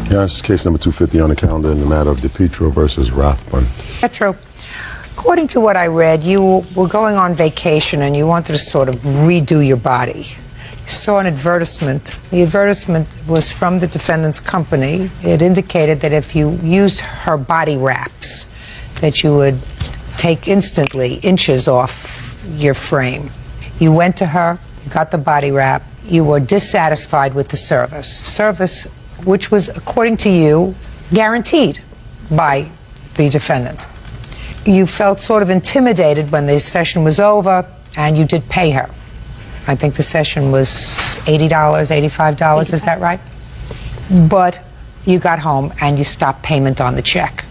Yeah, this is case number 250 on the calendar in the matter of DePietro versus Rathbun. Petro, according to what I read, you were going on vacation and you wanted to sort of redo your body. You saw an advertisement. The advertisement was from the defendant's company. It indicated that if you used her body wraps, that you would take instantly inches off your frame. You went to her, you got the body wrap, you were dissatisfied with the service which was, according to you, guaranteed by the defendant. You felt sort of intimidated when the session was over, and you did pay her. I think the session was $80, $85, is that right? But you got home and you stopped payment on the check.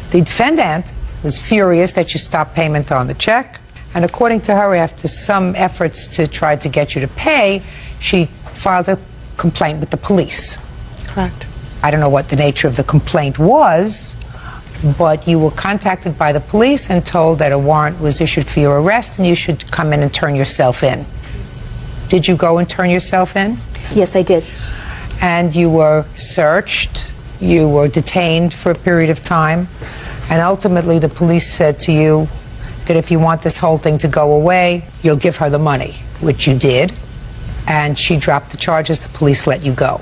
The defendant was furious that you stopped payment on the check, and according to her, after some efforts to try to get you to pay, she filed a complaint with the police. Correct. I don't know what the nature of the complaint was, but you were contacted by the police and told that a warrant was issued for your arrest and you should come in and turn yourself in. Did you go and turn yourself in? Yes, I did. And you were searched, you were detained for a period of time, and ultimately the police said to you that if you want this whole thing to go away, you'll give her the money, which you did, and she dropped the charges. The police let you go.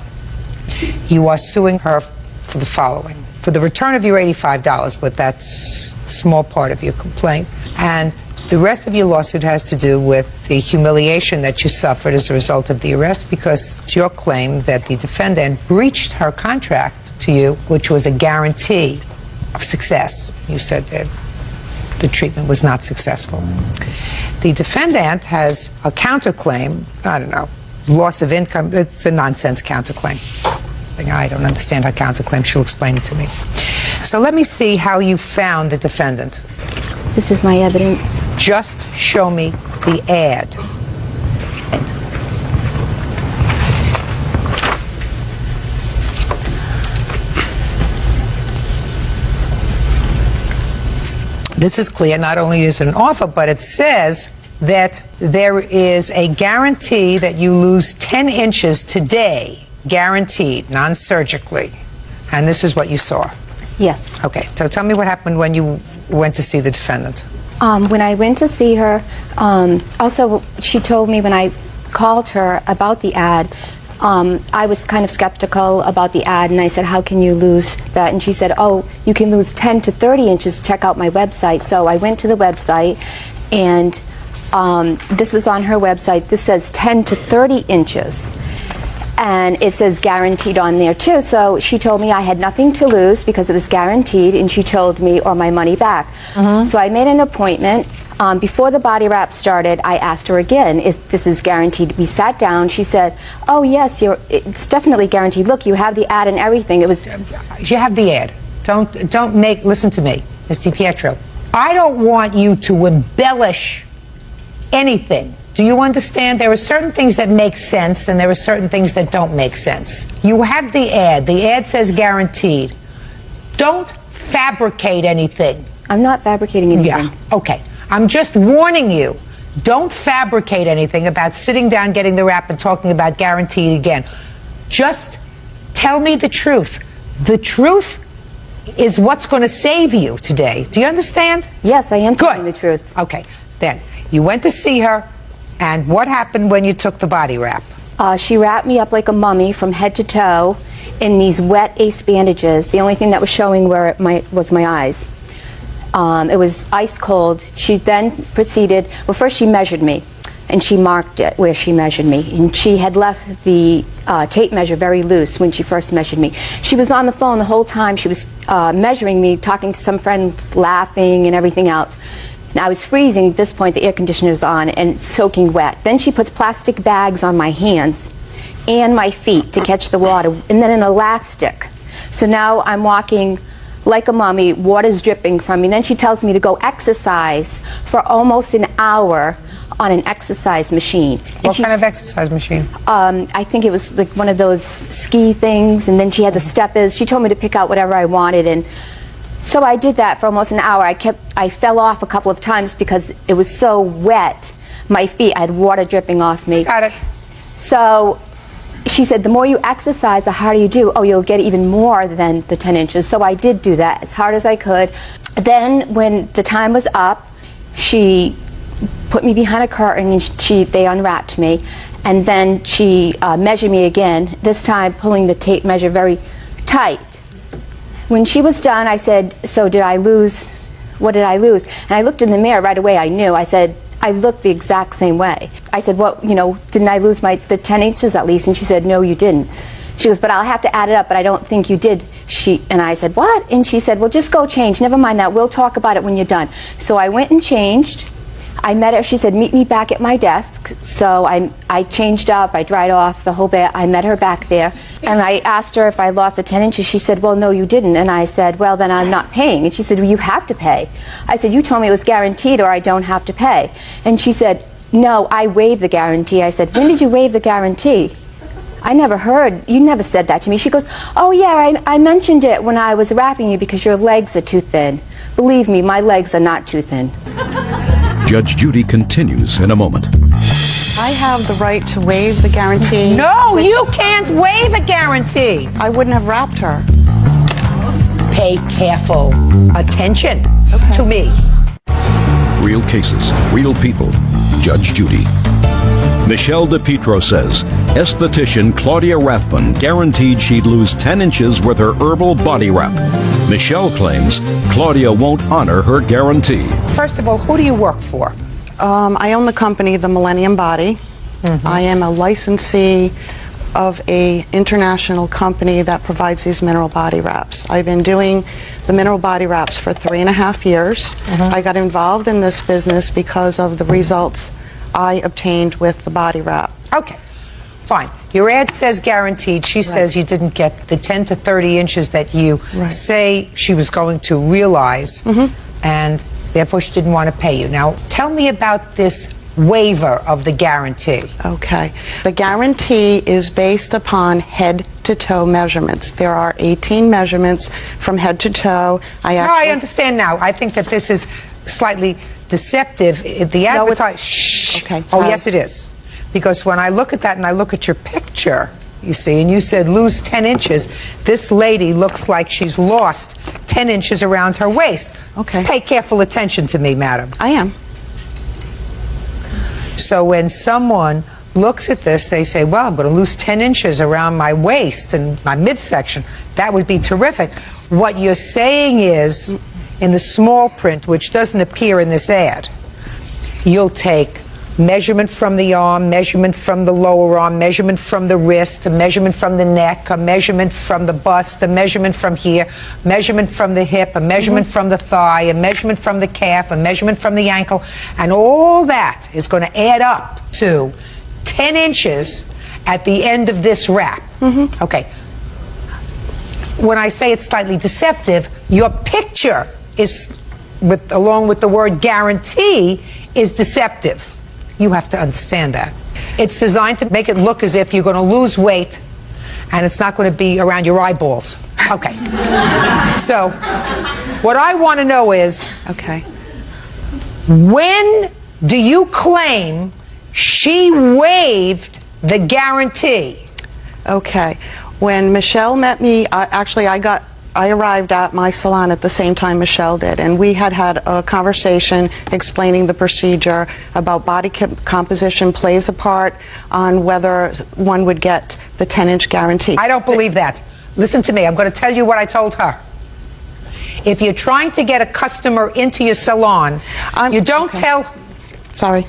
You are suing her for the following: for the return of your $85, but that's a small part of your complaint, and the rest of your lawsuit has to do with the humiliation that you suffered as a result of the arrest, because it's your claim that the defendant breached her contract to you, which was a guarantee of success. You said that the treatment was not successful. The defendant has a counterclaim, I don't know, loss of income. It's a nonsense counterclaim. I don't understand her counterclaim. She'll explain it to me. So let me see how you found the defendant. This is my evidence. Just show me the ad. This is clear. Not only is it an offer, but it says that there is a guarantee that you lose 10 inches today, guaranteed, non-surgically. And this is what you saw. Yes. Okay, so tell me what happened when you went to see the defendant. When I went to see her, also she told me when I called her about the ad, I was kind of skeptical about the ad, and I said, how can you lose that? And she said, oh, you can lose 10 to 30 inches, check out my website. So I went to the website, and this was on her website. This says 10 to 30 inches. And it says guaranteed on there too. So she told me I had nothing to lose because it was guaranteed, and she told me, or my money back. So I made an appointment. Before the body wrap started, I asked her again, this is guaranteed. We sat down. She said, oh yes, it's definitely guaranteed. Look, you have the ad and everything. It was. You have the ad. Listen to me, Ms. DiPietro. I don't want you to embellish anything. Do you understand? There are certain things that make sense, and there are certain things that don't make sense. You have the ad. The ad says guaranteed. Don't fabricate anything. I'm not fabricating anything. Yeah, okay. I'm just warning you. Don't fabricate anything about sitting down, getting the wrap, and talking about guaranteed again. Just tell me the truth. The truth is what's going to save you today. Do you understand? Yes, I am telling the truth. Okay. Then, you went to see her. And what happened when you took the body wrap? She wrapped me up like a mummy from head to toe in these wet ace bandages. The only thing that was showing was my eyes. It was ice cold. She then proceeded, well, first she measured me, and she marked it where she measured me. And she had left the tape measure very loose when she first measured me. She was on the phone the whole time. She was measuring me, talking to some friends, laughing and everything else. Now, I was freezing at this point, the air conditioner's on, and soaking wet. Then she puts plastic bags on my hands and my feet to catch the water, and then an elastic. So now I'm walking like a mummy, water's dripping from me. Then she tells me to go exercise for almost an hour on an exercise machine. What kind of exercise machine? I think it was like one of those ski things, and then she had the steppers. She told me to pick out whatever I wanted, and so I did that for almost an hour. I fell off a couple of times because it was so wet. My feet, I had water dripping off me. Got it. So she said, the more you exercise, the harder you do. Oh, you'll get even more than the 10 inches. So I did do that as hard as I could. Then when the time was up, she put me behind a curtain and they unwrapped me. And then she measured me again, this time pulling the tape measure very tight. When she was done, I said, so did I lose? What did I lose? And I looked in the mirror right away. I knew. I said, I looked the exact same way. I said, well, you know, didn't I lose the 10 inches at least? And she said, no, you didn't. She goes, but I'll have to add it up, but I don't think you did. And I said, what? And she said, well, just go change. Never mind that. We'll talk about it when you're done. So I went and changed. I met her. She said, meet me back at my desk. So I changed up. I dried off the whole bit. I met her back there. And I asked her if I lost the 10 inches. She said, well, no, you didn't. And I said, well, then I'm not paying. And she said, well, you have to pay. I said, you told me it was guaranteed or I don't have to pay. And she said, no, I waived the guarantee. I said, when did you waive the guarantee? I never heard, you never said that to me. She goes, oh yeah, I mentioned it when I was wrapping you because your legs are too thin. Believe me, my legs are not too thin. Judge Judy continues in a moment. I have the right to waive the guarantee. No, you can't waive a guarantee. I wouldn't have wrapped her. Pay careful attention to me. Real cases, real people. Judge Judy. Michelle DePietro says esthetician Claudia Rathbun guaranteed she'd lose 10 inches with her herbal body wrap. Michelle claims Claudia won't honor her guarantee. First of all, who do you work for? I own the company, the Millennium Body. I am a licensee of a international company that provides these mineral body wraps. I've been doing the mineral body wraps for 3.5 years. I got involved in this business because of the results I obtained with the body wrap. Okay, fine. Your ad says guaranteed. She says you didn't get the 10 to 30 inches that you say she was going to realize, and therefore she didn't want to pay you. Now, tell me about this waiver of the guarantee. Okay. The guarantee is based upon head-to-toe measurements. There are 18 measurements from head to toe. I understand now. I think that this is slightly deceptive. The advertising. Okay. Oh, yes, it is. Because when I look at that and I look at your picture, you see, and you said lose 10 inches, this lady looks like she's lost 10 inches around her waist. Okay. Pay careful attention to me, madam. I am. So when someone looks at this, they say, well, I'm going to lose 10 inches around my waist and my midsection. That would be terrific. What you're saying is, in the small print, which doesn't appear in this ad, you'll take measurement from the arm, measurement from the lower arm, measurement from the wrist, a measurement from the neck, a measurement from the bust, a measurement from here, measurement from the hip, a measurement from the thigh, a measurement from the calf, a measurement from the ankle, and all that is going to add up to 10 inches at the end of this wrap. Okay. When I say it's slightly deceptive, your picture is, along with the word guarantee, is deceptive. You have to understand that. It's designed to make it look as if you're going to lose weight and it's not going to be around your eyeballs. Okay. So, what I want to know is, Okay. when do you claim she waived the guarantee? Okay. When Michelle met me, I arrived at my salon at the same time Michelle did, and we had a conversation explaining the procedure about body composition plays a part on whether one would get the 10-inch guarantee. I don't believe that. Listen to me. I'm going to tell you what I told her. If you're trying to get a customer into your salon, you don't tell... Sorry.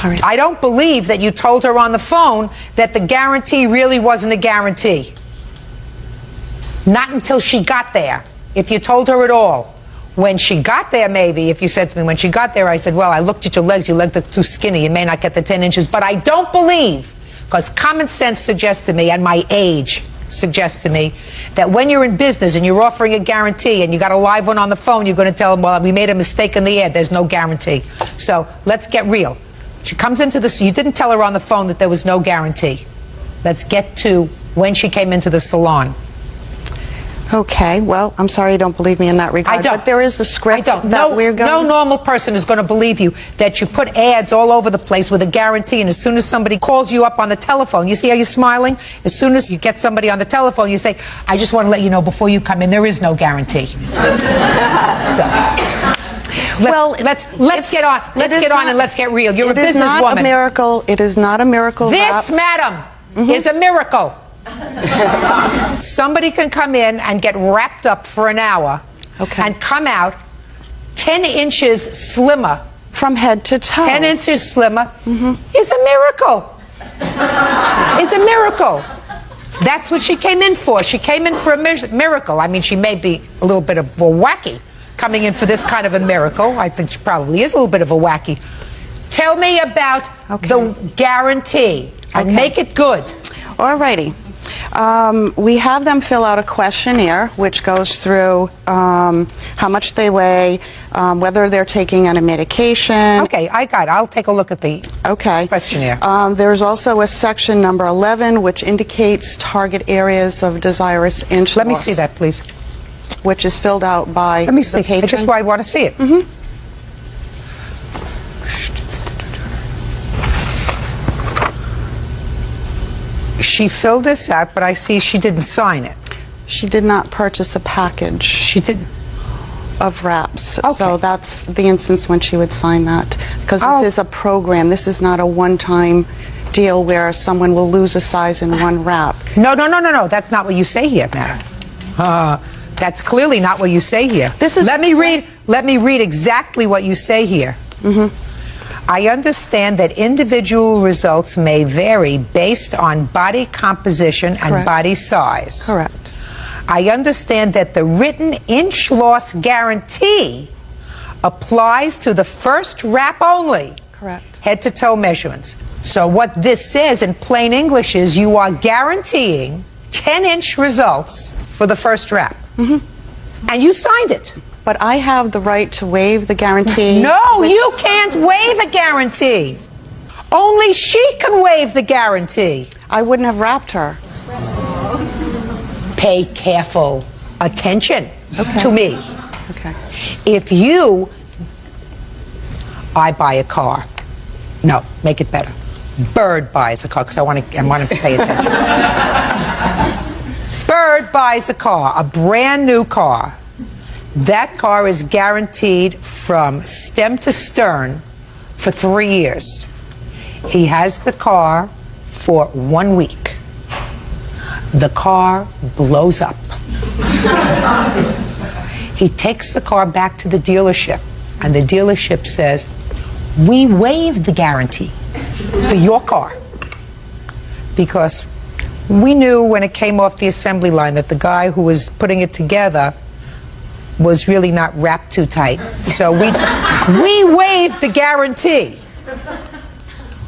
I don't believe that you told her on the phone that the guarantee really wasn't a guarantee. Not until she got there, if you told her at all. When she got there, maybe, if you said to me, when she got there, I said, well, I looked at your legs are too skinny, you may not get the 10 inches, but I don't believe, because common sense suggests to me, and my age suggests to me, that when you're in business and you're offering a guarantee and you got a live one on the phone, you're going to tell them, well, we made a mistake in the ad, there's no guarantee. So let's get real. She comes into this, you didn't tell her on the phone that there was no guarantee. Let's get to when she came into the salon. Okay, well, I'm sorry you don't believe me in that regard. I don't. But there is a script I don't. that we're going No normal person is going to believe you that you put ads all over the place with a guarantee, and as soon as somebody calls you up on the telephone, you see how you're smiling? As soon as you get somebody on the telephone, you say, I just want to let you know before you come in, there is no guarantee. Let's get on. Let's get on and let's get real. You're a businesswoman. It is not a miracle. It is not a miracle. This, madam, is a miracle. Somebody can come in and get wrapped up for an hour and come out 10 inches slimmer. From head to toe. 10 inches slimmer is a miracle. Is a miracle. That's what she came in for. She came in for a miracle. I mean, she may be a little bit of a wacky coming in for this kind of a miracle. I think she probably is a little bit of a wacky. Tell me about the guarantee and make it good. All righty. We have them fill out a questionnaire which goes through how much they weigh, whether they're taking any medication. Okay, I got it. I'll take a look at the questionnaire. There's also a section number 11 which indicates target areas of desirous inch Let me loss, see that, please. which is filled out by Let me see. the patron. That's why I want to see it. She filled this out, but I see she didn't sign it. She did not purchase a package. She didn't. Of wraps. Okay. So that's the instance when she would sign that. Because this is a program. This is not a one-time deal where someone will lose a size in one wrap. No. That's not what you say here, madam. That's clearly not what you say here. Let me read exactly what you say here. I understand that individual results may vary based on body composition and body size. Correct. I understand that the written inch loss guarantee applies to the first wrap only. Correct. Head to toe measurements. So what this says in plain English is you are guaranteeing 10-inch results for the first wrap. And you signed it. But I have the right to waive the guarantee. No, you can't waive a guarantee. Only she can waive the guarantee. I wouldn't have wrapped her. Pay careful attention to me. Okay. If I buy a car. No, make it better. Bird buys a car, because I want him to pay attention. Bird buys a car, a brand new car. That car is guaranteed from stem to stern for 3 years. He has the car for 1 week. The car blows up. He takes the car back to the dealership, and the dealership says, we waived the guarantee for your car because we knew when it came off the assembly line that the guy who was putting it together was really not wrapped too tight. So we waived the guarantee.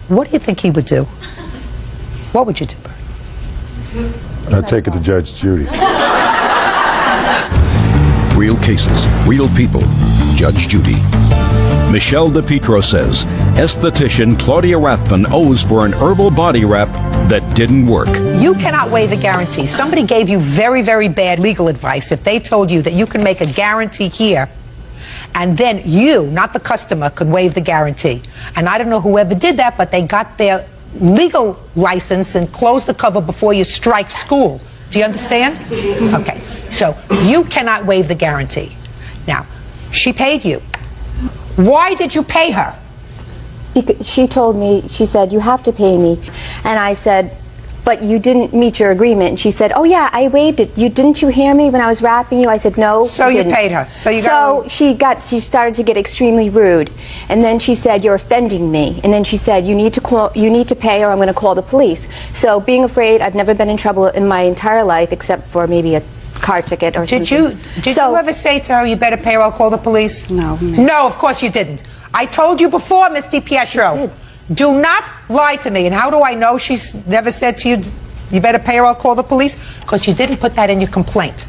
What do you think he would do? What would you do, Bert? I take it to Judge Judy. Real cases, real people. Judge Judy. Michelle DePietro says esthetician Claudia Rathbun owes for an herbal body wrap that didn't work. You cannot waive a guarantee. Somebody gave you very, very bad legal advice if they told you that you can make a guarantee here and then you, not the customer, could waive the guarantee. And I don't know whoever did that, but they got their legal license and closed the cover before you strike school. Do you understand? Okay. So you cannot waive the guarantee. Now, she paid you. Why did you pay her? Because she told me, she said, you have to pay me. And I said, but you didn't meet your agreement. And she said, oh yeah, I waived it. Didn't you hear me when I was wrapping you? I said, no. So you paid her. She started to get extremely rude. And then she said, you're offending me. And then she said, you need to pay or I'm going to call the police. So being afraid, I've never been in trouble in my entire life except for maybe a car ticket or something. Did you ever say to her, you better pay or I'll call the police? No. No, of course you didn't. I told you before, Miss DiPietro. Do not lie to me. And how do I know she's never said to you, you better pay or I'll call the police? Because you didn't put that in your complaint,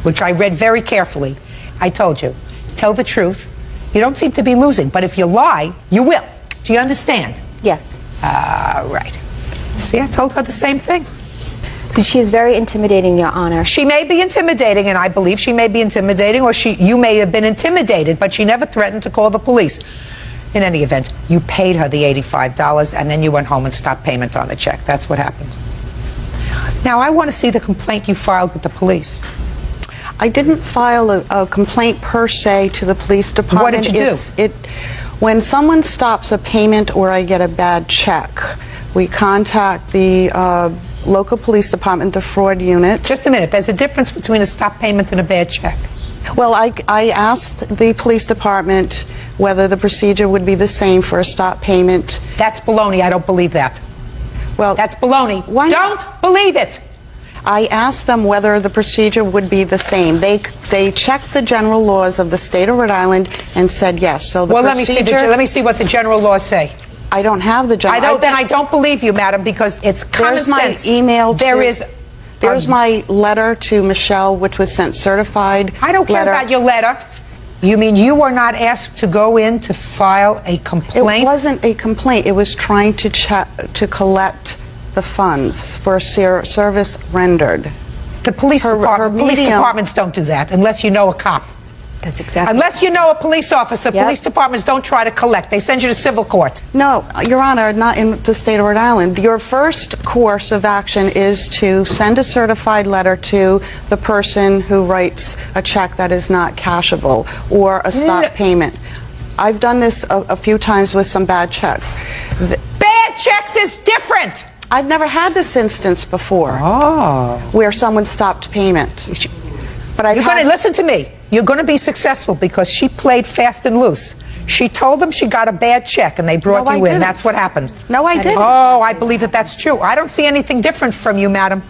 which I read very carefully. I told you, tell the truth. You don't seem to be losing, but if you lie, you will. Do you understand? Yes. Right. See, I told her the same thing. She is very intimidating, Your Honor. She may be intimidating, and I believe she may be intimidating, or you may have been intimidated, but she never threatened to call the police. In any event, you paid her the $85, and then you went home and stopped payment on the check. That's what happened. Now, I want to see the complaint you filed with the police. I didn't file a complaint per se to the police department. What did you do? When someone stops a payment or I get a bad check, we contact the local police department, the fraud unit. Just a minute. There's a difference between a stop payment and a bad check. Well, I asked the police department whether the procedure would be the same for a stop payment. That's baloney. I don't believe that. Well, that's baloney. Why don't not? Believe it. I asked them whether the procedure would be the same. They checked the general laws of the state of Rhode Island and said yes. So the procedure. Let me see what the general laws say. I don't have the general. Then I don't believe you, madam, because it's common sense. There's my email. There's my letter to Michelle, which was sent certified. I don't care about your letter. You mean you were not asked to go in to file a complaint? It wasn't a complaint. It was trying to collect the funds for a service rendered. The police departments don't do that unless you know a cop. That's exactly. Unless you know a police officer, police departments don't try to collect. They send you to civil court. No, Your Honor, not in the state of Rhode Island. Your first course of action is to send a certified letter to the person who writes a check that is not cashable or a stop payment. I've done this a few times with some bad checks. Bad checks is different. I've never had this instance before where someone stopped payment. But you're going to listen to me. You're going to be successful because she played fast and loose. She told them she got a bad check and they brought you in. That's what happened. No, I didn't. Oh, I believe that that's true. I don't see anything different from you, madam.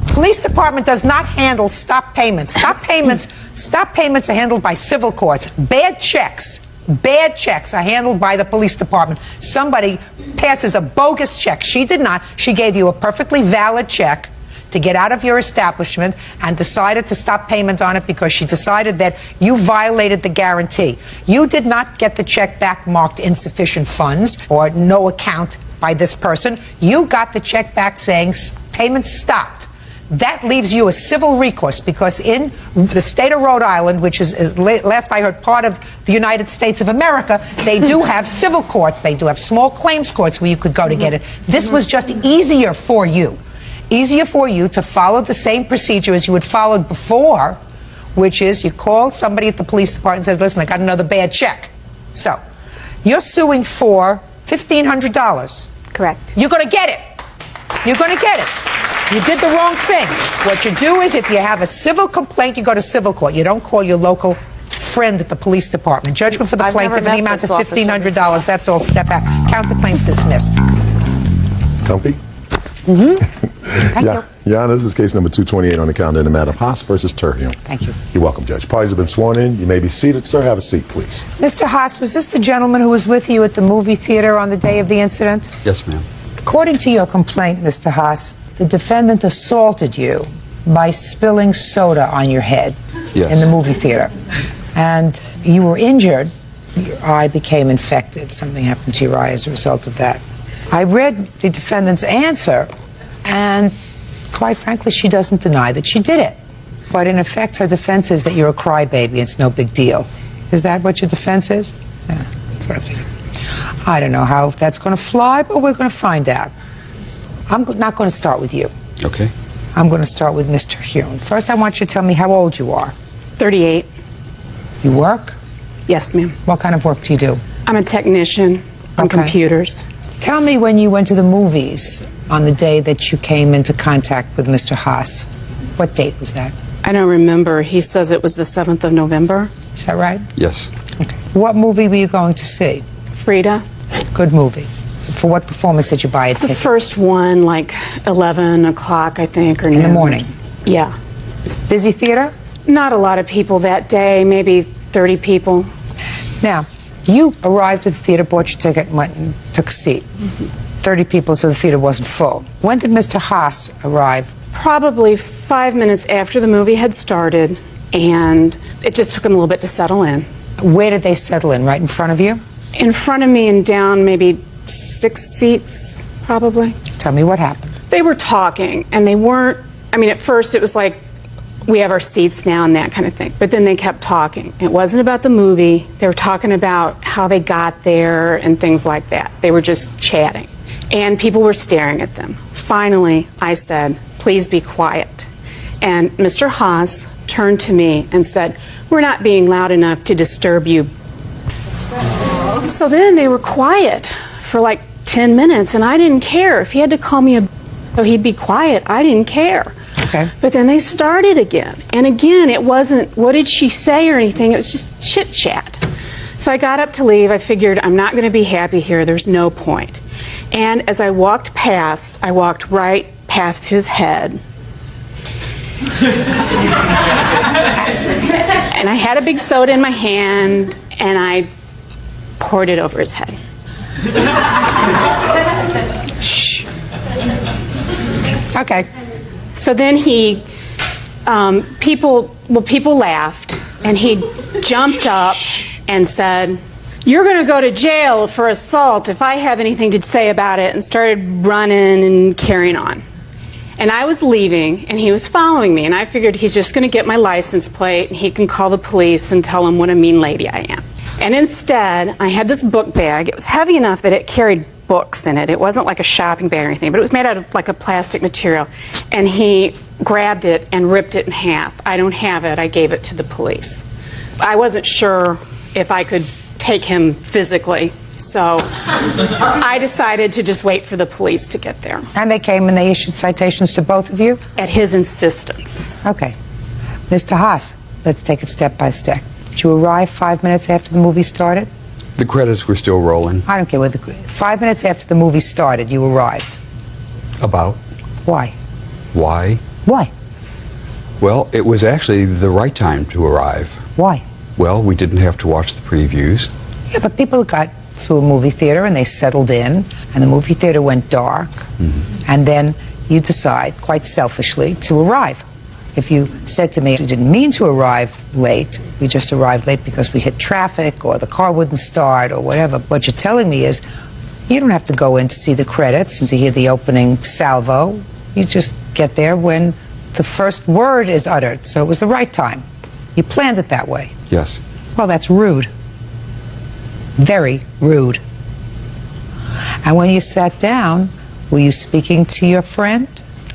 Police department does not handle stop payments. Stop payments are handled by civil courts. Bad checks are handled by the police department. Somebody passes a bogus check. She did not. She gave you a perfectly valid check to get out of your establishment and decided to stop payment on it because she decided that you violated the guarantee. You did not get the check back marked insufficient funds or no account by this person. You got the check back saying payment stopped. That leaves you a civil recourse because in the state of Rhode Island, which is last I heard part of the United States of America, they do have civil courts. They do have small claims courts where you could go to get it. This was just easier for you. Easier for you to follow the same procedure as you had followed before, which is you call somebody at the police department and says, listen, I got another bad check. So you're suing for $1,500. Correct. You're going to get it. You're going to get it. You did the wrong thing. What you do is if you have a civil complaint, you go to civil court. You don't call your local friend at the police department. Judgment for the plaintiff in the amount of $1,500. That's all. Step out. Counterclaims dismissed. Comfy? Thank you. Your Honor, this is case number 228 on the calendar in the matter of Haas versus Terhune. Thank you. You're welcome, Judge. Parties have been sworn in. You may be seated. Sir, have a seat, please. Mr. Haas, was this the gentleman who was with you at the movie theater on the day of the incident? Yes, ma'am. According to your complaint, Mr. Haas, the defendant assaulted you by spilling soda on your head in the movie theater. And you were injured. Your eye became infected. Something happened to your eye as a result of that. I read the defendant's answer, and quite frankly, she doesn't deny that she did it. But in effect, her defense is that you're a crybaby, it's no big deal. Is that what your defense is? Yeah, that's what I figured. I don't know how that's going to fly, but we're going to find out. I'm not going to start with you. Okay. I'm going to start with Mr. Hune. First, I want you to tell me how old you are. 38. You work? Yes, ma'am. What kind of work do you do? I'm a technician on computers. Tell me when you went to the movies on the day that you came into contact with Mr. Haas. What date was that? I don't remember. He says it was the 7th of November. Is that right? Yes. Okay. What movie were you going to see? Frida. Good movie. For what performance did you buy a ticket? The first one, like 11 o'clock, I think, or in the morning? Yeah. Busy theater? Not a lot of people that day, maybe 30 people. Now, you arrived at the theater, bought your ticket, and went and took a seat. 30 people, so the theater wasn't full. When did Mr. Haas arrive? Probably 5 minutes after the movie had started, and it just took him a little bit to settle in. Where did they settle in? Right in front of you? In front of me and down maybe 6 seats, probably. Tell me what happened. They were talking, and they weren't I mean, at first it was like, we have our seats now and that kind of thing. But then they kept talking. It wasn't about the movie. They were talking about how they got there and things like that. They were just chatting. And people were staring at them. Finally, I said, please be quiet. And Mr. Haas turned to me and said, we're not being loud enough to disturb you. So then they were quiet for like 10 minutes, and I didn't care. If he had to call me so he'd be quiet, I didn't care. Okay. But then they started again. And again, it wasn't, what did she say or anything? It was just chit-chat. So I got up to leave. I figured I'm not going to be happy here. There's no point. And as I walked past, I walked right past his head. And I had a big soda in my hand, and I poured it over his head. Shh. Okay. So then he, people laughed, and he jumped up and said, you're going to go to jail for assault if I have anything to say about it, and started running and carrying on. And I was leaving, and he was following me, and I figured he's just going to get my license plate, and he can call the police and tell them what a mean lady I am. And instead, I had this book bag. It was heavy enough that it carried books in it. It wasn't like a shopping bag or anything, but it was made out of like a plastic material. And he grabbed it and ripped it in half. I don't have it. I gave it to the police. I wasn't sure if I could take him physically, so I decided to just wait for the police to get there. And they came and they issued citations to both of you? At his insistence. Okay. Mr. Haas, let's take it step by step. Did you arrive 5 minutes after the movie started? The credits were still rolling. I don't care whether 5 minutes after the movie started, you arrived. About? Why? Why? Why? Well, it was actually the right time to arrive. Why? Well, we didn't have to watch the previews. Yeah, but people got to a movie theater and they settled in, and the movie theater went dark, and then you decide, quite selfishly, to arrive. If you said to me, we didn't mean to arrive late, we just arrived late because we hit traffic or the car wouldn't start or whatever, what you're telling me is you don't have to go in to see the credits and to hear the opening salvo. You just get there when the first word is uttered, so it was the right time. You planned it that way. Yes. Well, that's rude. Very rude. And when you sat down, were you speaking to your friend?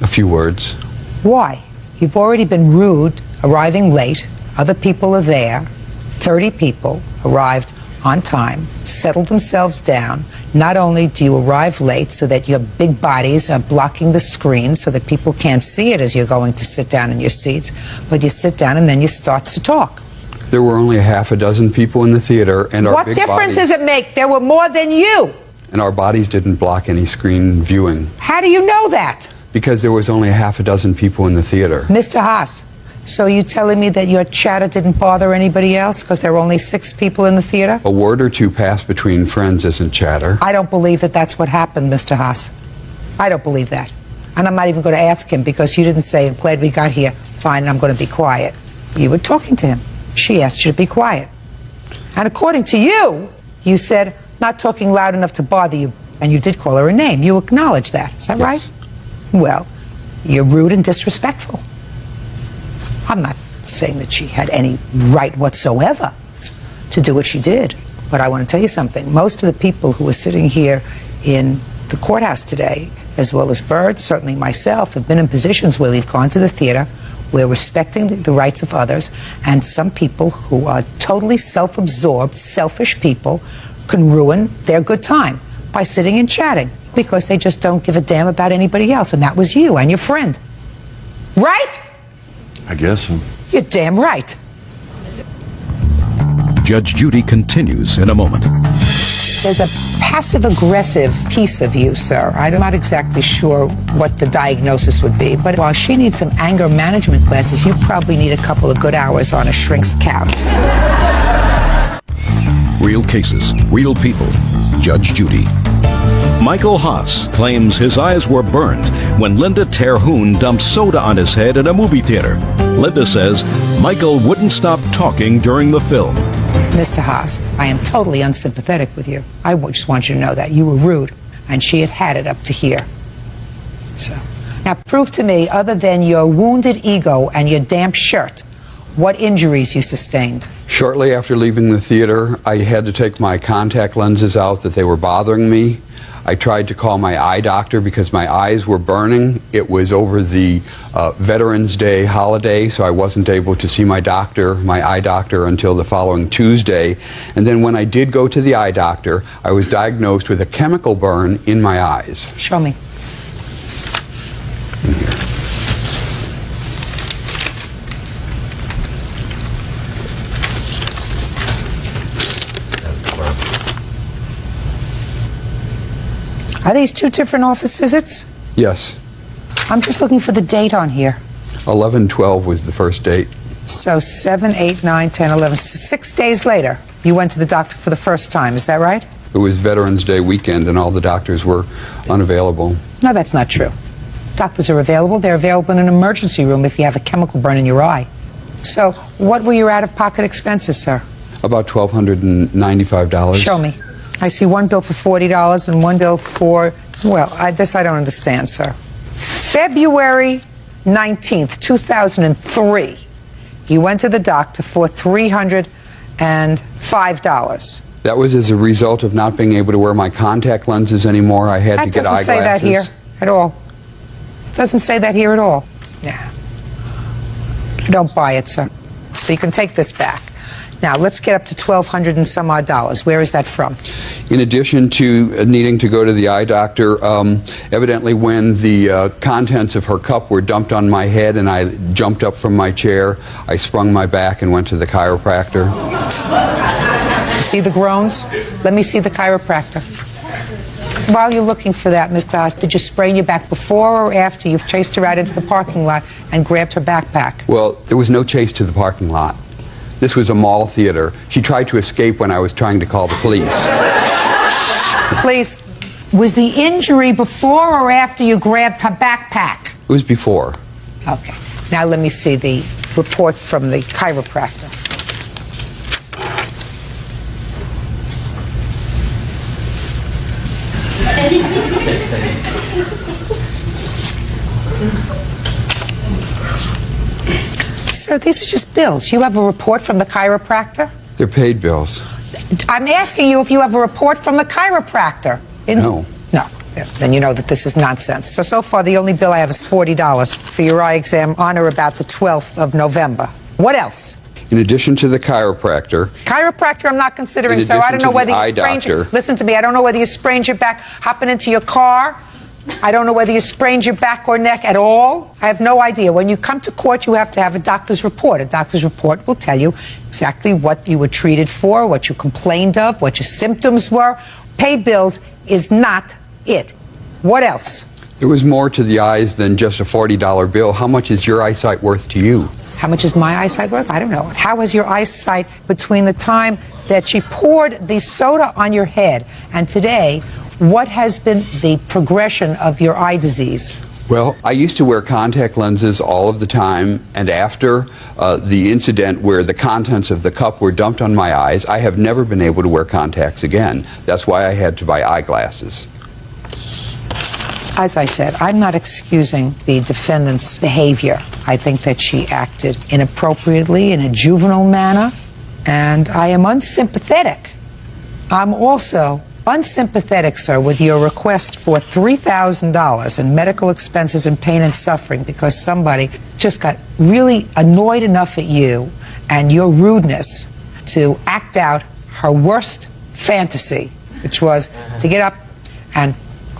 A few words. Why? You've already been rude, arriving late. Other people are there. 30 people arrived on time, settled themselves down. Not only do you arrive late so that your big bodies are blocking the screen so that people can't see it as you're going to sit down in your seats, but you sit down and then you start to talk. There were only a half a dozen people in the theater, and our What big difference bodies, does it make? There were more than you. and our bodies didn't block any screen viewing How do you know that? because there was only a half a dozen people in the theater. Mr. Haas, so you telling me that your chatter didn't bother anybody else because there were only 6 people in the theater? A word or two passed between friends isn't chatter. I don't believe that that's what happened, Mr. Haas. I don't believe that. And I'm not even going to ask him because you didn't say, glad we got here, fine, I'm going to be quiet. You were talking to him. She asked you to be quiet. And according to you, you said, not talking loud enough to bother you. And you did call her a name. You acknowledge that. Is that Yes. right? Well, you're rude and disrespectful. I'm not saying that she had any right whatsoever to do what she did. But I want to tell you something. Most of the people who are sitting here in the courthouse today, as well as Bird, certainly myself, have been in positions where we've gone to the theater, we're respecting the rights of others, and some people who are totally self-absorbed, selfish people can ruin their good time by sitting and chatting because they just don't give a damn about anybody else, and that was you and your friend. Right? I guess so. You're damn right. Judge Judy continues in a moment. There's a passive-aggressive piece of you, sir. I'm not exactly sure what the diagnosis would be, but while she needs some anger management classes, you probably need a couple of good hours on a shrink's couch. Real cases, real people. Judge Judy. Michael Haas claims his eyes were burned when Linda Terhune dumped soda on his head at a movie theater. Linda says Michael wouldn't stop talking during the film. Mr. Haas, I am totally unsympathetic with you. I just want you to know that. You were rude, and she had had it up to here. So, Now, prove to me, other than your wounded ego and your damp shirt, what injuries you sustained. Shortly after leaving the theater, I had to take my contact lenses out that they were bothering me. I tried to call my eye doctor because my eyes were burning. It was over the Veterans Day holiday, so I wasn't able to see my eye doctor, until the following Tuesday. And then when I did go to the eye doctor, I was diagnosed with a chemical burn in my eyes. Show me. Are these two different office visits? Yes. I'm just looking for the date on here. 11/12 was the first date. So 7, 8, 9, 10, 11. So 6 days later, you went to the doctor for the first time. Is that right? It was Veterans Day weekend and all the doctors were unavailable. No, that's not true. Doctors are available. They're available in an emergency room if you have a chemical burn in your eye. So what were your out-of-pocket expenses, sir? About $1,295. Show me. I see one bill for $40 and one bill for, well, this I don't understand, sir. February 19th, 2003, you went to the doctor for $305. That was as a result of not being able to wear my contact lenses anymore. I had to get eyeglasses. That doesn't say that here at all. It doesn't say that here at all. Yeah. Don't buy it, sir. So you can take this back. Now, let's get up to $1,200 and some odd dollars. Where is that from? In addition to needing to go to the eye doctor, evidently when the contents of her cup were dumped on my head and I jumped up from my chair, I sprung my back and went to the chiropractor. See the groans? Let me see the chiropractor. While you're looking for that, Mr. Haas, did you sprain your back before or after you've chased her out into the parking lot and grabbed her backpack? Well, there was no chase to the parking lot. This was a mall theater. She tried to escape when I was trying to call the police. Please, was the injury before or after you grabbed her backpack? It was before. Okay. Now let me see the report from the chiropractor. Sir, these are just bills. You have a report from the chiropractor? They're paid bills. I'm asking you if you have a report from the chiropractor. No. No. Then you know that this is nonsense. So far, the only bill I have is $40 for your eye exam on or about the 12th of November. What else? In addition to the chiropractor. Chiropractor I'm not considering, In sir. I don't know addition to whether the you eye sprained your... doctor. Listen to me. I don't know whether you sprained your back hopping into your car. I don't know whether you sprained your back or neck at all. I have no idea. When you come to court, you have to have a doctor's report. A doctor's report will tell you exactly what you were treated for, what you complained of, what your symptoms were. Paid bills is not it. What else? There was more to the eyes than just a $40 bill. How much is your eyesight worth to you? How much is my eyesight worth? I don't know. How is your eyesight between the time that she poured the soda on your head and today? What has been the progression of your eye disease? Well, I used to wear contact lenses all of the time, and after the incident where the contents of the cup were dumped on my eyes, I have never been able to wear contacts again. That's why I had to buy eyeglasses. As I said, I'm not excusing the defendant's behavior. I think that she acted inappropriately in a juvenile manner, and I am unsympathetic. I'm also unsympathetic, sir, with your request for $3,000 in medical expenses and pain and suffering because somebody just got really annoyed enough at you and your rudeness to act out her worst fantasy, which was to get up and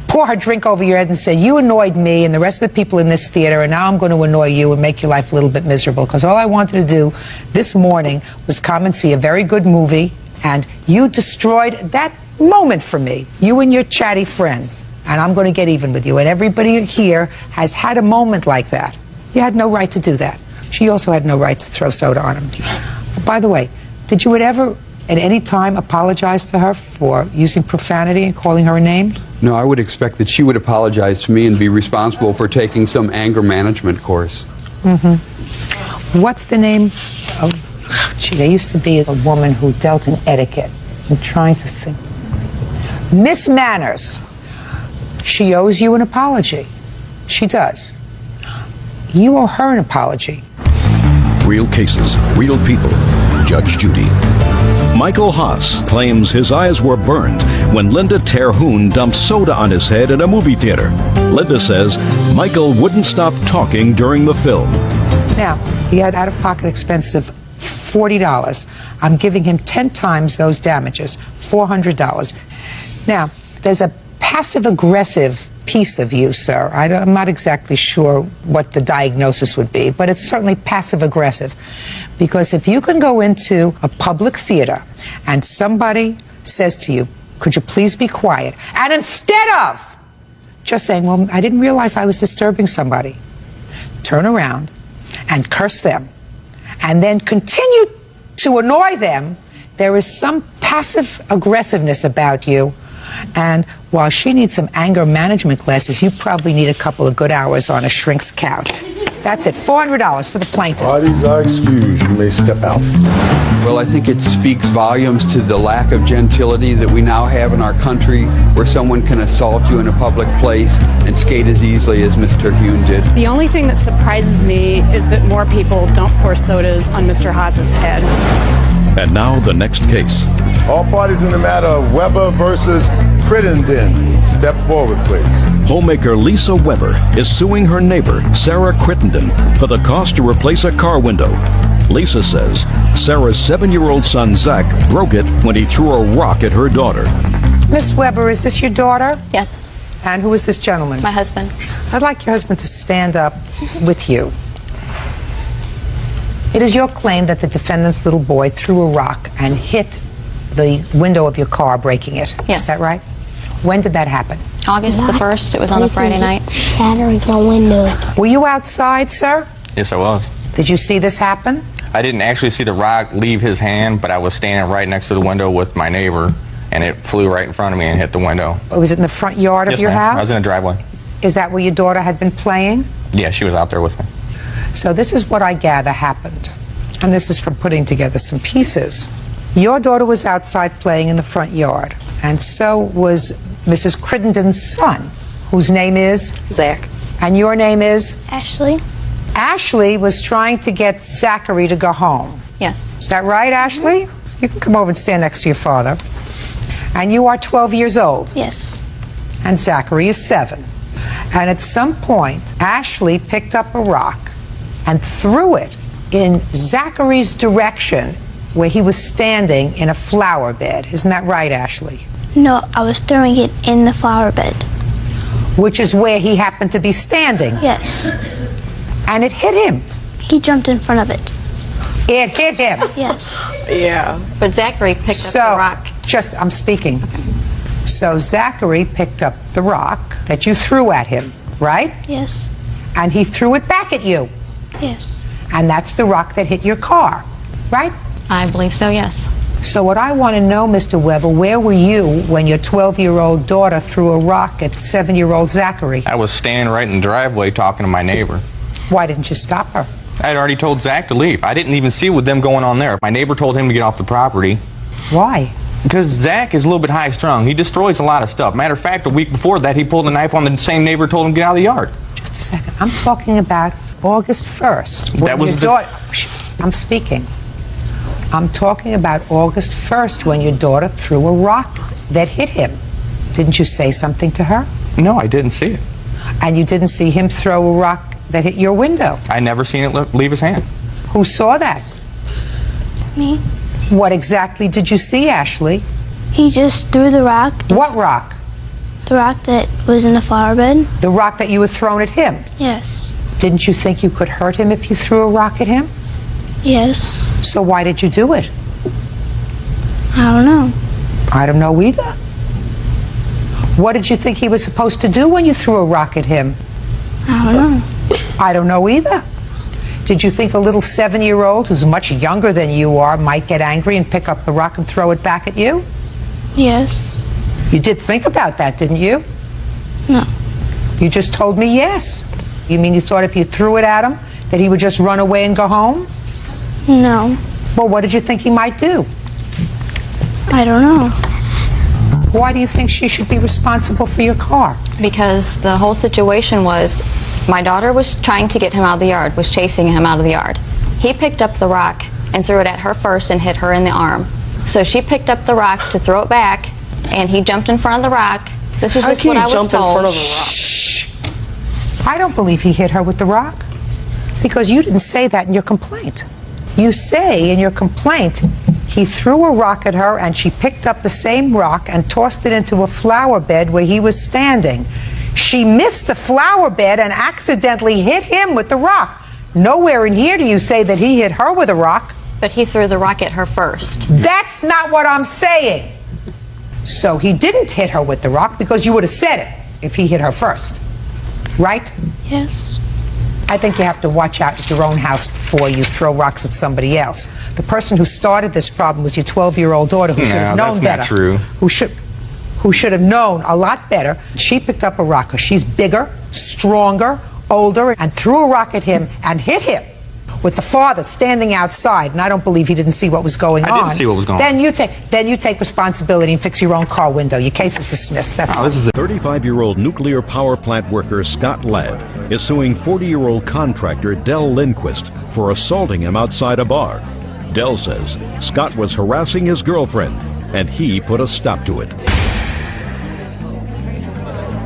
pour her drink over your head and say, you annoyed me and the rest of the people in this theater, and now I'm going to annoy you and make your life a little bit miserable. Because all I wanted to do this morning was come and see a very good movie, and you destroyed that moment for me, you and your chatty friend. And I'm going to get even with you. And everybody here has had a moment like that. You had no right to do that. She also had no right to throw soda on him. By the way, did you ever at any time apologize to her for using profanity and calling her a name? No, I would expect that she would apologize to me and be responsible for taking some anger management course. Mm-hmm. What's the name of... Gee, there used to be a woman who dealt in etiquette. I'm trying to think. Miss Manners. She owes you an apology. She does. You owe her an apology. Real cases, real people. Judge Judy. Michael Haas claims his eyes were burned when Linda Terhune dumped soda on his head at a movie theater. Linda says Michael wouldn't stop talking during the film. Now, he had out-of-pocket expense of $40. I'm giving him 10 times those damages, $400. Now, there's a passive-aggressive piece of you, sir. I'm not exactly sure what the diagnosis would be, but it's certainly passive-aggressive. Because if you can go into a public theater and somebody says to you, could you please be quiet? And instead of just saying, well, I didn't realize I was disturbing somebody, turn around and curse them, and then continue to annoy them, there is some passive aggressiveness about you. And while she needs some anger management classes, you probably need a couple of good hours on a shrink's couch. That's it, $400 for the plaintiff. Parties are excused. You may step out. Well, I think it speaks volumes to the lack of gentility that we now have in our country, where someone can assault you in a public place and skate as easily as Mr. Hune did. The only thing that surprises me is that more people don't pour sodas on Mr. Haas's head. And now the next case. All parties in the matter of Weber versus Crittenden, step forward, please. Homemaker Lisa Weber is suing her neighbor, Sarah Crittenden, for the cost to replace a car window. Lisa says Sarah's 7-year-old son, Zach, broke it when he threw a rock at her daughter. Miss Weber, is this your daughter? Yes, And who is this gentleman? my husband. I'd like your husband to stand up with you. It is your claim that the defendant's little boy threw a rock and hit the window of your car, breaking it. Yes. Is that right? When did that happen? August the 1st, it was on a Friday night. Shattering the window. Were you outside, sir? Yes, I was. Did you see this happen? I didn't actually see the rock leave his hand, but I was standing right next to the window with my neighbor, and it flew right in front of me and hit the window. Or was it in the front yard of Yes, your ma'am. I house? was in a driveway. Is that where your daughter had been playing? Yeah, she was out there with me. So this is what I gather happened. And this is from putting together some pieces. Your daughter was outside playing in the front yard, and so was Mrs. Crittenden's son, whose name is? Zach. And your name is? Ashley? Ashley was trying to get Zachary to go home. Yes. Is that right, Ashley? You can come over and stand next to your father. And you are 12 years old, Yes. and Zachary is 7. And at some point, Ashley picked up a rock and threw it in Zachary's direction, where he was standing in a flower bed. Isn't that right, Ashley? No, I was throwing it in the flower bed. Which is where he happened to be standing. Yes. And it hit him. He jumped in front of it. It hit him. Yes. But Zachary picked up the rock. I'm speaking. So Zachary picked up the rock that you threw at him, right? Yes. And he threw it back at you. Yes. And that's the rock that hit your car, right? I believe so, yes. So what I want to know, Mr. Weber, where were you when your 12-year-old daughter threw a rock at 7-year-old Zachary? I was standing right in the driveway talking to my neighbor. Why didn't you stop her? I had already told Zach to leave. I didn't even see with them going on there. My neighbor told him to get off the property. Why? Because Zach is a little bit high-strung. He destroys a lot of stuff. Matter of fact, a week before that, he pulled a knife on the same neighbor, told him to get out of the yard. Just a second. I'm talking about August 1st. That was your daughter. I'm speaking. I'm talking about August 1st when your daughter threw a rock that hit him. Didn't you say something to her? No, I didn't see it. And you didn't see him throw a rock that hit your window? I never seen it leave his hand. Who saw that? Me? What exactly did you see, Ashley? He just threw the rock. What rock? The rock that was in the flower bed. The rock that you had thrown at him. Yes. Didn't you think you could hurt him if you threw a rock at him? Yes. So why did you do it? I don't know. I don't know either. What did you think he was supposed to do when you threw a rock at him? I don't know. I don't know either. Did you think a little 7-year-old who's much younger than you are might get angry and pick up the rock and throw it back at you? Yes. You did think about that, didn't you? No. You just told me yes. You mean you thought if you threw it at him that he would just run away and go home? No. Well, what did you think he might do? I don't know. Why do you think she should be responsible for your car? Because the whole situation was My daughter was trying to get him out of the yard, was chasing him out of the yard. He picked up the rock and threw it at her first and hit her in the arm. So she picked up the rock to throw it back, and he jumped in front of the rock. This was just what I was told. How can you jump in front of a rock? Shh. I don't believe he hit her with the rock, because you didn't say that in your complaint. You say in your complaint he threw a rock at her and she picked up the same rock and tossed it into a flower bed where he was standing. She missed the flower bed and accidentally hit him with the rock. Nowhere in here do you say that he hit her with a rock. But he threw the rock at her first. That's not what I'm saying. So he didn't hit her with the rock, because you would have said it if he hit her first. Right? Yes. I think you have to watch out at your own house before you throw rocks at somebody else. The person who started this problem was your 12-year-old daughter, who should have known better. That's not true. Who should have known a lot better. She picked up a rock because she's bigger, stronger, older, and threw a rock at him and hit him with the father standing outside, and I don't believe he didn't see what was going on. I didn't see what was going on. Then you take responsibility and fix your own car window. Your case is dismissed. That's all. 35-year-old nuclear power plant worker Scott Ladd is suing 40-year-old contractor Del Lindquist for assaulting him outside a bar. Del says Scott was harassing his girlfriend, and he put a stop to it.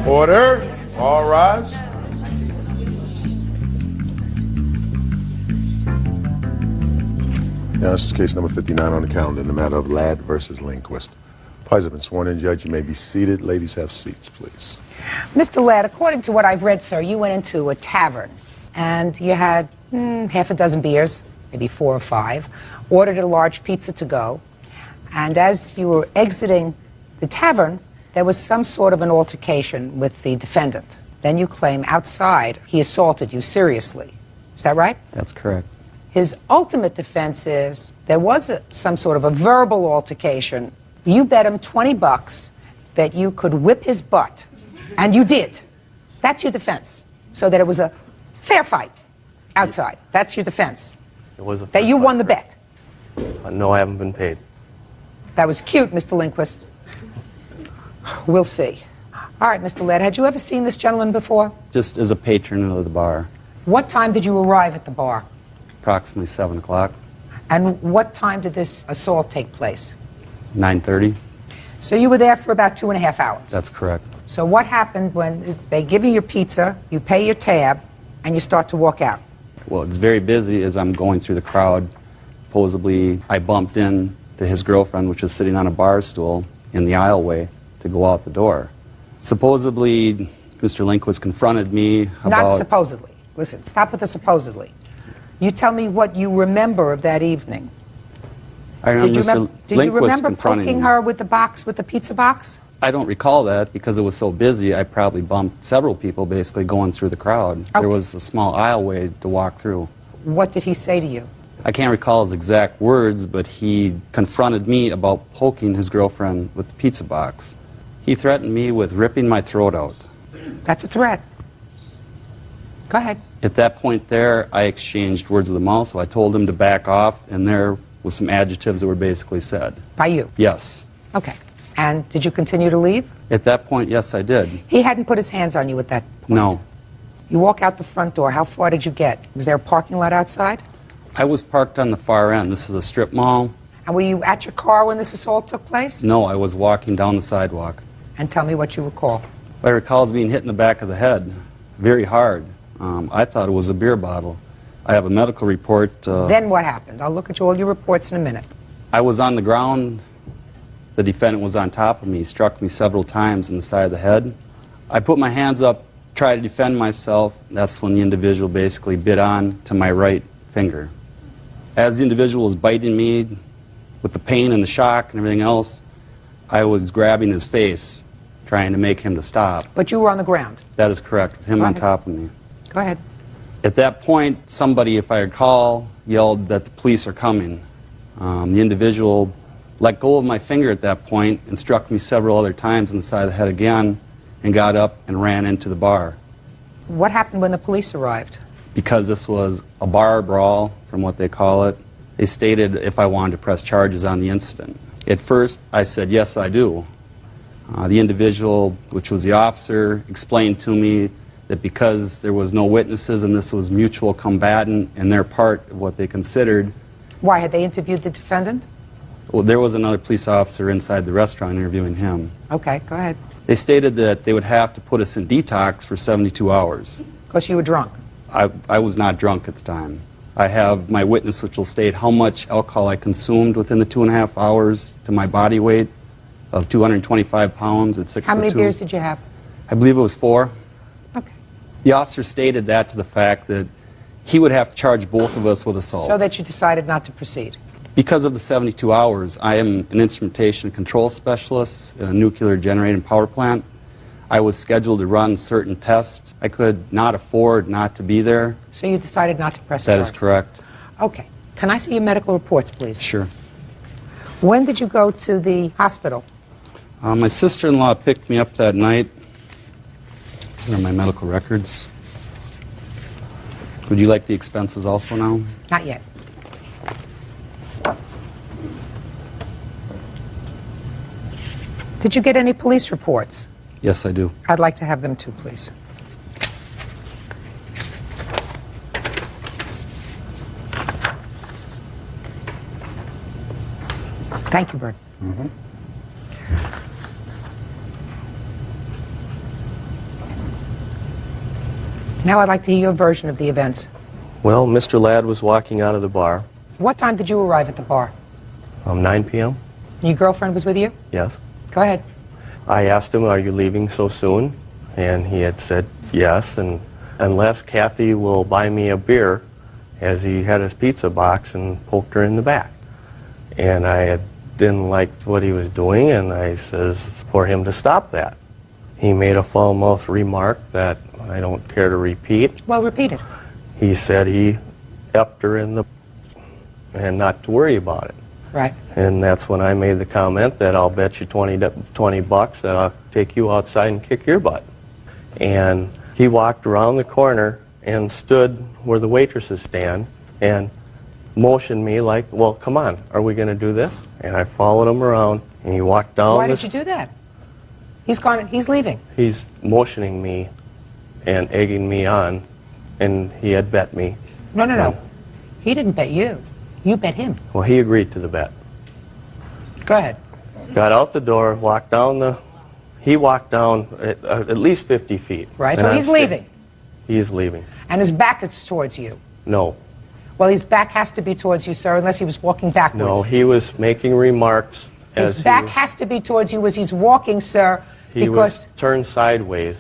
Order. All rise. Now, this is case number 59 on the calendar in the matter of Ladd versus Lindquist. Parties have been sworn in, Judge. You may be seated. Ladies, have seats, please. Mr. Ladd, according to what I've read, sir, you went into a tavern and you had half a dozen beers, maybe 4 or 5, ordered a large pizza to go, and as you were exiting the tavern, there was some sort of an altercation with the defendant. Then you claim outside he assaulted you seriously. Is that right? That's correct. His ultimate defense is there was some sort of a verbal altercation. You bet him $20 that you could whip his butt, and you did. That's your defense. So that it was a fair fight outside. That's your defense. It was a that you won the bet. No, I haven't been paid. That was cute, Mr. Lindquist. We'll see. All right, Mr. Ladd, had you ever seen this gentleman before? Just as a patron of the bar. What time did you arrive at the bar? Approximately 7 o'clock. And what time did this assault take place? 9:30. So you were there for about 2.5 hours? That's correct. So what happened when they give you your pizza, you pay your tab, and you start to walk out? Well, it's very busy as I'm going through the crowd. Supposedly, I bumped into his girlfriend, which was sitting on a bar stool in the aisleway to go out the door. Supposedly, Mr. Lindquist confronted me about... Not supposedly. Listen, stop with the supposedly. You tell me what you remember of that evening. I remember Did you remember poking her with the box, with the pizza box? I don't recall that because it was so busy. I probably bumped several people basically going through the crowd. Okay. There was a small aisleway to walk through. What did he say to you? I can't recall his exact words, but he confronted me about poking his girlfriend with the pizza box. He threatened me with ripping my throat out. That's a threat. Go ahead. At that point there, I exchanged words of the mouth, so I told him to back off, and there was some adjectives that were basically said. By you? Yes. Okay. And did you continue to leave? At that point, yes, I did. He hadn't put his hands on you at that point? No. You walk out the front door. How far did you get? Was there a parking lot outside? I was parked on the far end. This is a strip mall. And were you at your car when this assault took place? No, I was walking down the sidewalk. And tell me what you recall. What I recall is being hit in the back of the head, very hard. I thought it was a beer bottle. I have a medical report. Then what happened? I'll look at all your reports in a minute. I was on the ground. The defendant was on top of me. He struck me several times in the side of the head. I put my hands up, tried to defend myself. That's when the individual basically bit on to my right finger. As the individual was biting me, with the pain and the shock and everything else, I was grabbing his face, trying to make him to stop. But you were on the ground? That is correct, with him on top of me. Go ahead. At that point, somebody, if I recall, yelled that the police are coming. The individual let go of my finger at that point and struck me several other times in the side of the head again and got up and ran into the bar. What happened when the police arrived? Because this was a bar brawl, from what they call it, they stated if I wanted to press charges on the incident. At first, I said, yes, I do. The individual, which was the officer, explained to me that because there was no witnesses and this was mutual combatant and their part of what they considered, Why, had they interviewed the defendant? well, there was another police officer inside the restaurant interviewing him. Okay, go ahead. They stated that they would have to put us in detox for 72 hours. Because you were drunk. I was not drunk at the time. I have my witness which will state how much alcohol I consumed within the 2.5 hours to my body weight of 225 pounds at 6'2". How many beers did you have? I believe it was 4. Okay. The officer stated that to the fact that he would have to charge both of us with assault. So that you decided not to proceed. Because of the 72 hours, I am an instrumentation and control specialist at a nuclear generating power plant. I was scheduled to run certain tests. I could not afford not to be there. So you decided not to press That charge. is correct. Okay. Can I see your medical reports, please? Sure. When did you go to the hospital? My sister-in-law picked me up that night. These are my medical records. Would you like the expenses also now? Not yet. Did you get any police reports? Yes, I do. I'd like to have them too, please. Thank you, Bert. Now I'd like to hear your version of the events. Well, Mr. Ladd was walking out of the bar. What time did you arrive at the bar? 9 p.m. Your girlfriend was with you? Yes. Go ahead. I asked him, "Are you leaving so soon?" And he had said yes, and unless Kathy will buy me a beer, as he had his pizza box and poked her in the back. And didn't like what he was doing, and I says for him to stop that. He made a foul-mouthed remark that I don't care to repeat. Well, repeat it. He said he effed her in the and not to worry about it. Right. And that's when I made the comment that I'll bet you 20 bucks that I'll take you outside and kick your butt. And he walked around the corner and stood where the waitresses stand and motioned me like, "Well, come on, are we going to do this?" And I followed him around, and he walked down Why this... did you do that? He's gone. He's leaving. He's motioning me and egging me on, and he had bet me. No, no, no. He didn't bet you. You bet him. Well, he agreed to the bet. Go ahead. Got out the door, walked down the... He walked down at least 50 feet. Right, And so I'm he's leaving. He is leaving. And his back is towards you. No. Well, his back has to be towards you, sir, unless he was walking backwards. No, he was making remarks His back has to be towards you as he's walking, sir, he because... was turned sideways.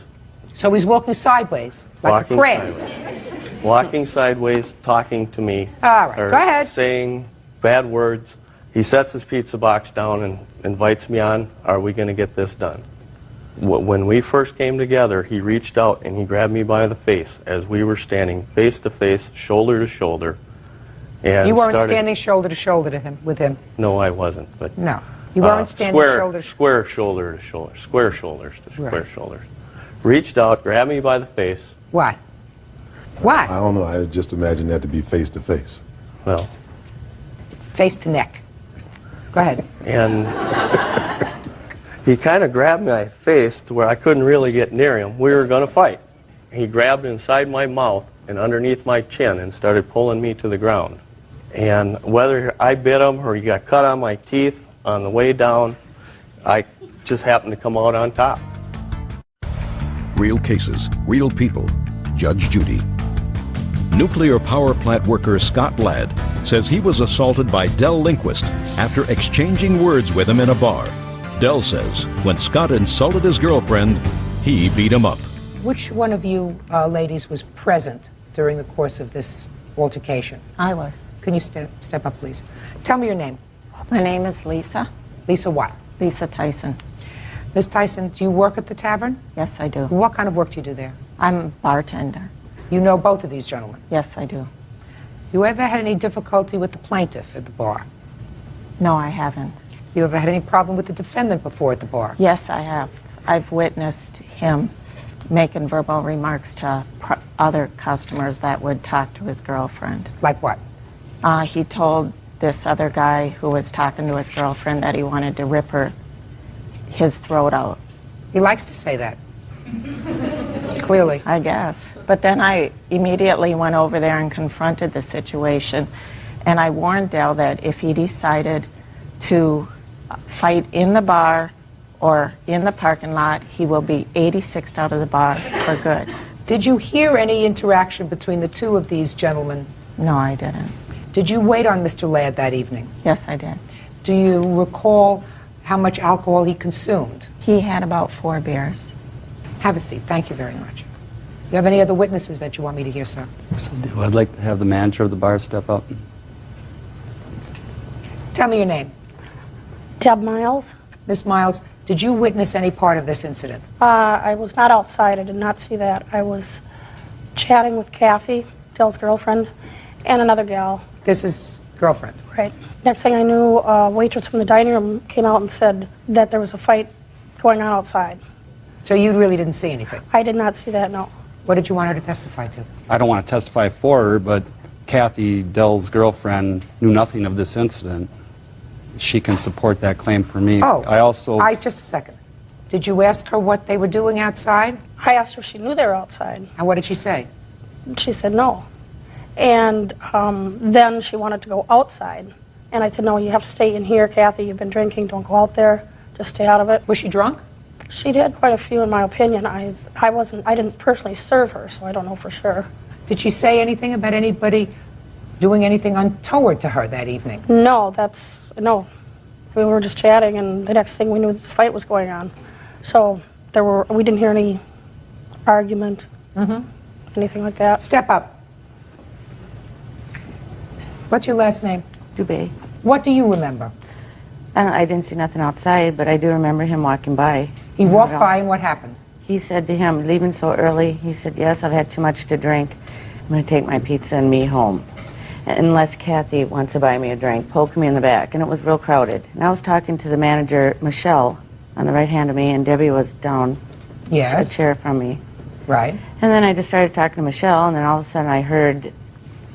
So he's walking sideways, like a Walking crab. sideways. Walking sideways, talking to me. All right, or go ahead. Saying bad words. He sets his pizza box down and invites me on, "Are we going to get this done?" When we first came together, he reached out and he grabbed me by the face as we were standing face to face, shoulder to shoulder. And You weren't started, standing shoulder to shoulder with him. No, I wasn't. But No. You weren't standing shoulder to square shoulder to shoulder, square shoulders to square Right. shoulders. Reached out, grabbed me by the face. Why? Why? I don't know. I just imagine that to be face to face. Well, Face to neck. Go ahead. and he kind of grabbed my face to where I couldn't really get near him. We were going to fight. He grabbed inside my mouth and underneath my chin and started pulling me to the ground. And whether I bit him or he got cut on my teeth on the way down, I just happened to come out on top. Real cases, real people. Judge Judy. Nuclear power plant worker Scott Ladd says he was assaulted by Del Lindquist after exchanging words with him in a bar. Del says when Scott insulted his girlfriend, he beat him up. Which one of you ladies was present during the course of this altercation? I was. Can you step up, please? Tell me your name. My name is Lisa. Lisa what? Lisa Tyson. Ms. Tyson, do you work at the tavern? Yes, I do. What kind of work do you do there? I'm a bartender. You know both of these gentlemen. Yes, I do. You ever had any difficulty with the plaintiff at the bar? No, I haven't. You ever had any problem with the defendant before at the bar? Yes, I have. I've witnessed him making verbal remarks to other customers that would talk to his girlfriend. Like what? He told this other guy who was talking to his girlfriend that he wanted to rip his throat out. He likes to say that. Clearly. I guess. But then I immediately went over there and confronted the situation. And I warned Dale that if he decided to fight in the bar or in the parking lot, he will be 86'd out of the bar for good. Did you hear any interaction between the two of these gentlemen? No, I didn't. Did you wait on Mr. Ladd that evening? Yes, I did. Do you recall how much alcohol he consumed? He had about 4 beers. Have a seat. Thank you very much. You have any other witnesses that you want me to hear, sir? Yes, I do. I'd like to have the manager of the bar step up. Tell me your name. Deb Miles. Miss Miles, did you witness any part of this incident? I was not outside. I did not see that. I was chatting with Kathy, Dell's girlfriend, and another gal. This is girlfriend. Right. Next thing I knew, a waitress from the dining room came out and said that there was a fight going on outside. So you really didn't see anything? I did not see that, no. What did you want her to testify to? I don't want to testify for her, but Kathy, Dell's girlfriend, knew nothing of this incident. She can support that claim for me. Oh, just a second. Did you ask her what they were doing outside? I asked her if she knew they were outside. And what did she say? She said no. And then she wanted to go outside. And I said, no, you have to stay in here, Kathy. You've been drinking. Don't go out there. Just stay out of it. Was she drunk? She did quite a few, in my opinion. I didn't personally serve her, so I don't know for sure. Did she say anything about anybody doing anything untoward to her that evening? No, no. We were just chatting, and the next thing we knew, this fight was going on. So we didn't hear any argument, anything like that. Step up. What's your last name? Dubé. What do you remember? I didn't see nothing outside, but I do remember him walking by. He walked by, and what happened? He said to him, leaving so early, he said, yes, I've had too much to drink. I'm going to take my pizza and me home. Unless Kathy wants to buy me a drink, poke me in the back. And it was real crowded. And I was talking to the manager, Michelle, on the right hand of me, and Debbie was down a chair from me. Right. And then I just started talking to Michelle, and then all of a sudden I heard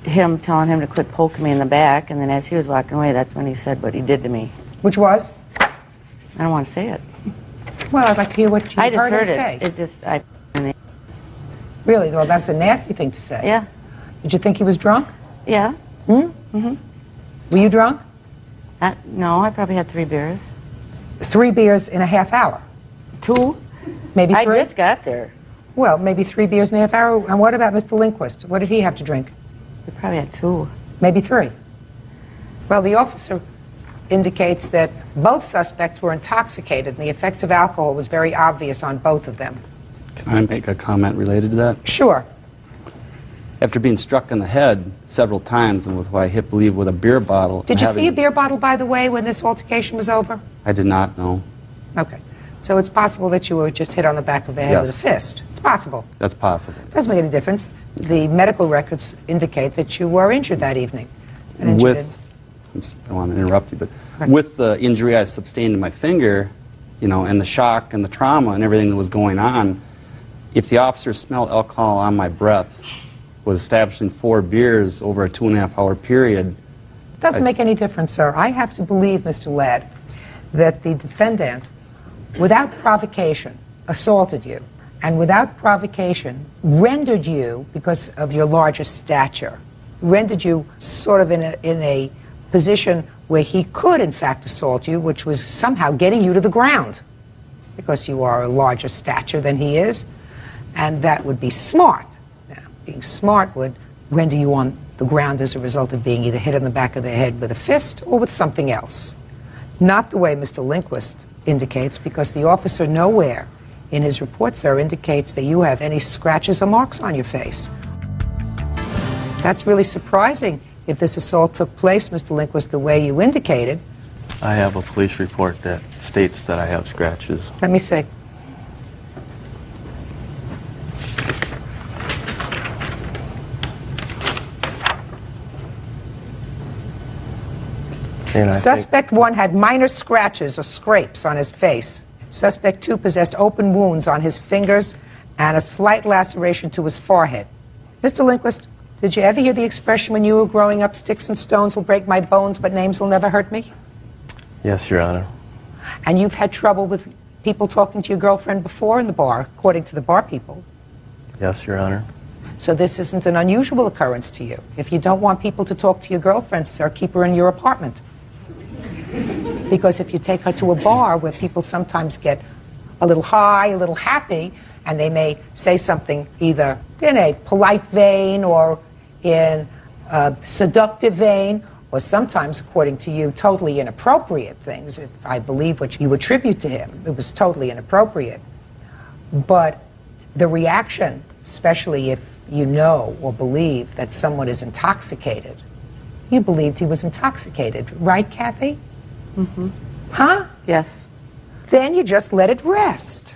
him telling him to quit poking me in the back. And then as he was walking away, that's when he said what he did to me. Which was? I don't want to say it. Well, I'd like to hear what you I just heard him heard say. it. Really, though, that's a nasty thing to say. Yeah. Did you think he was drunk? Yeah. Mm-hmm. Were you drunk? No, I probably had 3 beers. 3 beers in a half hour? 2. Maybe 3? I just got there. Well, maybe 3 beers in a half hour. And what about Mr. Lindquist? What did he have to drink? We probably had 2. Maybe 3. Well, the officer indicates that both suspects were intoxicated, and the effects of alcohol was very obvious on both of them. Can I make a comment related to that? Sure. After being struck in the head several times and with what I believe with a beer bottle. Did you see a beer bottle, by the way, when this altercation was over? I did not know. Okay. So it's possible that you were just hit on the back of the head with a fist. It's possible. That's possible. Doesn't make any difference. The medical records indicate that you were injured that evening. I don't want to interrupt you, but with the injury I sustained to my finger, and the shock and the trauma and everything that was going on, if the officer smelled alcohol on my breath, was establishing 4 beers over a 2.5-hour period. It doesn't make any difference, sir. I have to believe, Mr. Ladd, that the defendant, without provocation, assaulted you, and without provocation, rendered you, because of your larger stature, rendered you sort of in a position where he could, in fact, assault you, which was somehow getting you to the ground, because you are a larger stature than he is, and that would be smart. Now, being smart would render you on the ground as a result of being either hit on the back of the head with a fist or with something else. Not the way Mr. Lindquist indicates, because the officer nowhere in his report, sir, indicates that you have any scratches or marks on your face. That's really surprising if this assault took place, Mr. Lindquist, the way you indicated. I have a police report that states that I have scratches. Let me see. Suspect 1 had minor scratches or scrapes on his face. Suspect 2 possessed open wounds on his fingers and a slight laceration to his forehead. Mr. Lindquist, did you ever hear the expression when you were growing up, sticks and stones will break my bones, but names will never hurt me? Yes, Your Honor. And you've had trouble with people talking to your girlfriend before in the bar, according to the bar people. Yes, Your Honor. So this isn't an unusual occurrence to you. If you don't want people to talk to your girlfriend, sir, keep her in your apartment. Because if you take her to a bar where people sometimes get a little high, a little happy, and they may say something either in a polite vein or in a seductive vein, or sometimes, according to you, totally inappropriate things. If I believe what you attribute to him, it was totally inappropriate. But the reaction, especially if you know or believe that someone is intoxicated, you believed he was intoxicated, right, Kathy? Mm-hmm. Huh? Yes. Then you just let it rest.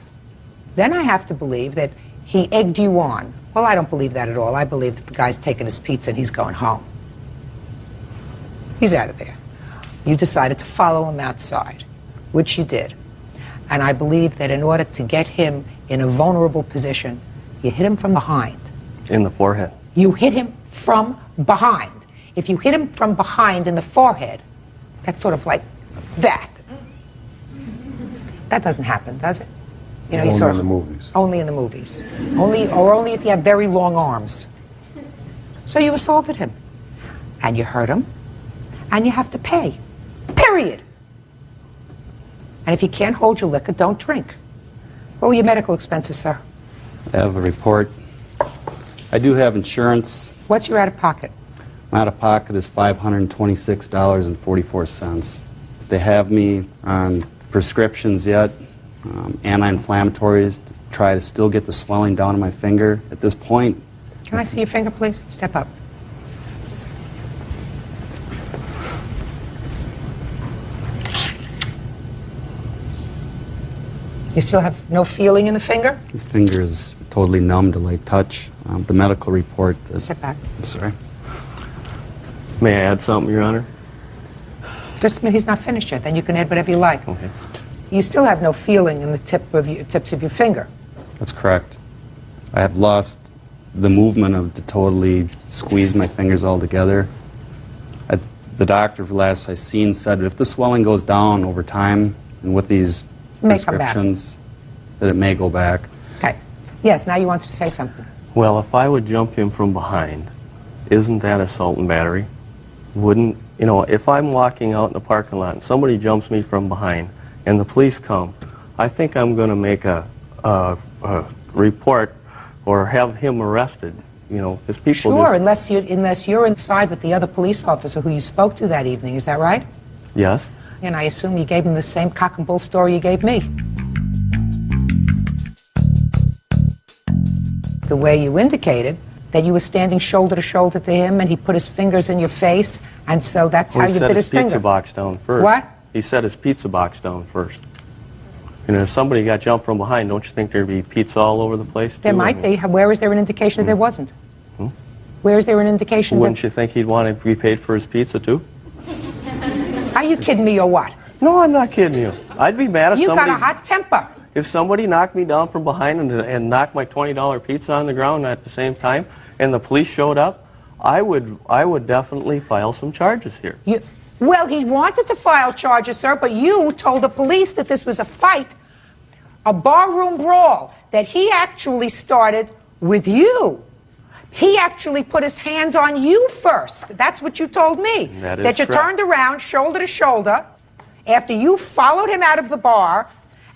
Then I have to believe that he egged you on. Well, I don't believe that at all. I believe that the guy's taking his pizza and he's going home. He's out of there. You decided to follow him outside, which you did. And I believe that in order to get him in a vulnerable position, you hit him from behind. In the forehead. You hit him from behind. If you hit him from behind in the forehead, that's sort of like that. That doesn't happen, does it? You know, Only you sort in of, the movies. Only in the movies. Only if you have very long arms. So you assaulted him. And you hurt him. And you have to pay. Period. And if you can't hold your liquor, don't drink. What were your medical expenses, sir? I have a report. I do have insurance. What's your out-of-pocket? My out-of-pocket is $526.44. They have me on prescriptions yet, anti-inflammatories, to try to still get the swelling down in my finger. At this point... Can I see your finger, please? Step up. You still have no feeling in the finger? The finger is totally numb to light touch. The medical report... Step back. I'm sorry. May I add something, Your Honor? Just a minute, he's not finished yet. Then you can add whatever you like. Okay. You still have no feeling in the tips of your finger. That's correct. I have lost the movement to totally squeeze my fingers all together. The doctor, last I seen, said if the swelling goes down over time and with these prescriptions, that it may go back. Okay. Yes, now you wanted to say something. Well, if I would jump him from behind, isn't that assault and battery? Wouldn't, you know, if I'm walking out in the parking lot and somebody jumps me from behind and the police come, I think I'm going to make a report or have him arrested, you know, because people... Sure, unless you're inside with the other police officer who you spoke to that evening. Is that right? Yes. And I assume you gave him the same cock and bull story you gave me. The way you indicated that you were standing shoulder to shoulder to him and he put his fingers in your face, and so that's how you bit his finger. He set his pizza box down first. What? He set his pizza box down first. You know, if somebody got jumped from behind, don't you think there'd be pizza all over the place, too? There might be. Where is there an indication that there wasn't? Where is there an indication Wouldn't you think he'd want to be paid for his pizza, too? Are you kidding me or what? No, I'm not kidding you. I'd be mad if You somebody... got a hot temper. If somebody knocked me down from behind and knocked my $20 pizza on the ground at the same time, and the police showed up, I would definitely file some charges here. Well, he wanted to file charges, sir, but you told the police that this was a fight, a barroom brawl, that he actually started with you. He actually put his hands on you first. That's what you told me. That you correct. Turned around shoulder to shoulder after you followed him out of the bar,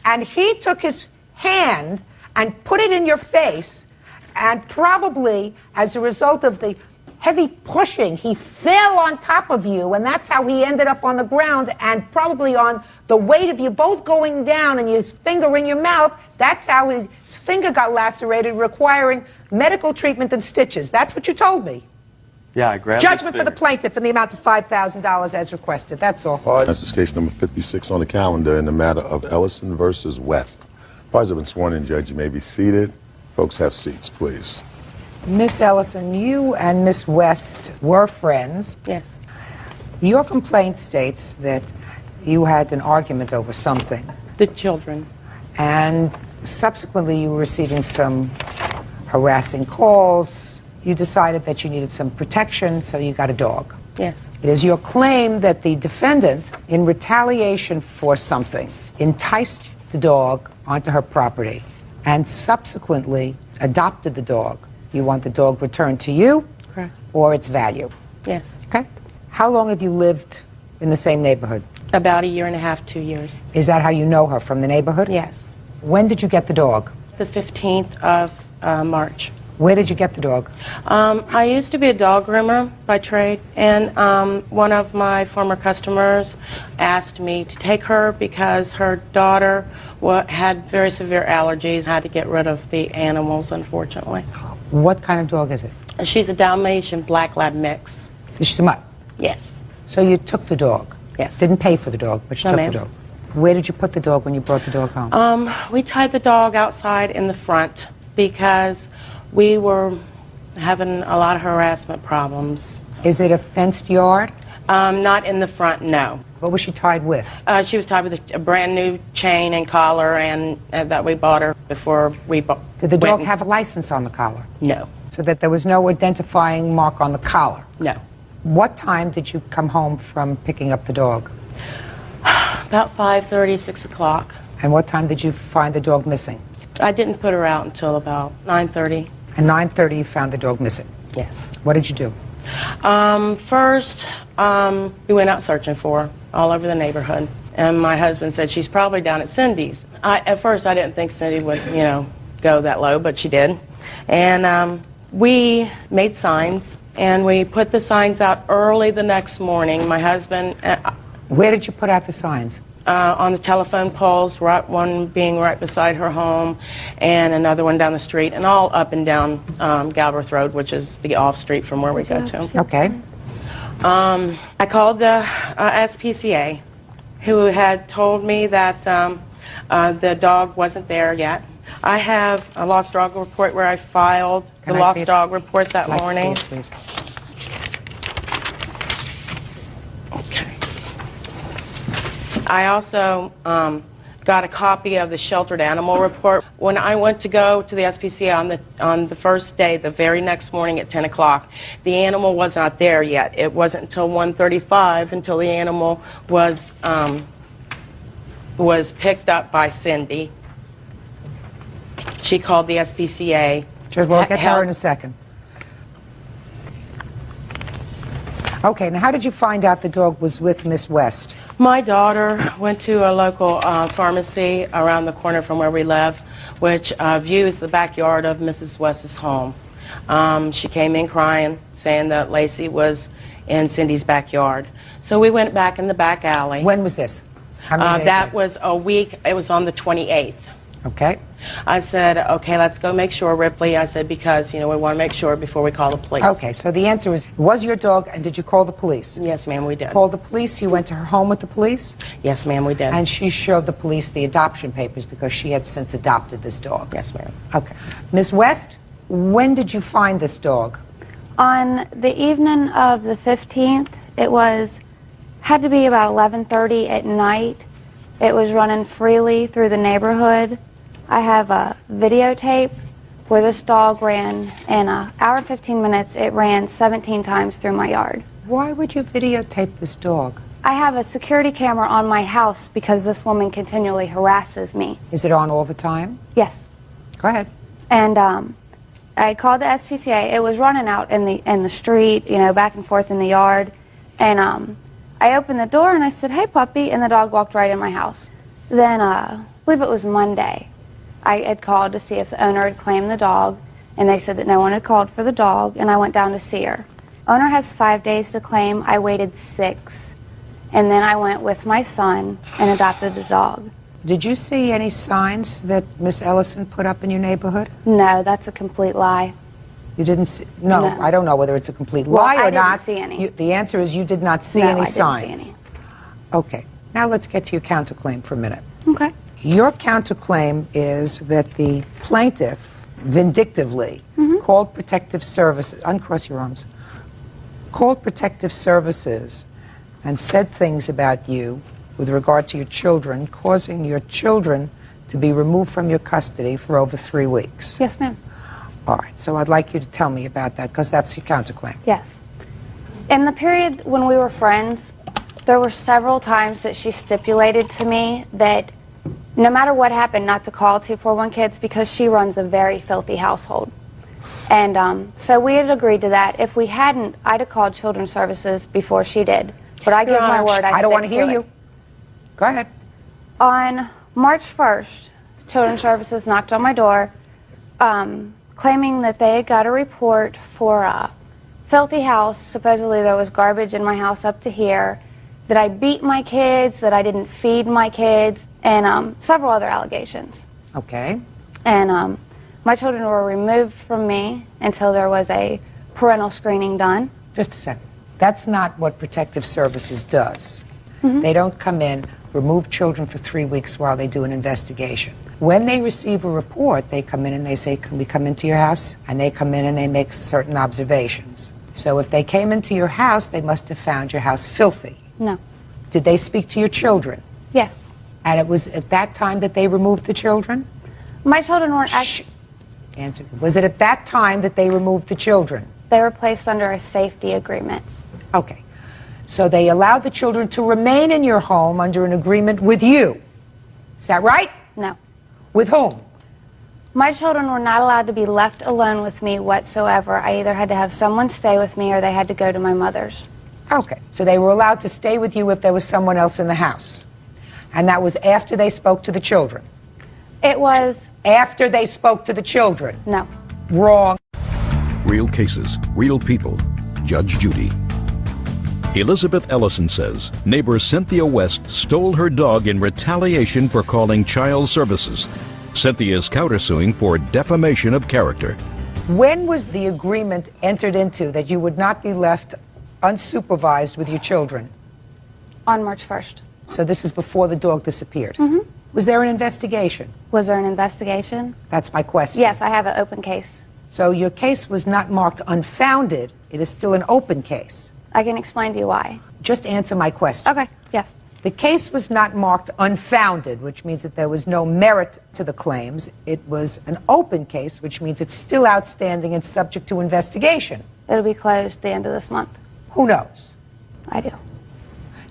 and he took his hand and put it in your face, and probably as a result of the heavy pushing, he fell on top of you, and that's how he ended up on the ground, and probably on the weight of you both going down and his finger in your mouth, that's how his finger got lacerated, requiring medical treatment and stitches. That's what you told me. Yeah, I grabbed Judgment for the plaintiff in the amount of $5,000 as requested. That's all. This is case number 56 on the calendar in the matter of Ellison versus West. Parties have been sworn in, Judge. You may be seated. Folks, have seats, please. Miss Ellison, you and Miss West were friends. Yes. Your complaint states that you had an argument over something. The children. And subsequently you were receiving some harassing calls. You decided that you needed some protection, so you got a dog. Yes. It is your claim that the defendant, in retaliation for something, enticed the dog onto her property and subsequently adopted the dog. You want the dog returned to you Correct. or its value. Yes. Okay. How long have you lived in the same neighborhood? About a year and a half, 2 years. Is that how you know her, from the neighborhood? Yes. When did you get the dog? The 15th of March. Where did you get the dog? I used to be a dog groomer by trade, and one of my former customers asked me to take her because her daughter had very severe allergies. Had to get rid of the animals, unfortunately. What kind of dog is it? She's a Dalmatian Black Lab mix. She's a mutt. Yes. So you took the dog? Yes. Didn't pay for the dog, but you No, took ma'am. the dog. Where did you put the dog when you brought the dog home? We tied the dog outside in the front because we were having a lot of harassment problems. Is it a fenced yard? Not in the front, no. What was she tied with? She was tied with a brand new chain and collar, and that we bought her before we bought. Did the dog have a license on the collar? No. So that there was no identifying mark on the collar? No. What time did you come home from picking up the dog? About 5:30, 6 o'clock. And what time did you find the dog missing? I didn't put her out until about 9:30. At 9:30 you found the dog missing? Yes. What did you do? First, we went out searching for her all over the neighborhood. And my husband said, she's probably down at Cindy's. At first, I didn't think Cindy would, go that low, but she did. And we made signs, and we put the signs out early the next morning. My husband... Where did you put out the signs? On the telephone poles, one being right beside her home, and another one down the street, and all up and down Galbraith Road, which is the off street from where we go to. Okay. I called the SPCA, who had told me that the dog wasn't there yet. I have a lost dog report where I filed the lost dog report that morning. To see it, please. I also got a copy of the sheltered animal report. When I went to go to the SPCA on the first day, the very next morning at 10 o'clock, the animal was not there yet. It wasn't until 1:35 until the animal was picked up by Cindy. She called the SPCA. Sure, we'll get to her in a second. Okay, now how did you find out the dog was with Miss West? My daughter went to a local pharmacy around the corner from where we live, which views the backyard of Mrs. West's home. She came in crying, saying that Lacey was in Cindy's backyard. So we went back in the back alley. When was this? How many days that later? was a week. It was on the 28th. Okay. I said, okay, let's go make sure, Ripley. I said, because, we want to make sure before we call the police. Okay, so the answer is, was your dog, and did you call the police? Yes, ma'am, we did. Called the police, you went to her home with the police? Yes, ma'am, we did. And she showed the police the adoption papers because she had since adopted this dog? Yes, ma'am. Okay. Ms. West, when did you find this dog? On the evening of the 15th, had to be about 11:30 at night. It was running freely through the neighborhood. I have a videotape where this dog ran in an hour and 15 minutes. It ran 17 times through my yard. Why would you videotape this dog? I have a security camera on my house because this woman continually harasses me. Is it on all the time? Yes. Go ahead. And I called the SPCA. It was running out in the street, back and forth in the yard. And I opened the door and I said, "Hey, puppy," and the dog walked right in my house. Then I believe it was Monday. I had called to see if the owner had claimed the dog, and they said that no one had called for the dog, and I went down to see her. Owner has 5 days to claim. I waited 6, and then I went with my son and adopted the dog. Did you see any signs that Miss Ellison put up in your neighborhood? No, that's a complete lie. You didn't see? No, No. I don't know whether it's a complete Well, lie or I didn't not. see any. The answer is you did not see No, any I didn't see signs. any. Okay. Now let's get to your counterclaim for a minute. Okay. Your counterclaim is that the plaintiff vindictively Mm-hmm. called Protective Services, uncross your arms, called Protective Services and said things about you with regard to your children, causing your children to be removed from your custody for over 3 weeks. Yes, ma'am. All right, so I'd like you to tell me about that because that's your counterclaim. Yes. In the period when we were friends, there were several times that she stipulated to me that no matter what happened, not to call 241 Kids because she runs a very filthy household. And so we had agreed to that. If we hadn't, I'd have called Children's Services before she did. But I give my word, I don't want to hear you. Go ahead. On March 1st, Children's Services knocked on my door claiming that they had got a report for a filthy house. Supposedly there was garbage in my house up to here, that I beat my kids, that I didn't feed my kids, and several other allegations. Okay. And my children were removed from me until there was a parental screening done. Just a second. That's not what Protective Services does. They don't come in, remove children for 3 weeks while they do an investigation. When they receive a report, they come in and they say, can we come into your house? And they come in and they make certain observations. So if they came into your house, they must have found your house filthy. No. Did they speak to your children? Yes. And it was at that time that they removed the children? My children weren't actually... Answer. Was it at that time that they removed the children? They were placed under a safety agreement. Okay. So they allowed the children to remain in your home under an agreement with you. Is that right? No. With whom? My children were not allowed to be left alone with me whatsoever. I either had to have someone stay with me or they had to go to my mother's. Okay. So they were allowed to stay with you if there was someone else in the house. And that was after they spoke to the children? It was... After they spoke to the children? No. Wrong. Real cases, real people. Judge Judy. Elizabeth Ellison says neighbor Cynthia West stole her dog in retaliation for calling child services. Cynthia is countersuing for defamation of character. When was the agreement entered into that you would not be left unsupervised with your children? On March 1st. So this is before the dog disappeared? Was there an investigation? Was there an investigation? That's my question. Yes, I have an open case. So your case was not marked unfounded. It is still an open case. I can explain to you why. Just answer my question. Okay, yes. The case was not marked unfounded, which means that there was no merit to the claims. It was an open case, which means it's still outstanding and subject to investigation. It'll be closed the end of this month. Who knows? I do.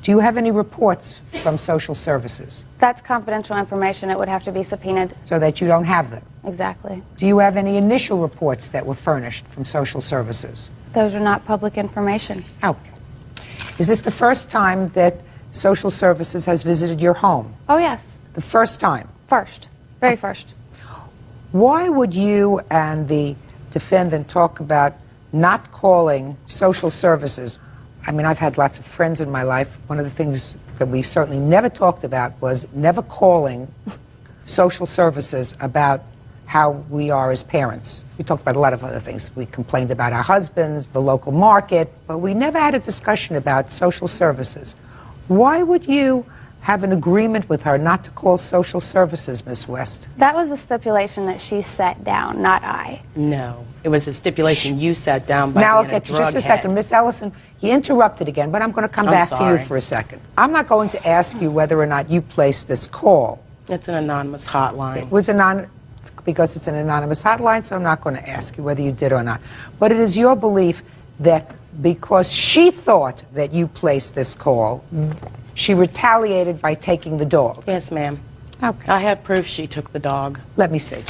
Do you have any reports from social services? That's confidential information. It would have to be subpoenaed. So that you don't have them? Exactly. Do you have any initial reports that were furnished from social services? Those are not public information. Okay. Is this the first time that social services has visited your home? Oh, yes. The first time? First. Very first. Why would you and the defendant talk about not calling social services? I mean, I've had lots of friends in my life. One of the things that we certainly never talked about was never calling social services about how we are as parents. We talked about a lot of other things. We complained about our husbands, the local market, but we never had a discussion about social services. Why would you have an agreement with her not to call social services, Miss West? That was a stipulation that she set down, not I. No, it was a stipulation you set down by now, being okay, a drug just a head. second. Miss Ellison, you interrupted again, but I'm going to come I'm back to sorry. you for a second. I'm not going to ask you whether or not you placed this call. It's an anonymous hotline. It was because it's an anonymous hotline, so I'm not going to ask you whether you did or not. But it is your belief that because she thought that you placed this call, she retaliated by taking the dog. Yes, ma'am. Okay. I have proof she took the dog. Let me see.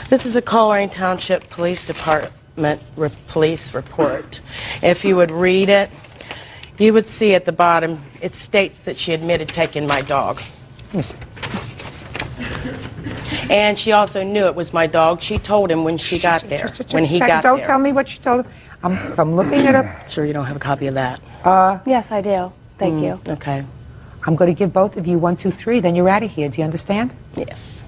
This is a Coleraine Township Police Department police report. If you would read it, you would see at the bottom, it states that she admitted taking my dog. Let me see. And she also knew it was my dog. She told him when she got there. When he got Don't there. tell me what she told him. I'm looking it up. Sure you don't have a copy of that? Yes, I do. Thank you. Okay. I'm going to give both of you 1, 2, 3, then you're out of here. Do you understand? Yes.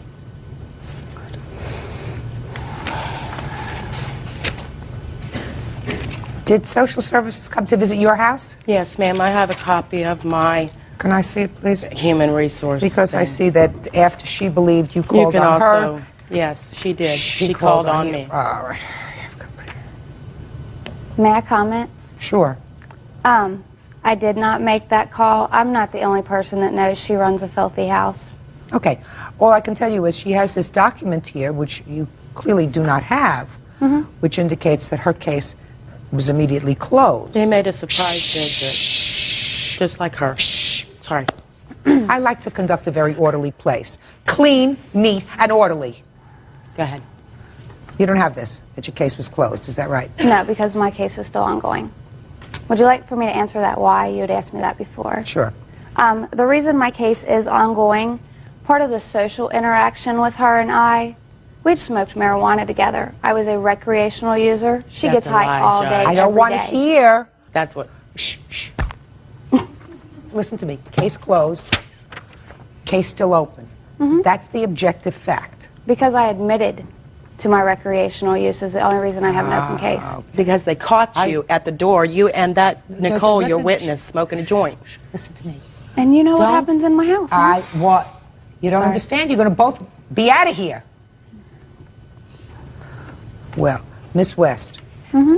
Did social services come to visit your house? Yes, ma'am. I have a copy of my Can I see it, please? human resource Because I thing. see that after she believed you You called can on also, her. yes, she did. She called on you. me. All right. May I comment? Sure. I did not make that call. I'm not the only person that knows she runs a filthy house. Okay. All I can tell you is she has this document here, which you clearly do not have, which indicates that her case was immediately closed. They made a surprise visit, just like her. Sorry. I like to conduct a very orderly place. Clean, neat, and orderly. Go ahead. You don't have this, that your case was closed, is that right? No, because my case is still ongoing. Would you like for me to answer that why? You had asked me that before. Sure. The reason my case is ongoing, part of the social interaction with her and I, we'd smoked marijuana together. I was a recreational user. She That's gets a high lie, all Judge. day, I don't every want to day. hear. That's what. Shh, shh. Listen to me. Case closed. Case still open. That's the objective fact. Because I admitted to my recreational use is the only reason I have an open case. Because they caught you at the door, you and that Nicole, your listen. witness, smoking a joint. Listen to me. And you know what Don't- happens in my house, huh? What? You don't understand? You're going to both be out of here. Well, Miss West,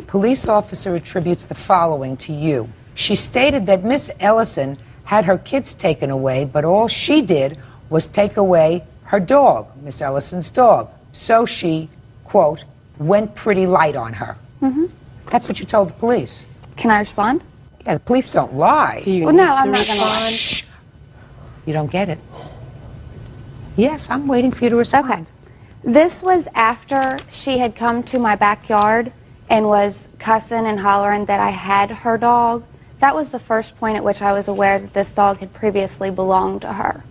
police officer attributes the following to you. She stated that Miss Ellison had her kids taken away, but all she did was take away her dog, Miss Ellison's dog. So she, quote, went pretty light on her. That's what you told the police. Can I respond? Yeah, the police don't lie. Well, no, I'm not going to lie. Shh. You don't get it. Yes, I'm waiting for you to respond. Okay. This was after she had come to my backyard and was cussing and hollering that I had her dog. That was the first point at which I was aware that this dog had previously belonged to her.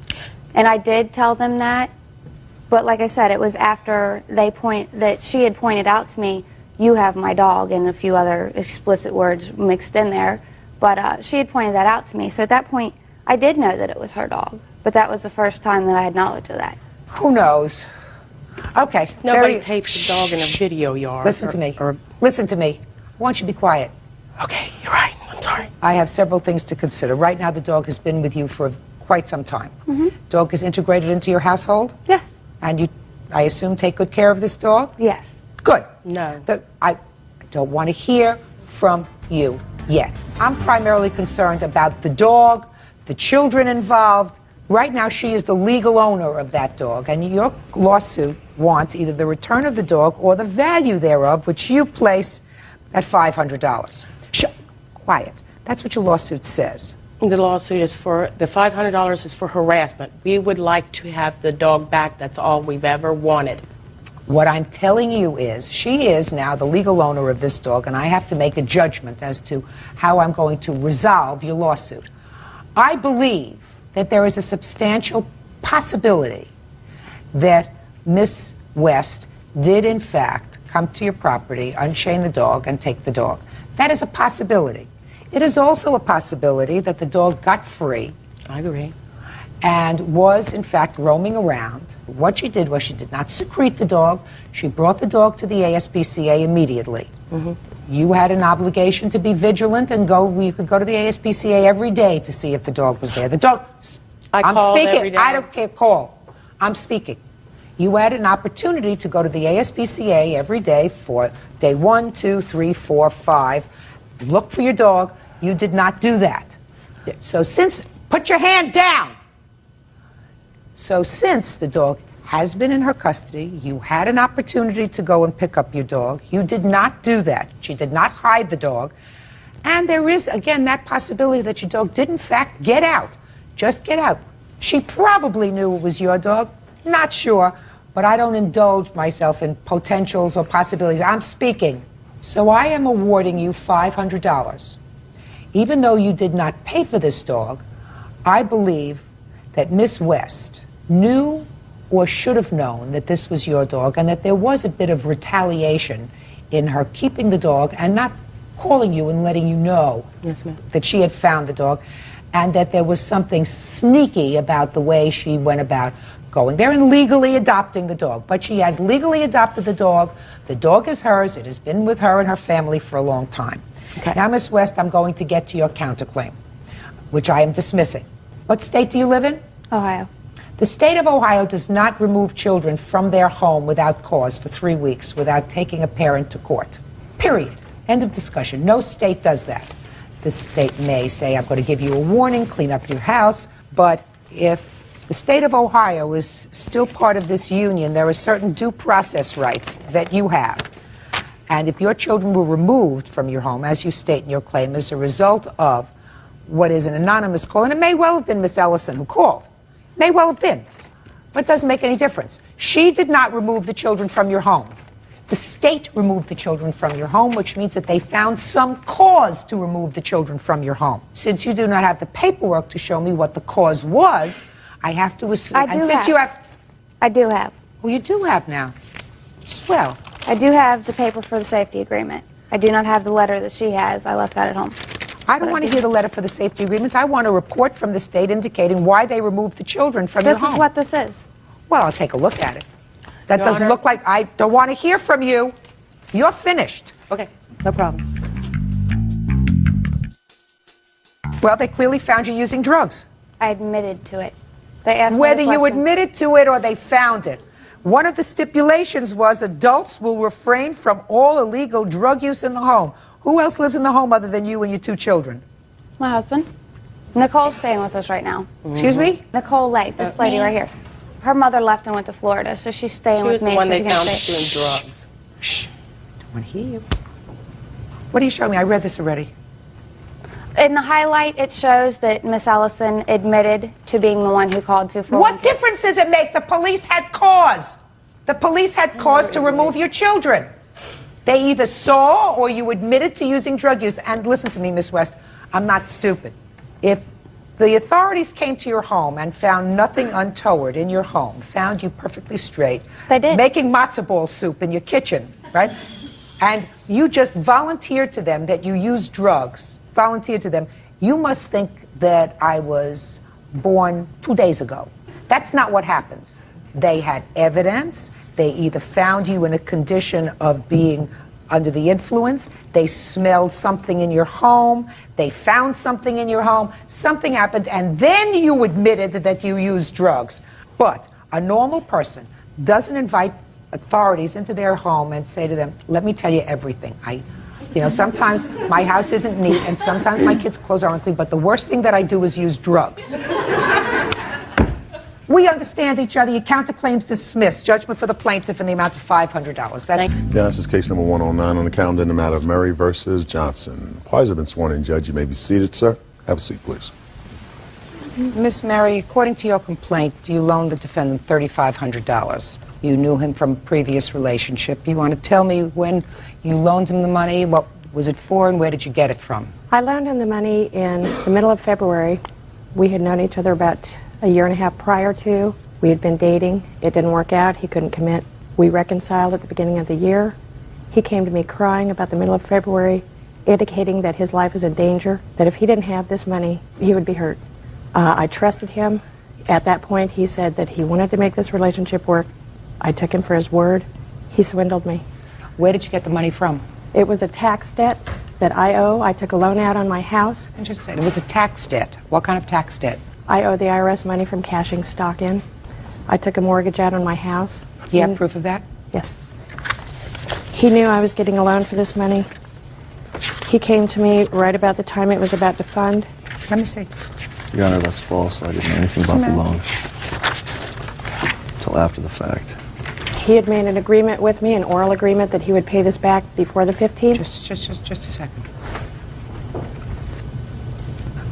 And I did tell them that, but like I said, it was after that she had pointed out to me, you have my dog, and a few other explicit words mixed in there. But she had pointed that out to me. So at that point, I did know that it was her dog. But that was the first time that I had knowledge of that. Who knows? Okay. Nobody tapes a dog in a video yard. Listen to me. Listen to me. I want you to be quiet. Okay, you're right. I'm sorry. I have several things to consider. Right now, the dog has been with you for quite some time. Dog is integrated into your household? Yes. And you, I assume, take good care of this dog? Yes. Good. No. I don't want to hear from you yet. I'm primarily concerned about the dog, the children involved. Right now, she is the legal owner of that dog, and your lawsuit wants either the return of the dog or the value thereof, which you place at $500. Quiet. That's what your lawsuit says. The lawsuit is for, the $500 is for harassment. We would like to have the dog back. That's all we've ever wanted. What I'm telling you is she is now the legal owner of this dog, and I have to make a judgment as to how I'm going to resolve your lawsuit. I believe that there is a substantial possibility that Miss West did, in fact, come to your property, unchain the dog, and take the dog. That is a possibility. It is also a possibility that the dog got free. I agree. And was, in fact, roaming around. What she did was she did not secrete the dog. She brought the dog to the ASPCA immediately. You had an obligation to be vigilant and you could go to the ASPCA every day to see if the dog was there. The dog, I'm called speaking. every day. I don't care, call. I'm speaking. You had an opportunity to go to the ASPCA every day for day 1, 2, 3, 4, 5. Look for your dog. You did not do that. So put your hand down. So since the dog has been in her custody, you had an opportunity to go and pick up your dog. You did not do that. She did not hide the dog. And there is, again, that possibility that your dog did, in fact, get out. Just get out. She probably knew it was your dog. Not sure, but I don't indulge myself in potentials or possibilities. I'm speaking. So I am awarding you $500. Even though you did not pay for this dog, I believe that Miss West knew or should have known that this was your dog and that there was a bit of retaliation in her keeping the dog and not calling you and letting you know that she had found the dog, and that there was something sneaky about the way she went about going there and legally adopting the dog. But she has legally adopted the dog. The dog is hers. It has been with her and her family for a long time. Now, Miss West, I'm going to get to your counterclaim, which I am dismissing. What state do you live in? Ohio. The state of Ohio does not remove children from their home without cause for 3 weeks without taking a parent to court. Period. End of discussion. No state does that. The state may say, I'm going to give you a warning, clean up your house, but if the state of Ohio is still part of this union, there are certain due process rights that you have. And if your children were removed from your home, as you state in your claim, as a result of what is an anonymous call, and it may well have been Miss Ellison who called. May well have been. But it doesn't make any difference. She did not remove the children from your home. The state removed the children from your home, which means that they found some cause to remove the children from your home. Since you do not have the paperwork to show me what the cause was, I have to assume. I do have. Well, you do have now. Swell. I do have the paper for the safety agreement. I do not have the letter that she has. I left that at home. I don't want to hear the letter for the safety agreement. I want a report from the state indicating why they removed the children from your home. This is what this is. Well, I'll take a look at it. That Your doesn't Honor. look like, I don't want to hear from you. You're finished. Okay, no problem. Well, they clearly found you using drugs. I admitted to it. They asked Whether me the you question. admitted to it or they found it. One of the stipulations was adults will refrain from all illegal drug use in the home. Who else lives in the home other than you and your 2 children? My husband. Nicole's staying with us right now. Excuse me? Nicole Lake, this lady right here. Her mother left and went to Florida, so she's staying She with was me. the one so they she can found stay. doing drugs. Shh. Don't want to hear you. What are you showing me? I read this already. In the highlight, it shows that Miss Ellison admitted to being the one who called 241. What difference does it make? The police had cause. The police had cause to remove your children. They either saw or you admitted to using drug use. And listen to me, Miss West, I'm not stupid. If the authorities came to your home and found nothing untoward in your home, found you perfectly straight, they did. Making matzo ball soup in your kitchen, right? And you just volunteered to them that you used drugs, volunteered to them, you must think that I was born 2 days ago. That's not what happens. They had evidence. They either found you in a condition of being under the influence, they smelled something in your home, they found something in your home, something happened, and then you admitted that you used drugs. But a normal person doesn't invite authorities into their home and say to them, let me tell you everything. Sometimes my house isn't neat and sometimes my kids' clothes aren't clean, but the worst thing that I do is use drugs. We understand each other. Your counterclaims dismissed. Judgment for the plaintiff in the amount of $500. That's Yeah, this is case number 109 on the calendar in the matter of Murray versus Johnson. Parties have been sworn in, Judge. You may be seated, sir. Have a seat, please. Miss Mary, according to your complaint, you loaned the defendant $3,500. You knew him from a previous relationship. You want to tell me when you loaned him the money, what was it for, and where did you get it from? I loaned him the money in the middle of February. We had known each other about a year and a half prior to. We had been dating. It didn't work out. He couldn't commit. We reconciled at the beginning of the year. He came to me crying about the middle of February, indicating that his life was in danger, that if he didn't have this money, he would be hurt. I trusted him. At that point, he said that he wanted to make this relationship work. I took him for his word. He swindled me. Where did you get the money from? It was a tax debt that I owe. I took a loan out on my house. I just said it was a tax debt. What kind of tax debt? I owe the IRS money from cashing stock in. I took a mortgage out on my house. You have proof of that? Yes. He knew I was getting a loan for this money. He came to me right about the time it was about to fund. Let me see. Your Honor, that's false. I didn't know anything about the loan until after the fact. He had made an agreement with me, an oral agreement, that he would pay this back before the 15th. Just a second.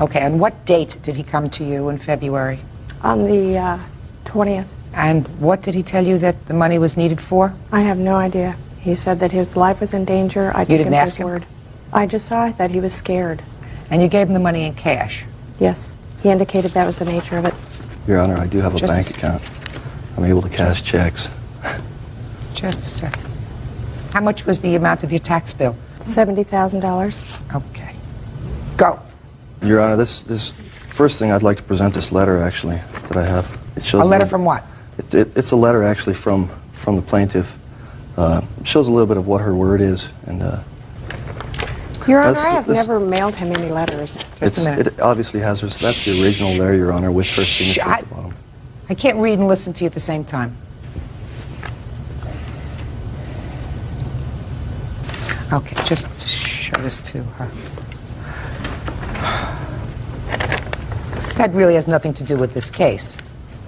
Okay, and what date did he come to you in February? On the 20th. And what did he tell you that the money was needed for? I have no idea. He said that his life was in danger. I took didn't him ask for him? his word. I just saw that he was scared. And you gave him the money in cash? Yes. He indicated that was the nature of it. Your Honor, I do have a Just bank account. I'm able to cash checks. Just a second. How much was the amount of your tax bill? $70,000. Okay. Go. Your Honor, this first thing I'd like to present this letter actually that I have. It shows A letter from what? It's a letter actually from the plaintiff. It shows a little bit of what her word is, and Your Honor, That's- I have this- never mailed him any letters. it obviously has her. That's the original there, Your Honor, with her signature I- at the bottom. I can't read and listen to you at the same time. Okay, just show this to her. That really has nothing to do with this case.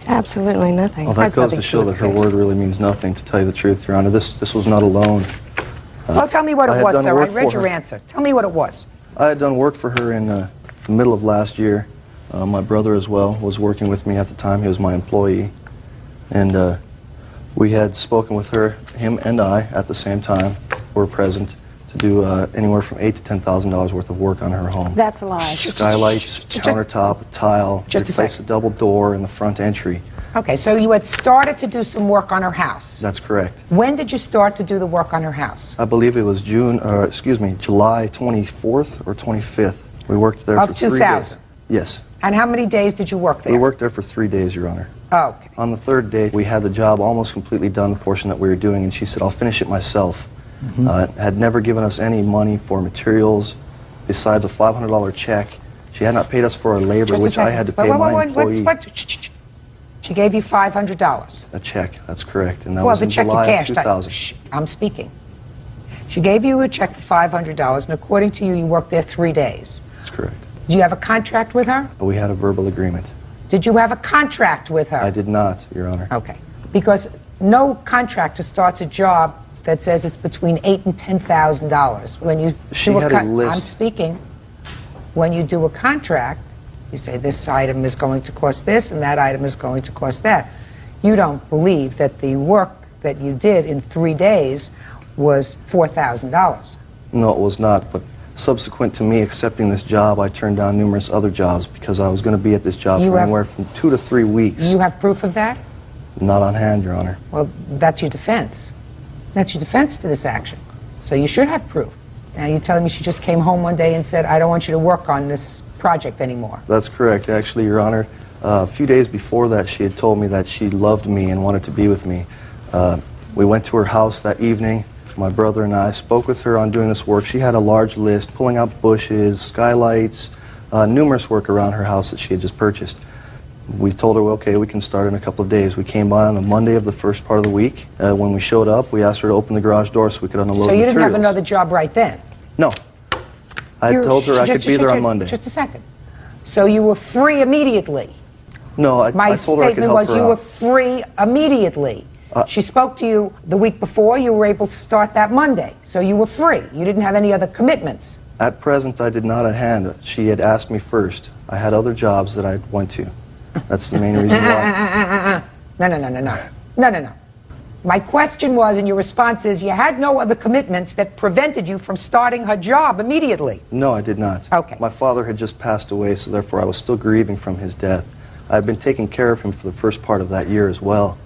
Absolutely nothing. Well, that goes to show that her word really means nothing, to tell you the truth, Your Honor. This was not a loan. Well, tell me what I it had was, done sir. I work read for your her. answer. Tell me what it was. I had done work for her in the middle of last year. My brother as well was working with me at the time. He was my employee. And we had spoken with her, him and I, at the same time. We were present to do anywhere from $8,000 to $10,000 worth of work on her home. That's a lie. Skylights, countertop, tile, Just a replace a double door in the front entry. Okay, so you had started to do some work on her house. That's correct. When did you start to do the work on her house? I believe it was July 24th or 25th. We worked there Of for 3 days. 2000? Yes. And how many days did you work there? We worked there for 3 days, Your Honor. Oh, okay. On the third day, we had the job almost completely done, the portion that we were doing, and she said, I'll finish it myself. Had never given us any money for materials besides a $500 check. She had not paid us for our labor, Just a which I second. had to pay my employee. She gave you $500. A check, that's correct, and that Well, was the in check July you of cashed. 2000. I'm speaking. She gave you a check for $500, and according to you, you worked there 3 days. That's correct. Did you have a contract with her? But we had a verbal agreement. Did you have a contract with her? I did not, Your Honor. Okay. Because no contractor starts a job that says it's between $8,000 and $10,000. When you She do had a list. I'm speaking. When you do a contract, you say this item is going to cost this and that item is going to cost that. You don't believe that the work that you did in 3 days was $4,000. No, it was not, but subsequent to me accepting this job, I turned down numerous other jobs because I was going to be at this job for anywhere from 2 to 3 weeks. You have proof of that? Not on hand, Your Honor. Well, that's your defense. That's your defense to this action. So you should have proof. Now you're telling me she just came home one day and said, I don't want you to work on this project anymore. That's correct, actually, Your Honor. A few days before that, she had told me that she loved me and wanted to be with me. We went to her house that evening. My brother and I spoke with her on doing this work. She had a large list, pulling out bushes, skylights, numerous work around her house that she had just purchased. We told her, well, okay, we can start in a couple of days. We came by on the Monday of the first part of the week. When we showed up, we asked her to open the garage door so we could unload So materials. you didn't have another job right then? No. I told her I could be there on Monday. Just a second. So you were free immediately? No, I My told her I could statement help was her you out. were free immediately. She spoke to you the week before. You were able to start that Monday. So you were free. You didn't have any other commitments. At present, I did not at hand. She had asked me first. I had other jobs that I went to. That's the main reason why. No. My question was, and your response is, you had no other commitments that prevented you from starting her job immediately. No, I did not. Okay. My father had just passed away, so therefore I was still grieving from his death. I've been taking care of him for the first part of that year as well.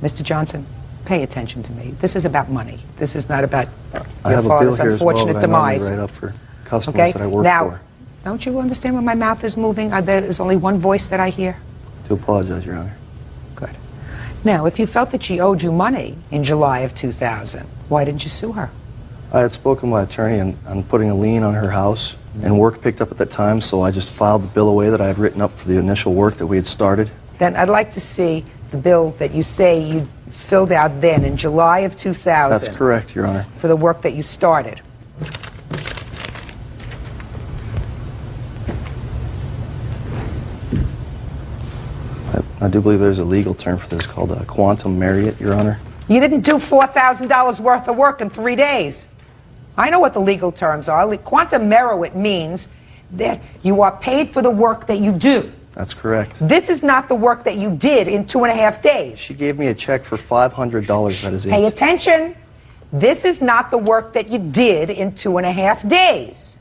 Mr. Johnson, pay attention to me. This is about money. This is not about I your have a father's bill here as well unfortunate that I normally demise. write up for customers Okay? that I work Now, for. don't you understand when my mouth is moving? There is only one voice that I hear. To apologize, Your Honor. Good. Now, if you felt that she owed you money in July of 2000, why didn't you sue her? I had spoken with my attorney on putting a lien on her house, and work picked up at that time, so I just filed the bill away that I had written up for the initial work that we had started. Then I'd like to see the bill that you say you filled out then in July of 2000. That's correct, Your Honor. For the work that you started. I do believe there's a legal term for this called quantum merit, Your Honor. You didn't do $4,000 worth of work in 3 days. I know what the legal terms are. Quantum merit means that you are paid for the work that you do. That's correct. This is not the work that you did in 2.5 days. She gave me a check for $500, that is it. Pay attention. This is not the work that you did in 2.5 days.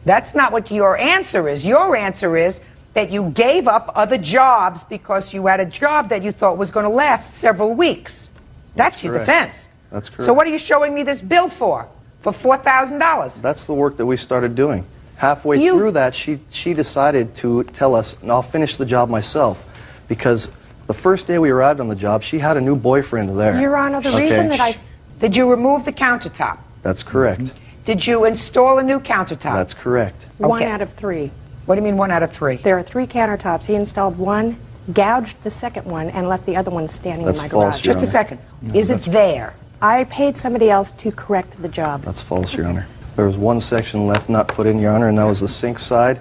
That's not what your answer is. Your answer is that you gave up other jobs because you had a job that you thought was going to last several weeks. That's your correct. defense. That's correct. So what are you showing me this bill for? For $4,000? That's the work that we started doing. Halfway through that, she decided to tell us, and I'll finish the job myself, because the first day we arrived on the job, she had a new boyfriend there. Your Honor, the reason that I... Did you remove the countertop? That's correct. Did you install a new countertop? That's correct. One out of 3. What do you mean 1 out of 3? There are 3 countertops. He installed one, gouged the second one, and left the other one standing in my garage. Just a second. Is it there? I paid somebody else to correct the job. That's false, Your Honor. There was one section left not put in, Your Honor, and that was the sink side,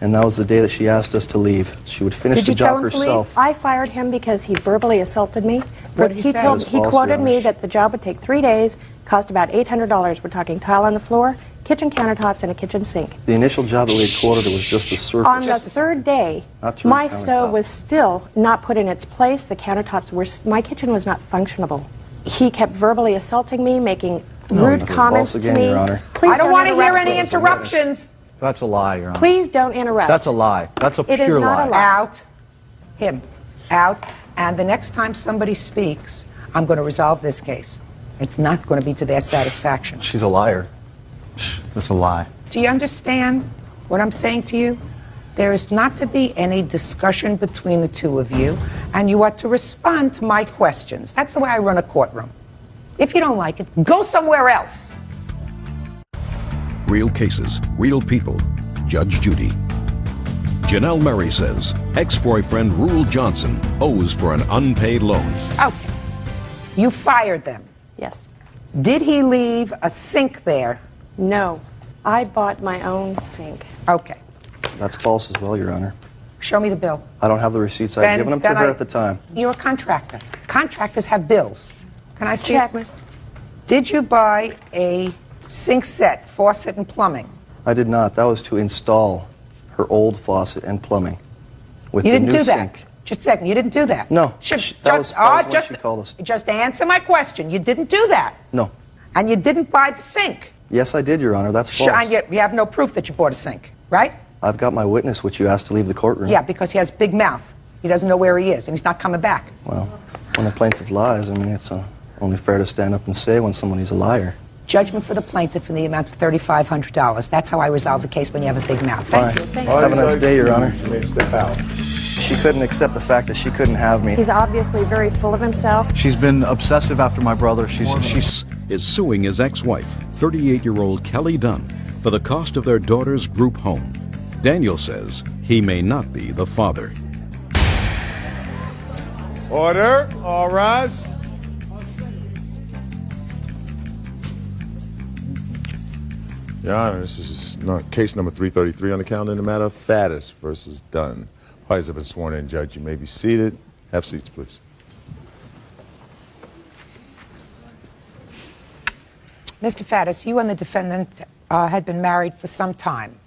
and that was the day that she asked us to leave. She would finish the job herself. I fired him because he verbally assaulted me. What did he say? That was He false, quoted Your me Honor. that the job would take 3 days, cost about $800. We're talking tile on the floor, kitchen countertops and a kitchen sink. The initial job that we had quoted, it was just the surface. On the third day, Not to my the stove countertop. was still not put in its place. The countertops were, my kitchen was not functionable. He kept verbally assaulting me, making rude that's comments false to again, me. Your Honor. Please I don't want to hear interrupt any me. interruptions. That's a lie, Your Honor. Please don't interrupt. That's a lie. That's a It pure is not a lie. Out. Him. Out. And the next time somebody speaks, I'm going to resolve this case. It's not going to be to their satisfaction. She's a liar. That's a lie. Do you understand what I'm saying to you? There is not to be any discussion between the two of you, and you are to respond to my questions. That's the way I run a courtroom. If you don't like it, go somewhere else. Real cases, real people. Judge Judy. Janelle Murray says ex-boyfriend Rule Johnson owes for an unpaid loan. Okay. You fired them. Yes. Did he leave a sink there? No. I bought my own sink. Okay. That's false as well, Your Honor. Show me the bill. I don't have the receipts. I had given them to her at the time. You're a contractor. Contractors have bills. Can I see Checks. it? Did you buy a sink set, faucet and plumbing? I did not. That was to install her old faucet and plumbing with You the didn't new do that. sink. Just a second. You didn't do that. No. That was when she called us. Just answer my question. You didn't do that. No. And you didn't buy the sink. Yes, I did, Your Honor. That's false. And yet we have no proof that you bought a sink, right? I've got my witness, which you asked to leave the courtroom. Yeah, because he has big mouth. He doesn't know where he is, and he's not coming back. Well, when the plaintiff lies, I mean, it's only fair to stand up and say when somebody's a liar. Judgment for the plaintiff in the amount of $3,500. That's how I resolve a case when you have a big mouth. Fine. Thank you. Have a nice day, Your Honor. You may step out. She couldn't accept the fact that she couldn't have me. He's obviously very full of himself. She's been obsessive after my brother. She's Is suing his ex-wife, 38-year-old Kelly Dunn, for the cost of their daughter's group home. Daniel says he may not be the father. Order. All rise. Your Honor, this is case number 333 on the calendar in the matter of Faddis versus Dunn. Parties have been sworn in, Judge. You may be seated. Have seats, please. Mr. Faddis, you and the defendant had been married for some time.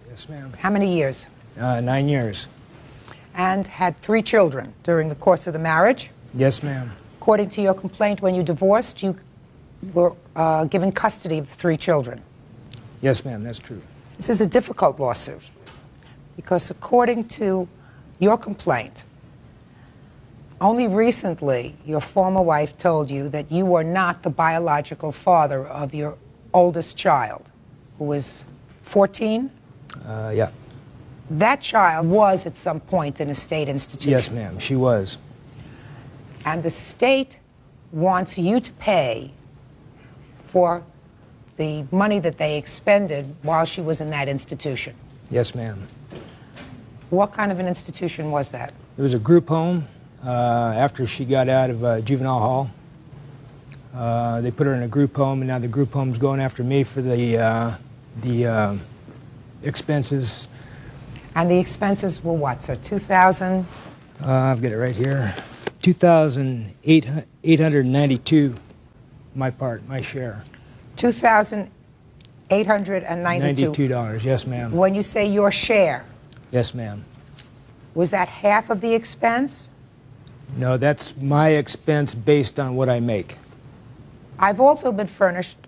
Yes, ma'am. How many years? 9 years. And had 3 children during the course of the marriage. Yes, ma'am. According to your complaint, when you divorced, you were given custody of the 3 children. Yes, ma'am, that's true. This is a difficult lawsuit because according to your complaint, only recently your former wife told you that you were not the biological father of your oldest child, who was 14? Yeah. That child was at some point in a state institution. Yes, ma'am, she was. And the state wants you to pay for the money that they expended while she was in that institution. Yes, ma'am. What kind of an institution was that? It was a group home after she got out of juvenile hall. They put her in a group home, and now the group home's going after me for the expenses. And the expenses were what, sir? 2,000? I've got it right here. 2,892. My part, my share. $2,892. $92, yes, ma'am. When you say your share, Yes, ma'am. was that half of the expense? No, that's my expense based on what I make. I've also been furnished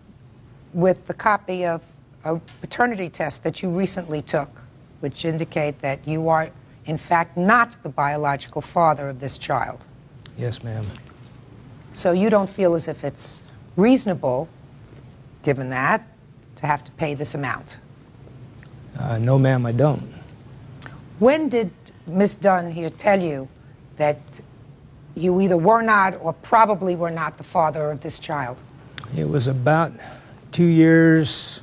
with the copy of a paternity test that you recently took, which indicate that you are, in fact, not the biological father of this child. Yes, ma'am. So you don't feel as if it's reasonable, given that, to have to pay this amount? No, ma'am, I don't. When did Ms. Dunn here tell you that you either were not or probably were not the father of this child? It was about 2 years,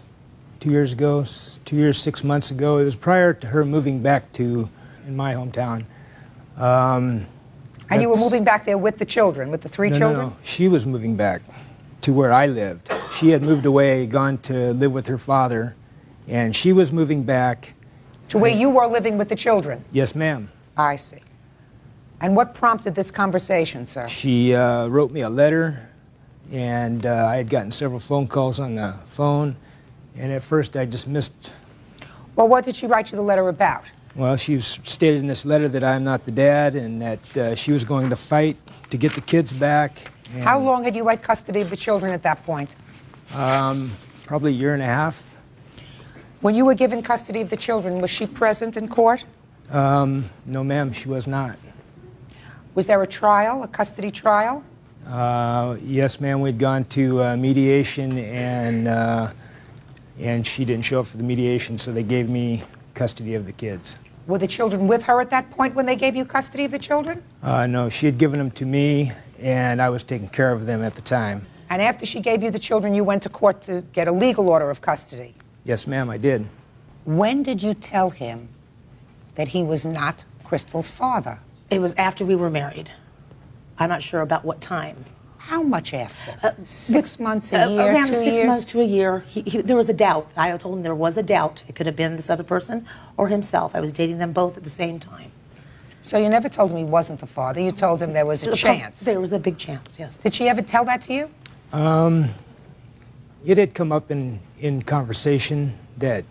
2 years ago, 2 years, 6 months ago. It was prior to her moving back to in my hometown. And you were moving back there with the children, with the 3 children? No, she was moving back to where I lived. She had moved away, gone to live with her father, and she was moving back. To where you were living with the children? Yes, ma'am. I see. And what prompted this conversation, sir? She wrote me a letter, and I had gotten several phone calls on the phone, And at first I dismissed. Well, what did she write you the letter about? Well, she stated in this letter that I'm not the dad and that she was going to fight to get the kids back. How long had you had custody of the children at that point? Probably a year and a half. When you were given custody of the children, was she present in court? No, ma'am, she was not. Was there a trial, a custody trial? Yes, ma'am, we'd gone to mediation and she didn't show up for the mediation, so they gave me custody of the kids. Were the children with her at that point when they gave you custody of the children? No, she had given them to me, and I was taking care of them at the time. And after she gave you the children, you went to court to get a legal order of custody? Yes, ma'am, I did. When did you tell him that he was not Crystal's father? It was after we were married. I'm not sure about what time. How much after? 6 months, a year, around 2 6 years? months to a year. There was a doubt. I told him there was a doubt. It could have been this other person or himself. I was dating them both at the same time. So you never told him he wasn't the father. You told him there was a chance. There was a big chance, yes. Did she ever tell that to you? It had come up in conversation that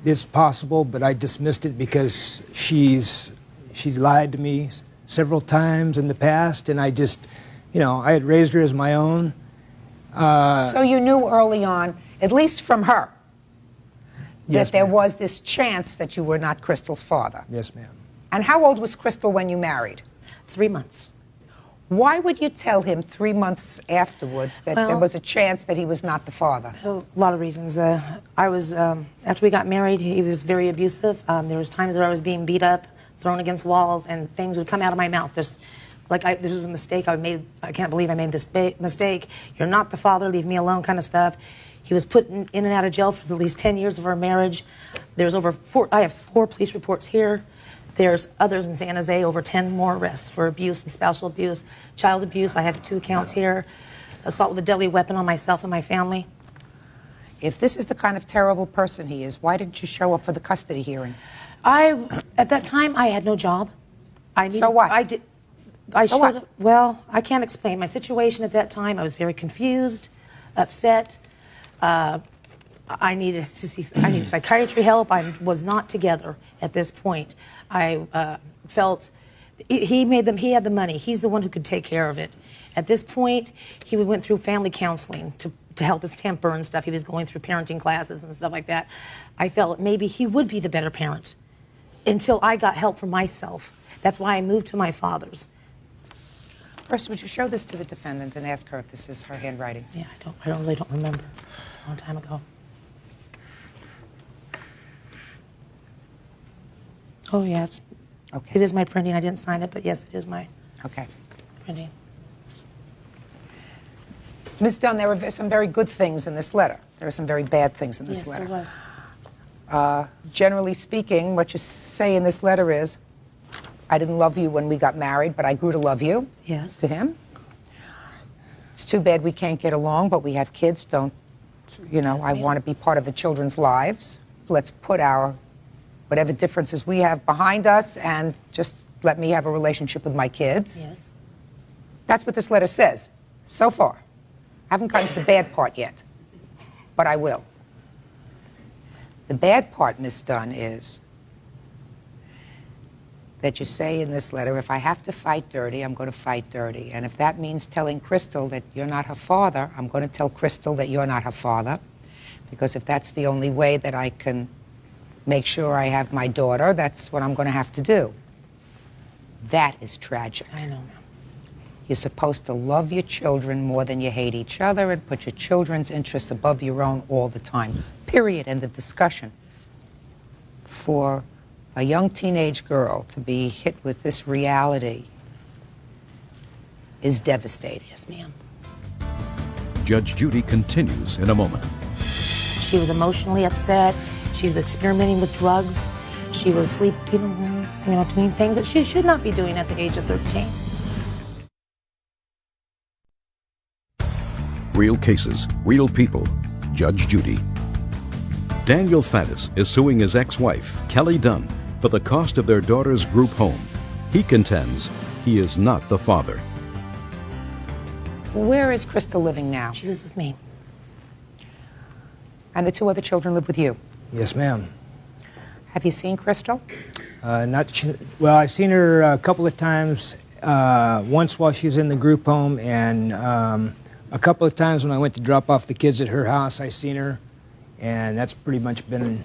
it's possible, but I dismissed it because she's lied to me several times in the past, and I just, I had raised her as my own. So you knew early on, at least from her, that there was this chance that you were not Crystal's father. Yes, ma'am. And how old was Crystal when you married? 3 months. Why would you tell him 3 months afterwards that there was a chance that he was not the father? A lot of reasons. After we got married, he was very abusive. There was times where I was being beat up, thrown against walls, and things would come out of my mouth. Just like, this is a mistake I made. I can't believe I made this mistake. You're not the father. Leave me alone, kind of stuff. He was put in and out of jail for at least 10 years of our marriage. There's I have 4 police reports here. There's others in San Jose, over 10 more arrests for abuse and spousal abuse, child abuse. I have 2 counts here. Assault with a deadly weapon on myself and my family. If this is the kind of terrible person he is, why didn't you show up for the custody hearing? At that time, I had no job. So what? Well, I can't explain my situation at that time. I was very confused, upset. I needed psychiatry help. I was not together at this point. I felt he had the money. He's the one who could take care of it. At this point, he went through family counseling to help his temper and stuff. He was going through parenting classes and stuff like that. I felt maybe he would be the better parent until I got help for myself. That's why I moved to my father's. First, would you show this to the defendant and ask her if this is her handwriting? Yeah, I really don't remember. A long time ago. Oh, yeah, it is my printing. I didn't sign it, but yes, it is my printing. Ms. Dunn, there were some very good things in this letter. There are some very bad things in this letter. Yes, there was. Generally speaking, what you say in this letter is, I didn't love you when we got married, but I grew to love you. Yes. To him. It's too bad we can't get along, but we have kids. I want to be part of the children's lives. Let's put whatever differences we have behind us and just let me have a relationship with my kids. Yes. That's what this letter says, so far. I haven't gotten to the bad part yet, but I will. The bad part, Ms. Dunn, is that you say in this letter, if I have to fight dirty, I'm going to fight dirty. And if that means telling Crystal that you're not her father, I'm going to tell Crystal that you're not her father. Because if that's the only way that I can make sure I have my daughter, that's what I'm going to have to do. That is tragic. I know. You're supposed to love your children more than you hate each other and put your children's interests above your own all the time. Period. End of discussion. For a young teenage girl to be hit with this reality is devastating. Yes, ma'am. Judge Judy continues in a moment. She was emotionally upset. She was experimenting with drugs. She was sleeping, doing things that she should not be doing at the age of 13. Real cases, real people. Judge Judy. Daniel Faddis is suing his ex-wife, Kelly Dunn, for the cost of their daughter's group home. He contends he is not the father. Where is Crystal living now? She lives with me. And the 2 other children live with you? Yes, ma'am. Have you seen Crystal? Well, I've seen her a couple of times, once while she was in the group home, and a couple of times when I went to drop off the kids at her house, I seen her, and that's pretty much been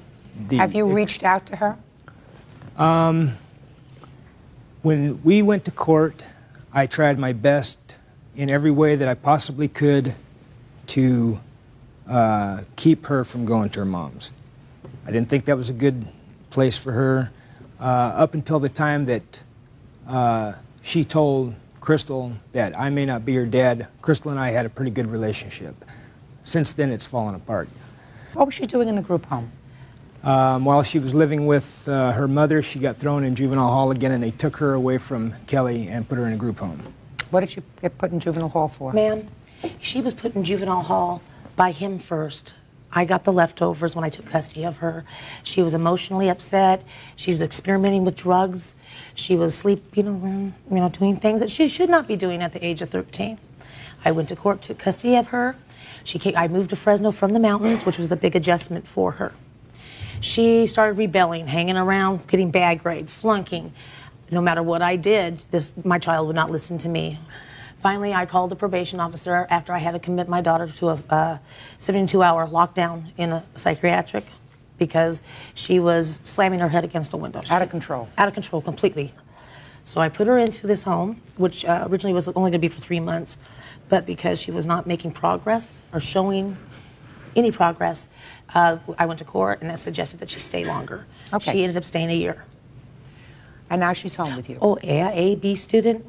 the... Have you reached out to her? When we went to court, I tried my best in every way that I possibly could to keep her from going to her mom's. I didn't think that was a good place for her up until the time that she told Crystal that I may not be her dad. Crystal and I had a pretty good relationship. Since then, it's fallen apart. What was she doing in the group home? While she was living with her mother, she got thrown in juvenile hall again, and they took her away from Kelly and put her in a group home. What did she get put in juvenile hall for? Ma'am, she was put in juvenile hall by him first. I got the leftovers when I took custody of her. She was emotionally upset. She was experimenting with drugs. She was doing things that she should not be doing at the age of 13. I went to court, took custody of her. I moved to Fresno from the mountains, which was a big adjustment for her. She started rebelling, hanging around, getting bad grades, flunking. No matter what I did, my child would not listen to me. Finally, I called the probation officer after I had to commit my daughter to a 72-hour lockdown in a psychiatric because she was slamming her head against a window. Out of control. Out of control, completely. So I put her into this home, which originally was only going to be for 3 months, but because she was not making progress or showing any progress, I went to court and I suggested that she stay longer. Okay. She ended up staying a year. And now she's home with you? Oh, yeah, A, B student,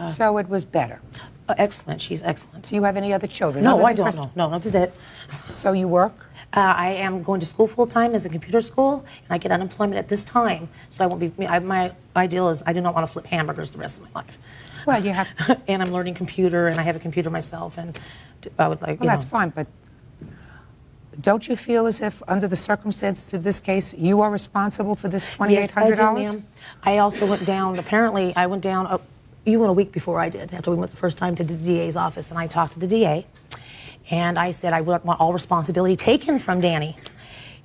so it was better? Excellent, she's excellent. Do you have any other children? No, I don't. No, that's it. So you work? I am going to school full-time as a computer school, and I get unemployment at this time, so I won't be, my ideal is I do not want to flip hamburgers the rest of my life. Well, you have... And I'm learning computer, and I have a computer myself, and I would like, Well, that's fine, but don't you feel as if, under the circumstances of this case, you are responsible for this $2,800? Yes, I do, ma'am. I also went down, apparently, I went down, you went a week before I did, after we went the first time to the DA's office, and I talked to the DA, and I said I would want all responsibility taken from Danny.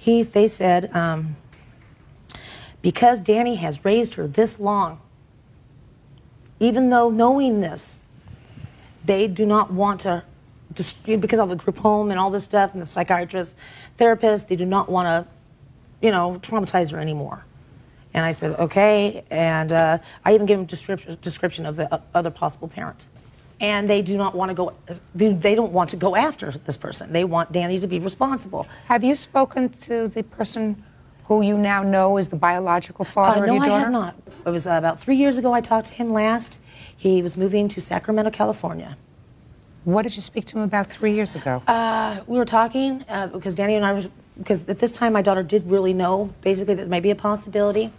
They said, because Danny has raised her this long, even though knowing this, they do not want to, because of the group home and all this stuff, and the psychiatrist, therapist, they do not want to, traumatize her anymore. And I said, okay, and I even gave them description of the other possible parents. And they do not want to go, they don't want to go after this person. They want Danny to be responsible. Have you spoken to the person who you now know is the biological father of your daughter? No, I have not. It was about 3 years ago I talked to him last. He was moving to Sacramento, California. What did you speak to him about 3 years ago? We were talking because Danny and I were, because at this time my daughter did really know basically that there may be a possibility.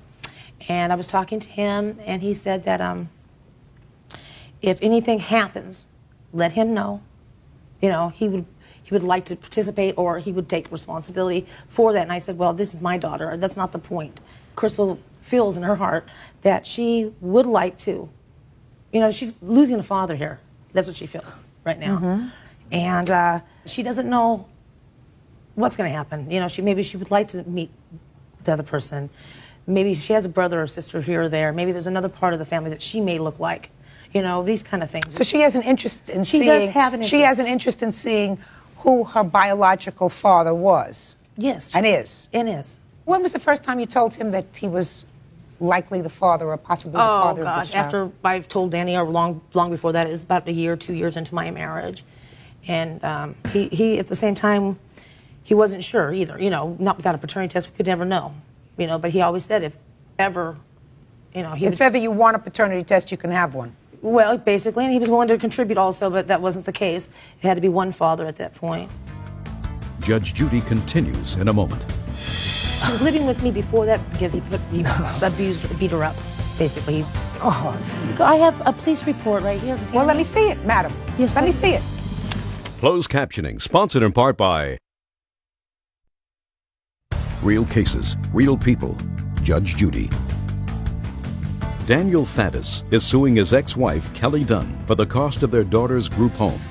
And I was talking to him, and he said that if anything happens, let him know. He would like to participate, or he would take responsibility for that. And I said, well, this is my daughter. That's not the point. Crystal feels in her heart that she would like to. She's losing a father here. That's what she feels right now. Mm-hmm. And she doesn't know what's going to happen. Maybe she would like to meet the other person. Maybe she has a brother or sister here or there. Maybe there's another part of the family that she may look like. These kind of things. So she has an interest in seeing... She does have an interest. She has an interest in seeing who her biological father was. Yes. And is. And is. When was the first time you told him that he was likely the father or possibly the father of this child? After I've told Danny, or long before that, it was about a year, 2 years into my marriage. And he at the same time, he wasn't sure either. Not without a paternity test, we could never know. But he always said if ever, if ever you want a paternity test, you can have one. Well, basically, and he was willing to contribute also, but that wasn't the case. It had to be one father at that point. Judge Judy continues in a moment. He was living with me before that because he beat her up, basically. Oh. I have a police report right here. Well, let me see it, madam. Yes, let me see it. Closed captioning, sponsored in part by Real Cases, Real People, Judge Judy. Daniel Faddis is suing his ex-wife, Kelly Dunn, for the cost of their daughter's group home.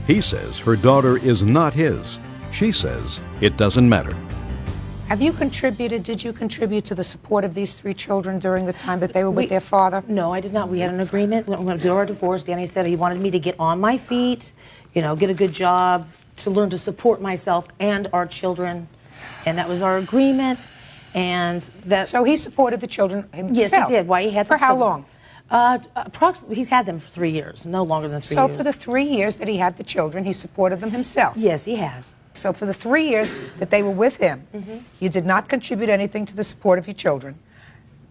He says her daughter is not his, She says it doesn't matter. Did you contribute to the support of these 3 children during the time that they were with their father? No, I did not. We had an agreement. When we were divorced, Danny said he wanted me to get on my feet, get a good job, to learn to support myself and our children. And that was our agreement. And that. So he supported the children himself? Yes, he did. Why he had For them how for- long? Approximately, he's had them for 3 years, no longer than 3 So years. for the 3 years that he had the children, he supported them himself? Yes, he has. So for the 3 years that they were with him, you did not contribute anything to the support of your children,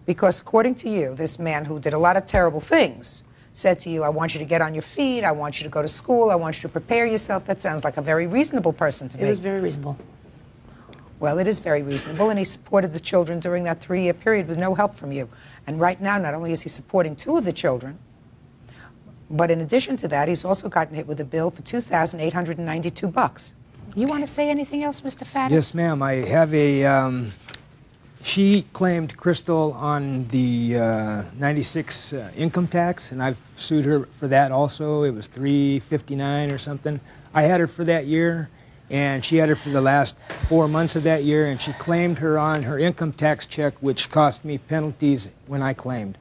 because according to you, this man who did a lot of terrible things said to you, I want you to get on your feet, I want you to go to school, I want you to prepare yourself. That sounds like a very reasonable person to me. It was very reasonable. Well, it is very reasonable, and he supported the children during that 3-year period with no help from you. And right now, not only is he supporting 2 of the children, but in addition to that, he's also gotten hit with a bill for $2,892. You want to say anything else, Mr. Faddis? Yes, ma'am. I have a. She claimed Crystal on the 96 income tax, and I've sued her for that also. It was $359 or something. I had her for that year, and she had her for the last 4 months of that year, and she claimed her on her income tax check, which cost me penalties when I claimed.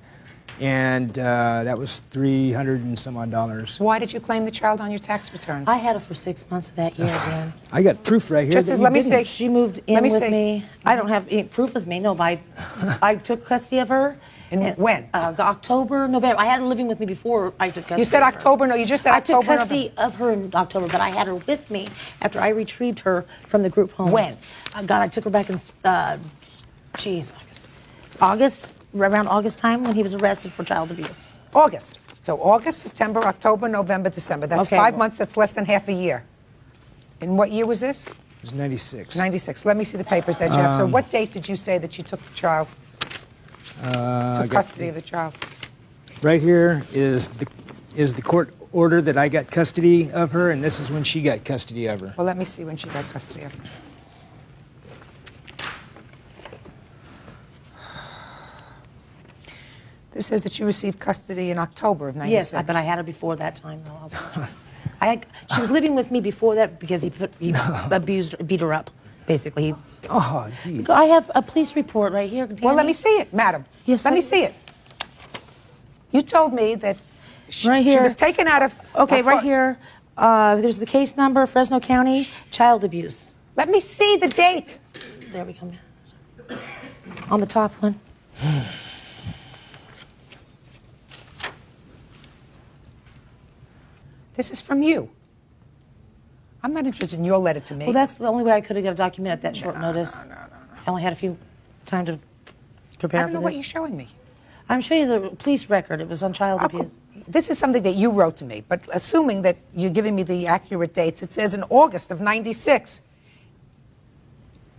And that was $300 and some odd. Why did you claim the child on your tax returns? I had her for 6 months of that year, Dan. I got proof right here. Let me see. She moved in with me. I don't have any proof with me. No, but I took custody of her. And when? October, November. I had her living with me before I took custody. You said of her. October? No, you just said October. I took custody of her in October, but I had her with me after I retrieved her from the group home. When? I took her back in, August, around August time when he was arrested for child abuse. August. So August, September, October, November, December. That's Okay. 5 months. That's less than half a year. In what year was this? It was 96. 96. Let me see the papers that you have. So what date did you say that you took the child? I Took got custody of the child? Right here is the court order that I got custody of her, and this is when she got custody of her. Well, let me see when she got custody of her. This says that you received custody in October of 96. Yes, but I had her before that time, though, also. She was living with me before that because he beat her up, basically. Oh, gee. I have a police report right here. Well, let me see it, madam. Yes, let me see it. You told me that she here. was taken out of... Okay, right here. There's the case number, Fresno County, child abuse. Let me see the date. There we go. On the top one. This is from you. I'm not interested in your letter to me. Well, that's the only way I could have got a document at that short notice. I only had a few time to prepare I don't know for what this. you're showing me. I'm showing you the police record. It was on child abuse. This is something that you wrote to me, but assuming that you're giving me the accurate dates, it says in August of 96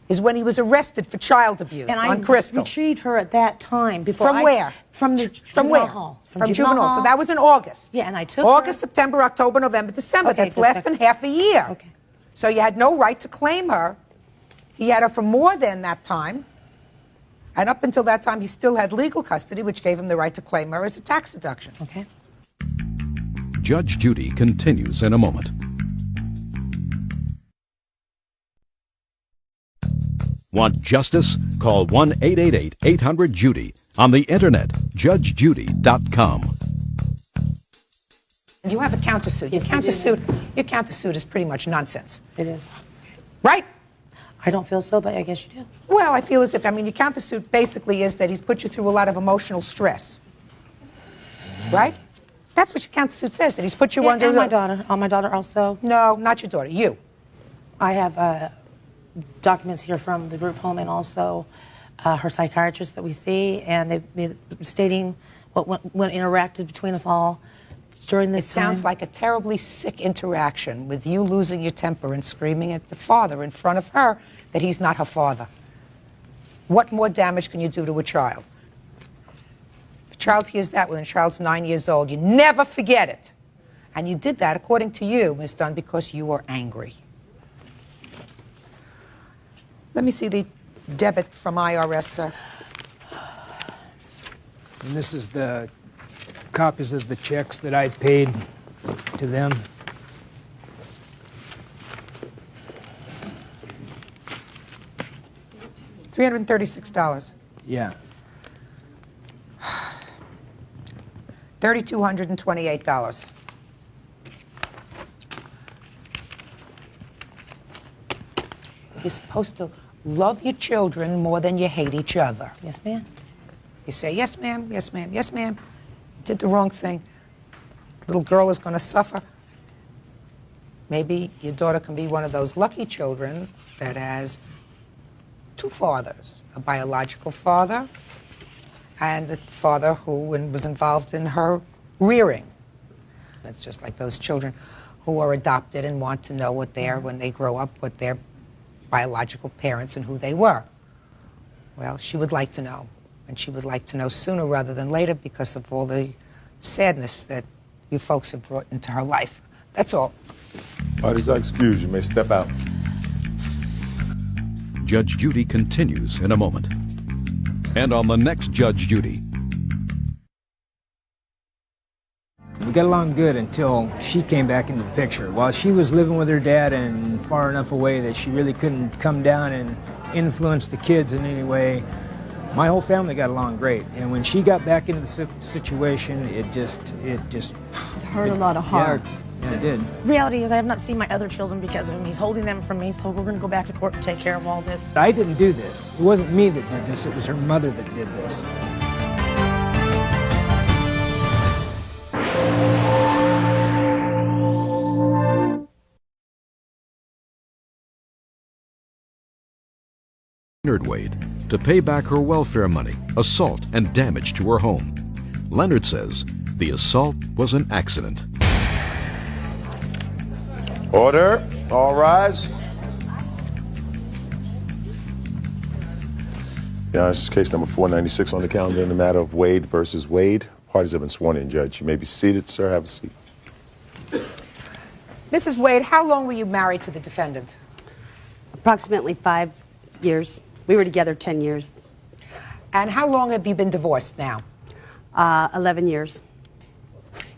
is when he was arrested for child abuse And on Crystal. I retrieved her at that time. Before From where? From the From juvenile where? hall. From juvenile hall. So that was in August. Yeah, and I took August, her. September, October, November, December. Okay, That's less than half a year. Okay. So you had no right to claim her. He had her for more than that time. And up until that time, he still had legal custody, which gave him the right to claim her as a tax deduction. Okay. Judge Judy continues in a moment. Want justice? Call 1-888-800-JUDY. On the internet, judgejudy.com. You have a countersuit. Yes, Your countersuit is pretty much nonsense. It is. Right? I don't feel so, but I guess you do. Well, I feel as if, your countersuit basically is that he's put you through a lot of emotional stress. Right? That's what your countersuit says, that he's put you under... And my daughter. My daughter also. No, not your daughter. You. I have documents here from the group home and also her psychiatrist that we see, and they've been stating what interacted between us all during this time. It sounds like a terribly sick interaction with you losing your temper and screaming at the father in front of her that he's not her father. What more damage can you do to a child? If a child hears that when a child's 9 years old, you never forget it. And you did that, according to you, Ms. Dunn, because you were angry. Let me see the debit from IRS, sir. And this is the copies of the checks that I paid to them. $336. Yeah. $3,228. You're supposed to love your children more than you hate each other. Yes, ma'am. You say, yes, ma'am, yes, ma'am, yes, ma'am. You did the wrong thing. Little girl is going to suffer. Maybe your daughter can be one of those lucky children that has two fathers, a biological father and a father who was involved in her rearing. It's just like those children who are adopted and want to know when they grow up, what their biological parents and who they were. Well, she would like to know, and she would like to know sooner rather than later because of all the sadness that you folks have brought into her life. That's all. Parties are excused. You may step out. Judge Judy continues in a moment. And on the next Judge Judy. We got along good until she came back into the picture. While she was living with her dad and far enough away that she really couldn't come down and influence the kids in any way, my whole family got along great. And when she got back into the situation, it just hurt a lot of hearts. Yeah, it did. Reality is I have not seen my other children because of him. He's holding them from me, so we're going to go back to court and take care of all this. I didn't do this. It wasn't me that did this. It was her mother that did this. Leonard Wade to pay back her welfare money, assault, and damage to her home. Leonard says the assault was an accident. Order. All rise. Yeah, this is case number 496 on the calendar in the matter of Wade versus Wade. Parties have been sworn in, Judge. You may be seated, sir. Have a seat. Mrs. Wade, how long were you married to the defendant? Approximately 5 years. We were together 10 years. And how long have you been divorced now? 11 years.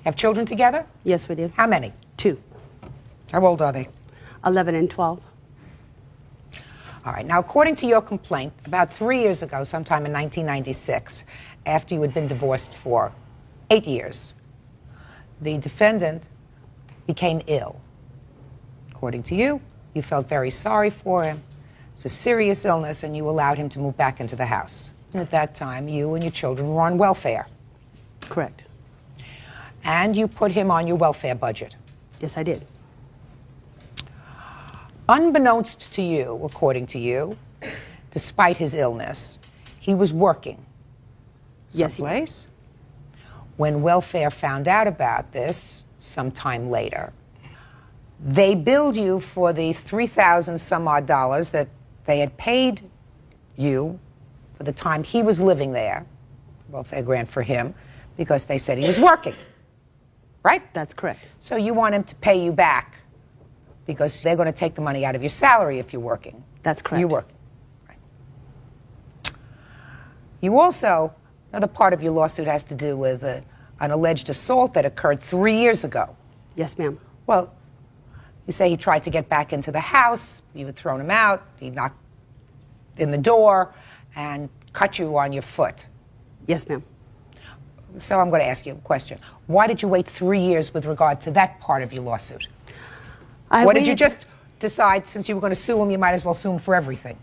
Have children together? Yes, we do. How many? 2. How old are they? 11 and 12. All right. Now, according to your complaint, about 3 years ago, sometime in 1996, after you had been divorced for 8 years, the defendant became ill. According to you, you felt very sorry for him. It's a serious illness, and you allowed him to move back into the house. And at that time, you and your children were on welfare. Correct. And you put him on your welfare budget. Yes, I did. Unbeknownst to you, according to you, despite his illness, he was working someplace. When welfare found out about this sometime later, they billed you for the $3,000 some odd dollars that they had paid you for the time he was living there, welfare grant for him, because they said he was working. Right? That's correct. So you want him to pay you back because they're going to take the money out of your salary if you're working. That's correct. You're working. Right. You also, another part of your lawsuit has to do with an alleged assault that occurred 3 years ago. Yes, ma'am. Well, you say he tried to get back into the house, you had thrown him out, he knocked in the door and cut you on your foot. Yes, ma'am. So I'm going to ask you a question. Why did you wait 3 years with regard to that part of your lawsuit? Did you just decide since you were going to sue him, you might as well sue him for everything?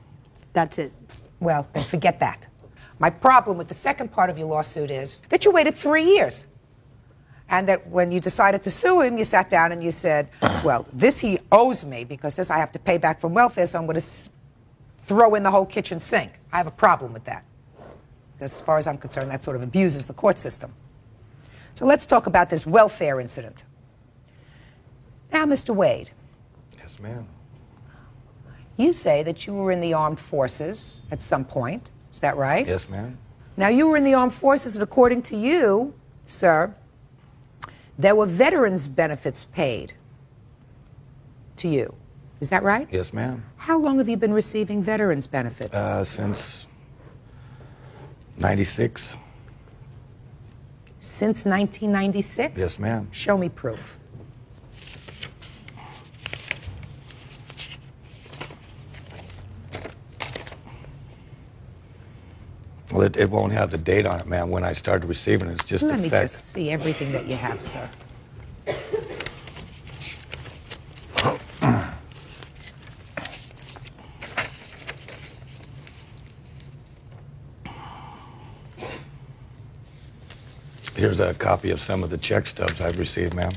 That's it. Well, then forget that. My problem with the second part of your lawsuit is that you waited 3 years. And that when you decided to sue him, you sat down and you said, well, this he owes me because this I have to pay back from welfare, so I'm going to throw in the whole kitchen sink. I have a problem with that. Because as far as I'm concerned, that sort of abuses the court system. So let's talk about this welfare incident. Now, Mr. Wade. Yes, ma'am. You say that you were in the armed forces at some point. Is that right? Yes, ma'am. Now, you were in the armed forces, and according to you, sir, there were veterans' benefits paid to you. Is that right? Yes, ma'am. How long have you been receiving veterans' benefits? Since 96. Since 1996? Yes, ma'am. Show me proof. Well, it won't have the date on it, ma'am, when I started receiving it. It's just Let me effect. just see everything that you have, sir. Here's a copy of some of the check stubs I've received, ma'am.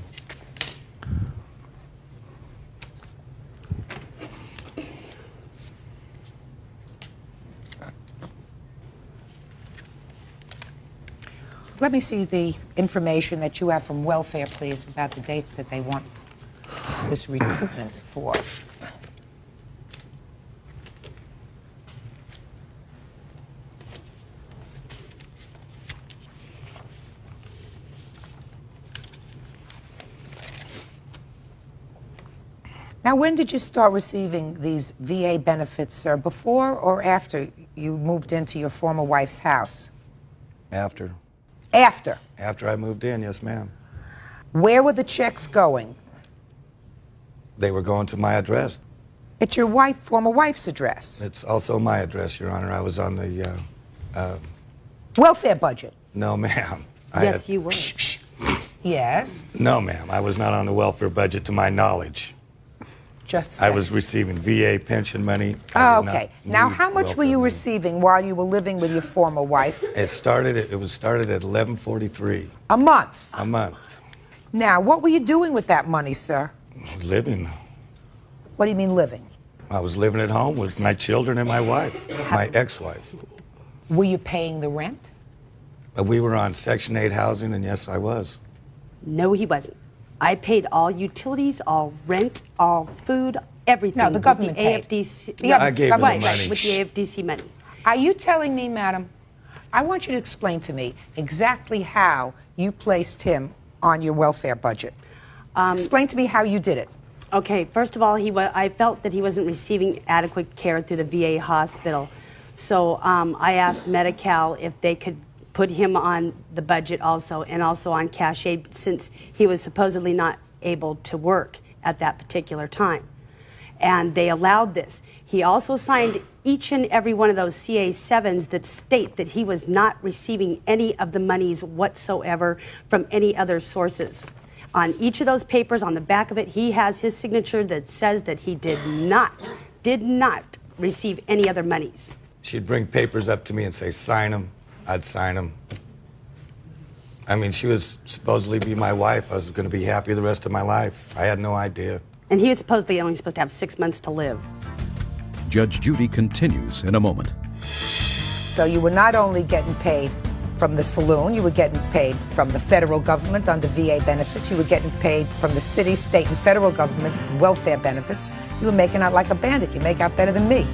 Let me see the information that you have from welfare, please, about the dates that they want this recoupment for. Now, when did you start receiving these VA benefits, sir? Before or after you moved into your former wife's house? After. After. After I moved in, yes, ma'am. Where were the checks going? They were going to my address. It's your former wife's address. It's also my address, Your Honor. I was on the, welfare budget. no, ma'am. Yes, you were. Yes. No, ma'am. I was not on the welfare budget to my knowledge. Just a I second. was receiving VA pension money. Oh, I did not okay. Now, need how much were welfare you money. receiving while you were living with your former wife? It was started at 11:43 A month. a month. Now, what were you doing with that money, sir? Living. What do you mean living? I was living at home with my children and my wife, my ex-wife. Were you paying the rent? We were on Section 8 housing, and yes, I was. No, he wasn't. I paid all utilities, all rent, all food, everything. No, the government with paid. the AFDC. The I gave them the right, money. with the AFDC money. Are you telling me, madam, I want you to explain to me exactly how you placed him on your welfare budget. Explain to me how you did it. Okay, first of all, I felt that he wasn't receiving adequate care through the VA hospital. So I asked Medi-Cal if they could put him on the budget also, and also on cash aid, since he was supposedly not able to work at that particular time. And they allowed this. He also signed each and every one of those CA-7s that state that he was not receiving any of the monies whatsoever from any other sources. On each of those papers, on the back of it, he has his signature that says that he did not receive any other monies. She'd bring papers up to me and say, sign them. I'd sign them. I mean, she was supposedly be my wife. I was going to be happy the rest of my life. I had no idea. And he was supposedly only supposed to have 6 months to live. Judge Judy continues in a moment. So you were not only getting paid from the saloon, you were getting paid from the federal government under VA benefits, you were getting paid from the city, state, and federal government welfare benefits. You were making out like a bandit. You make out better than me.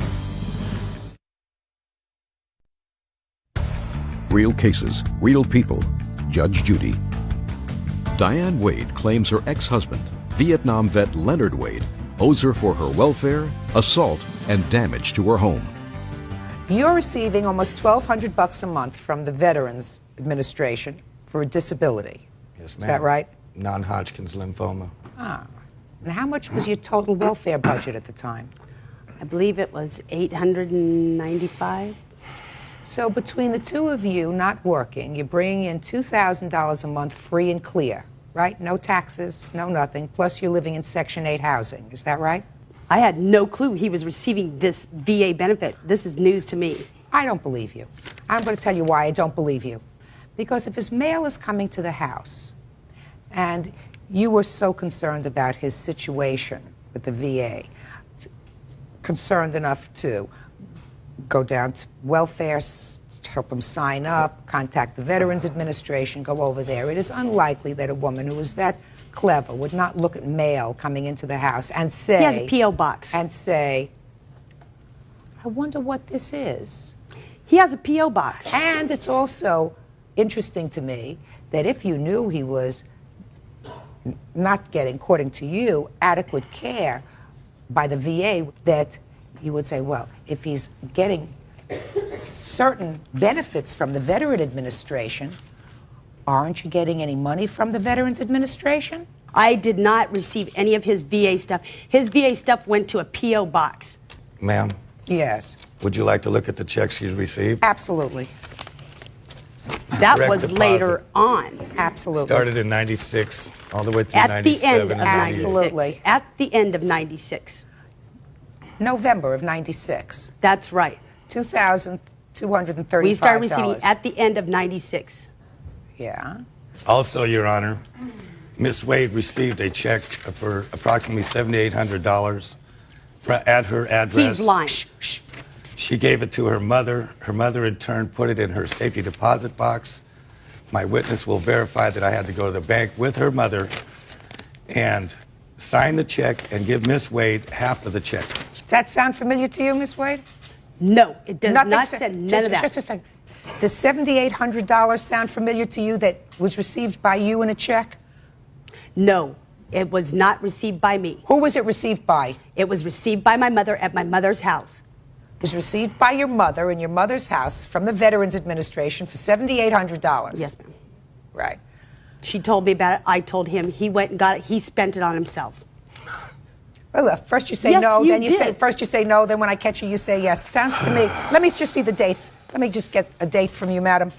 Real cases, real people. Judge Judy. Diane Wade claims her ex-husband, Vietnam vet Leonard Wade, owes her for her welfare, assault, and damage to her home. You're receiving almost $1,200 a month from the Veterans Administration for a disability. Yes, ma'am. Is that right? Non-Hodgkin's lymphoma. Ah. And how much was your total welfare budget at the time? I believe it was $895. So between the two of you not working, you're bringing in $2,000 a month free and clear, right? No taxes, no nothing, plus you're living in Section 8 housing. Is that right? I had no clue he was receiving this VA benefit. This is news to me. I don't believe you. I'm going to tell you why I don't believe you. Because if his mail is coming to the house and you were so concerned about his situation with the VA, concerned enough to go down to welfare, help him sign up, contact the Veterans Administration, go over there. It is unlikely that a woman who is that clever would not look at mail coming into the house and say... He has a P.O. box. And say, I wonder what this is. He has a P.O. box. And it's also interesting to me that if you knew he was not getting, according to you, adequate care by the VA, that you would say, well, if he's getting certain benefits from the Veteran Administration, aren't you getting any money from the Veterans Administration? I did not receive any of his VA stuff. His VA stuff went to a P.O. box. Ma'am, Yes. Would you like to look at the check she's received? Absolutely. That Direct was deposit. later on. Absolutely. Started in 96, all the way through At 97. the end of and 96. 98. Absolutely. At the end of 96. November of 96. That's right. $2,235. We started receiving at the end of 96. Yeah. Also, Your Honor, Miss Wade received a check for approximately $7,800 at her address. He's lying. She gave it to her mother. Her mother, in turn, put it in her safety deposit box. My witness will verify that I had to go to the bank with her mother and sign the check and give Miss Wade half of the check. Does that sound familiar to you, Miss Wade? No, it does Nothing not sa- say none of that. Just a second. Does $7,800 sound familiar to you that was received by you in a check? No, it was not received by me. Who was it received by? It was received by my mother at my mother's house. It was received by your mother in your mother's house from the Veterans Administration for $7,800. Yes, ma'am. Right. She told me about it. I told him. He went and got it. He spent it on himself. Well, look, first you say Yes, no, you then you did. say first you say no, then when I catch you, you say yes. Sounds to me. Let me just see the dates. Let me just get a date from you, madam.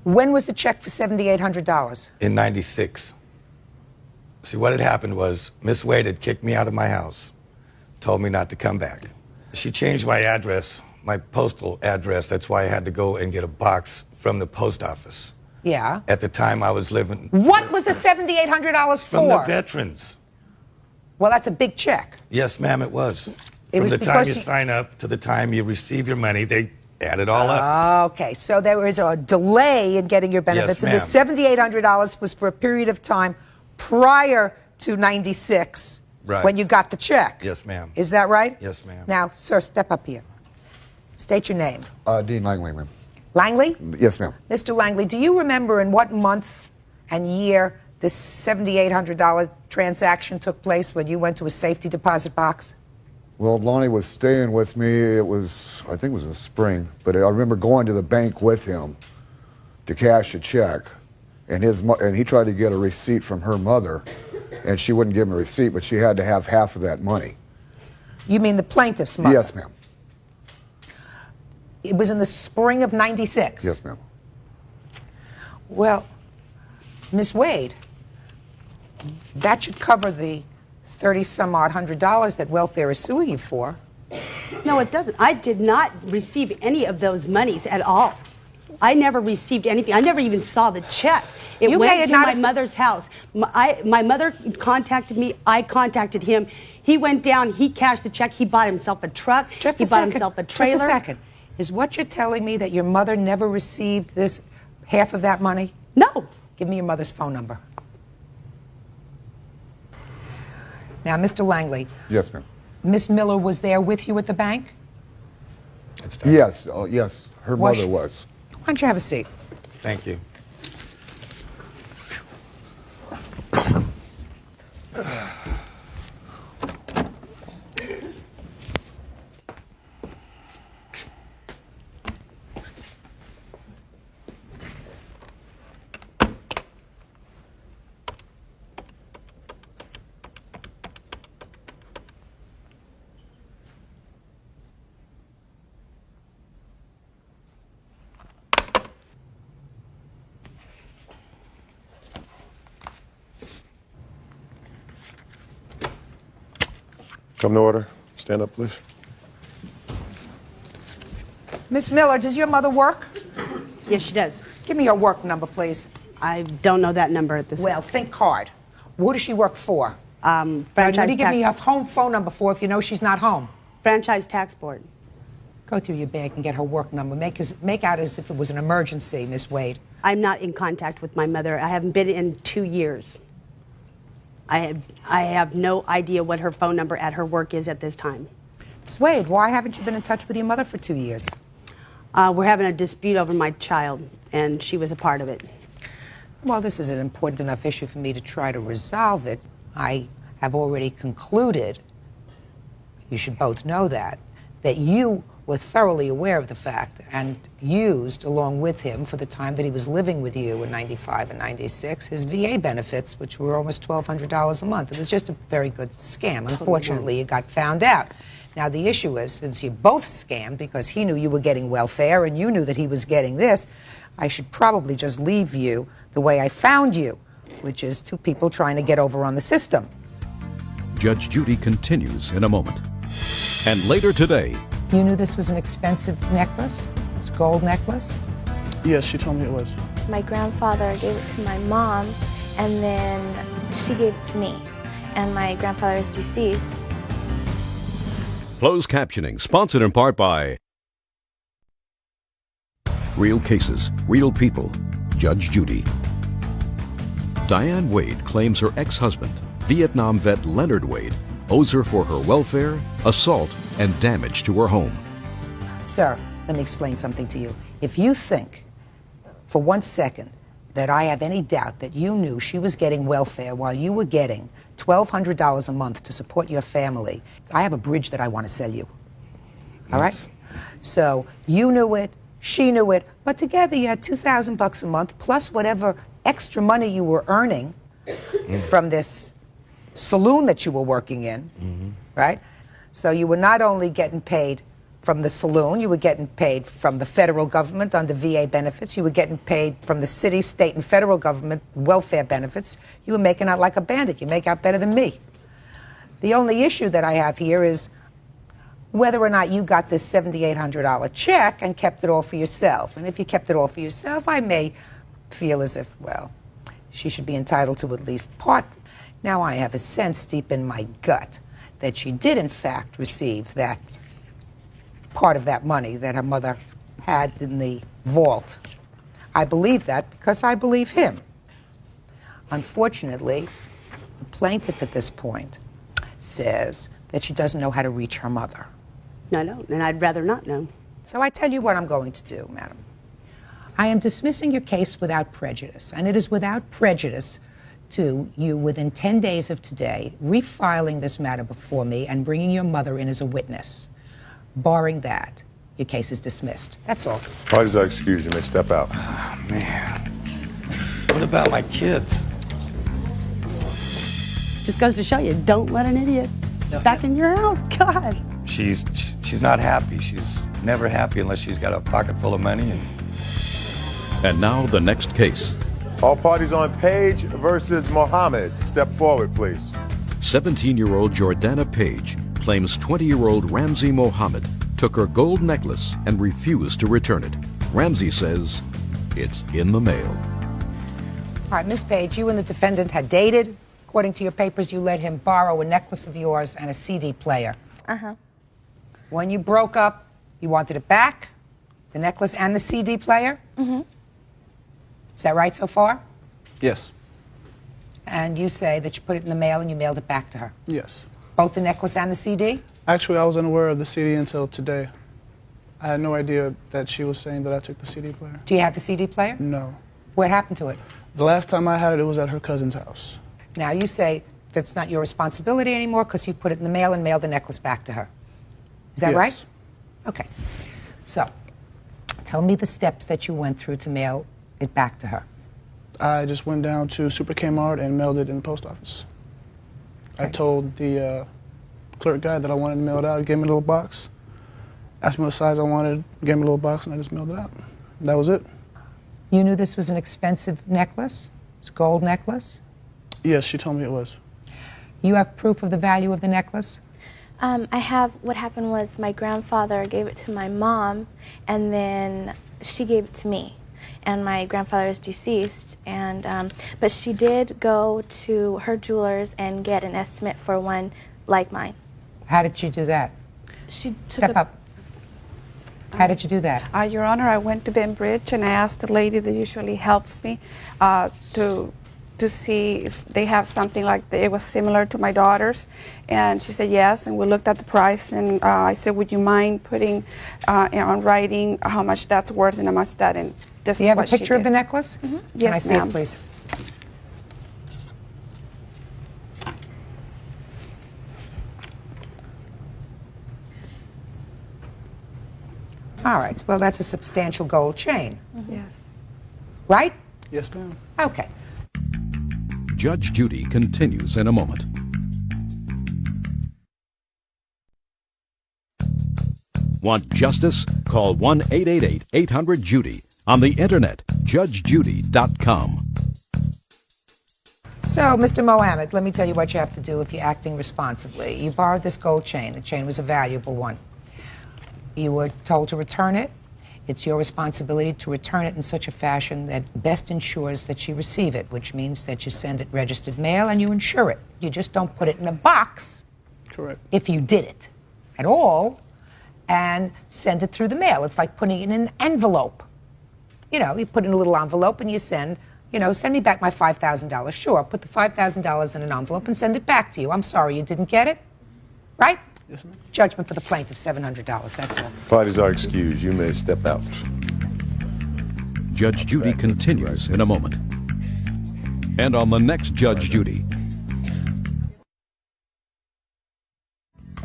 When was the check for $7,800? In 96. See, what had happened was Miss Wade had kicked me out of my house, told me not to come back. She changed my address, my postal address. That's why I had to go and get a box from the post office. Yeah. At the time, I was living What was the $7,800 from the for? veterans. Well, that's a big check. Yes, ma'am, it was. It From was the time because you you- sign up to the time you receive your money, they add it all up. Okay, so there was a delay in getting your benefits, Yes, and the $7,800 was for a period of time prior to 96, Right. when you got the check. Yes, ma'am. Is that right? Yes, ma'am. Now, sir, step up here. State your name. Dean Langley, ma'am. Langley? Yes, ma'am. Mr. Langley, do you remember in what month and year this $7,800 transaction took place when you went to a safety deposit box? Well, Lonnie was staying with me. It was, I think it was in the spring, but I remember going to the bank with him to cash a check, and and he tried to get a receipt from her mother, and she wouldn't give him a receipt, but she had to have half of that money. You mean the plaintiff's mother? Yes, ma'am. It was in the spring of 96? Yes, ma'am. Well, Ms. Wade, that should cover the $30-some-odd $100 that welfare is suing you for. No, it doesn't. I did not receive any of those monies at all. I never received anything. I never even saw the check. It You may went have to not my have- mother's house. My mother contacted me. I contacted him. He went down. He cashed the check. He bought himself a truck. He bought himself a trailer. Just a second. Is what you're telling me that your mother never received this half of that money? No. Give me your mother's phone number. Now, Mr. Langley, Yes, ma'am. Miss Miller was there with you at the bank? Yes, yes, her Was mother she? was. Why don't you have a seat? Thank you. Come to order. Stand up, please. Miss Miller, does your mother work? Yes, she does. Give me your work number, please. I don't know that number at this Well, think hard. Who does she work for? Franchise Now, give me tax- her home phone number for if you know she's not home. Franchise Tax Board. Go through your bag and get her work number. Make out as if it was an emergency, Miss Wade. I'm not in contact with my mother. I haven't been in 2 years. I have no idea what her phone number at her work is at this time. Miss Wade, why haven't you been in touch with your mother for 2 years? We're having a dispute over my child, and she was a part of it. Well, this is an important enough issue for me to try to resolve it. I have already concluded, you should both know that you were thoroughly aware of the fact and used, along with him, for the time that he was living with you in 95 and 96, his VA benefits, which were almost $1,200 a month. It was just a very good scam. Unfortunately, it got found out. Now, the issue is, since you both scammed, because he knew you were getting welfare and you knew that he was getting this, I should probably just leave you the way I found you, which is two people trying to get over on the system. Judge Judy continues in a moment. And later today, You knew this was an expensive necklace? It's a gold necklace? Yes, she told me it was. My grandfather gave it to my mom, and then she gave it to me. And my grandfather is deceased. closed captioning sponsored in part by Real Cases, Real People, Judge Judy. Diane Wade claims her ex-husband, Vietnam vet Leonard Wade, owes her for her welfare, assault, and damage to her home. Sir, let me explain something to you. If you think for 1 second that I have any doubt that you knew she was getting welfare while you were getting $1,200 a month to support your family, I have a bridge that I want to sell you. All right? So you knew it, she knew it, but together you had $2,000 a month plus whatever extra money you were earning from this saloon that you were working in, right? So you were not only getting paid from the saloon, you were getting paid from the federal government under VA benefits, you were getting paid from the city, state, and federal government welfare benefits. You were making out like a bandit. You make out better than me. The only issue that I have here is whether or not you got this $7,800 check and kept it all for yourself. And if you kept it all for yourself, I may feel as if, well, she should be entitled to at least part. Now I have a sense deep in my gut that she did, in fact, receive that part of that money that her mother had in the vault. I believe that because I believe him. Unfortunately, the plaintiff at this point says that she doesn't know how to reach her mother. I don't, and I'd rather not know. So I tell you what I'm going to do, madam. I am dismissing your case without prejudice, and it is without prejudice to you within 10 days of today refiling this matter before me and bringing your mother in as a witness. Barring that, your case is dismissed. That's all. Parties are excused. You may step out. Oh, man. What about my kids? Just goes to show you, don't let an idiot back in your house. God. She's not happy. She's never happy unless she's got a pocket full of money. And now the next case. All parties on Page versus Mohammed. Step forward, please. 17-year-old Jordana Page claims 20-year-old Ramsey Mohammed took her gold necklace and refused to return it. Ramsey says it's in the mail. All right, Miss Page, you and the defendant had dated. According to your papers, you let him borrow a necklace of yours and a CD player. Uh-huh. When you broke up, you wanted it back? The necklace and the CD player? Mm-hmm. Is that right so far? Yes. And you say that you put it in the mail and you mailed it back to her? Yes. Both the necklace and the CD? Actually, I was unaware of the CD until today. I had no idea that she was saying that I took the CD player. Do you have the CD player? No. What happened to it? The last time I had it, it was at her cousin's house. Now, you say that's not your responsibility anymore because you put it in the mail and mailed the necklace back to her. Is that Yes. right? Okay. So, tell me the steps that you went through to mail it back to her. I just went down to Super Kmart and mailed it in the post office. I told the clerk guy that I wanted to mail it out. He gave me a little box, asked me what size I wanted, gave me a little box, and I just mailed it out. That was it. You knew this was an expensive necklace? It's a gold necklace? Yes, she told me it was. You have proof of the value of the necklace? I have, what happened was my grandfather gave it to my mom, and then she gave it to me. And my grandfather is deceased, and but she did go to her jeweler's and get an estimate for one like mine. How did she do that? She took Step up. How did you do that? Your Honor, I went to Bainbridge and I asked the lady that usually helps me to see if they have something like it was similar to my daughter's, and she said yes. And we looked at the price, and I said, "Would you mind putting on writing how much that's worth and how much that?" And this Do you have is a what she picture of did. the necklace? Mm-hmm. Can Yes, I see ma'am. it, please? All right. Well, that's a substantial gold chain. Yes. Right? Yes, ma'am. Okay. Judge Judy continues in a moment. Want justice? Call 1-888-800-JUDY. On the internet, judgejudy.com. So, Mr. Mohammed, let me tell you what you have to do if you're acting responsibly. You borrowed this gold chain. The chain was a valuable one. You were told to return it. It's your responsibility to return it in such a fashion that best ensures that you receive it, which means that you send it registered mail and you insure it. You just don't put it in a box. Correct. If you did it at all, and send it through the mail. It's like putting it in an envelope. You know, you put it in a little envelope and you send, send me back my $5,000. Sure, put the $5,000 in an envelope and send it back to you. I'm sorry you didn't get it. Right? Yes, ma'am. Judgment for the plaintiff, $700. That's all. Parties are excused. You may step out. Judge Judy continues in a moment. And on the next Judge Judy.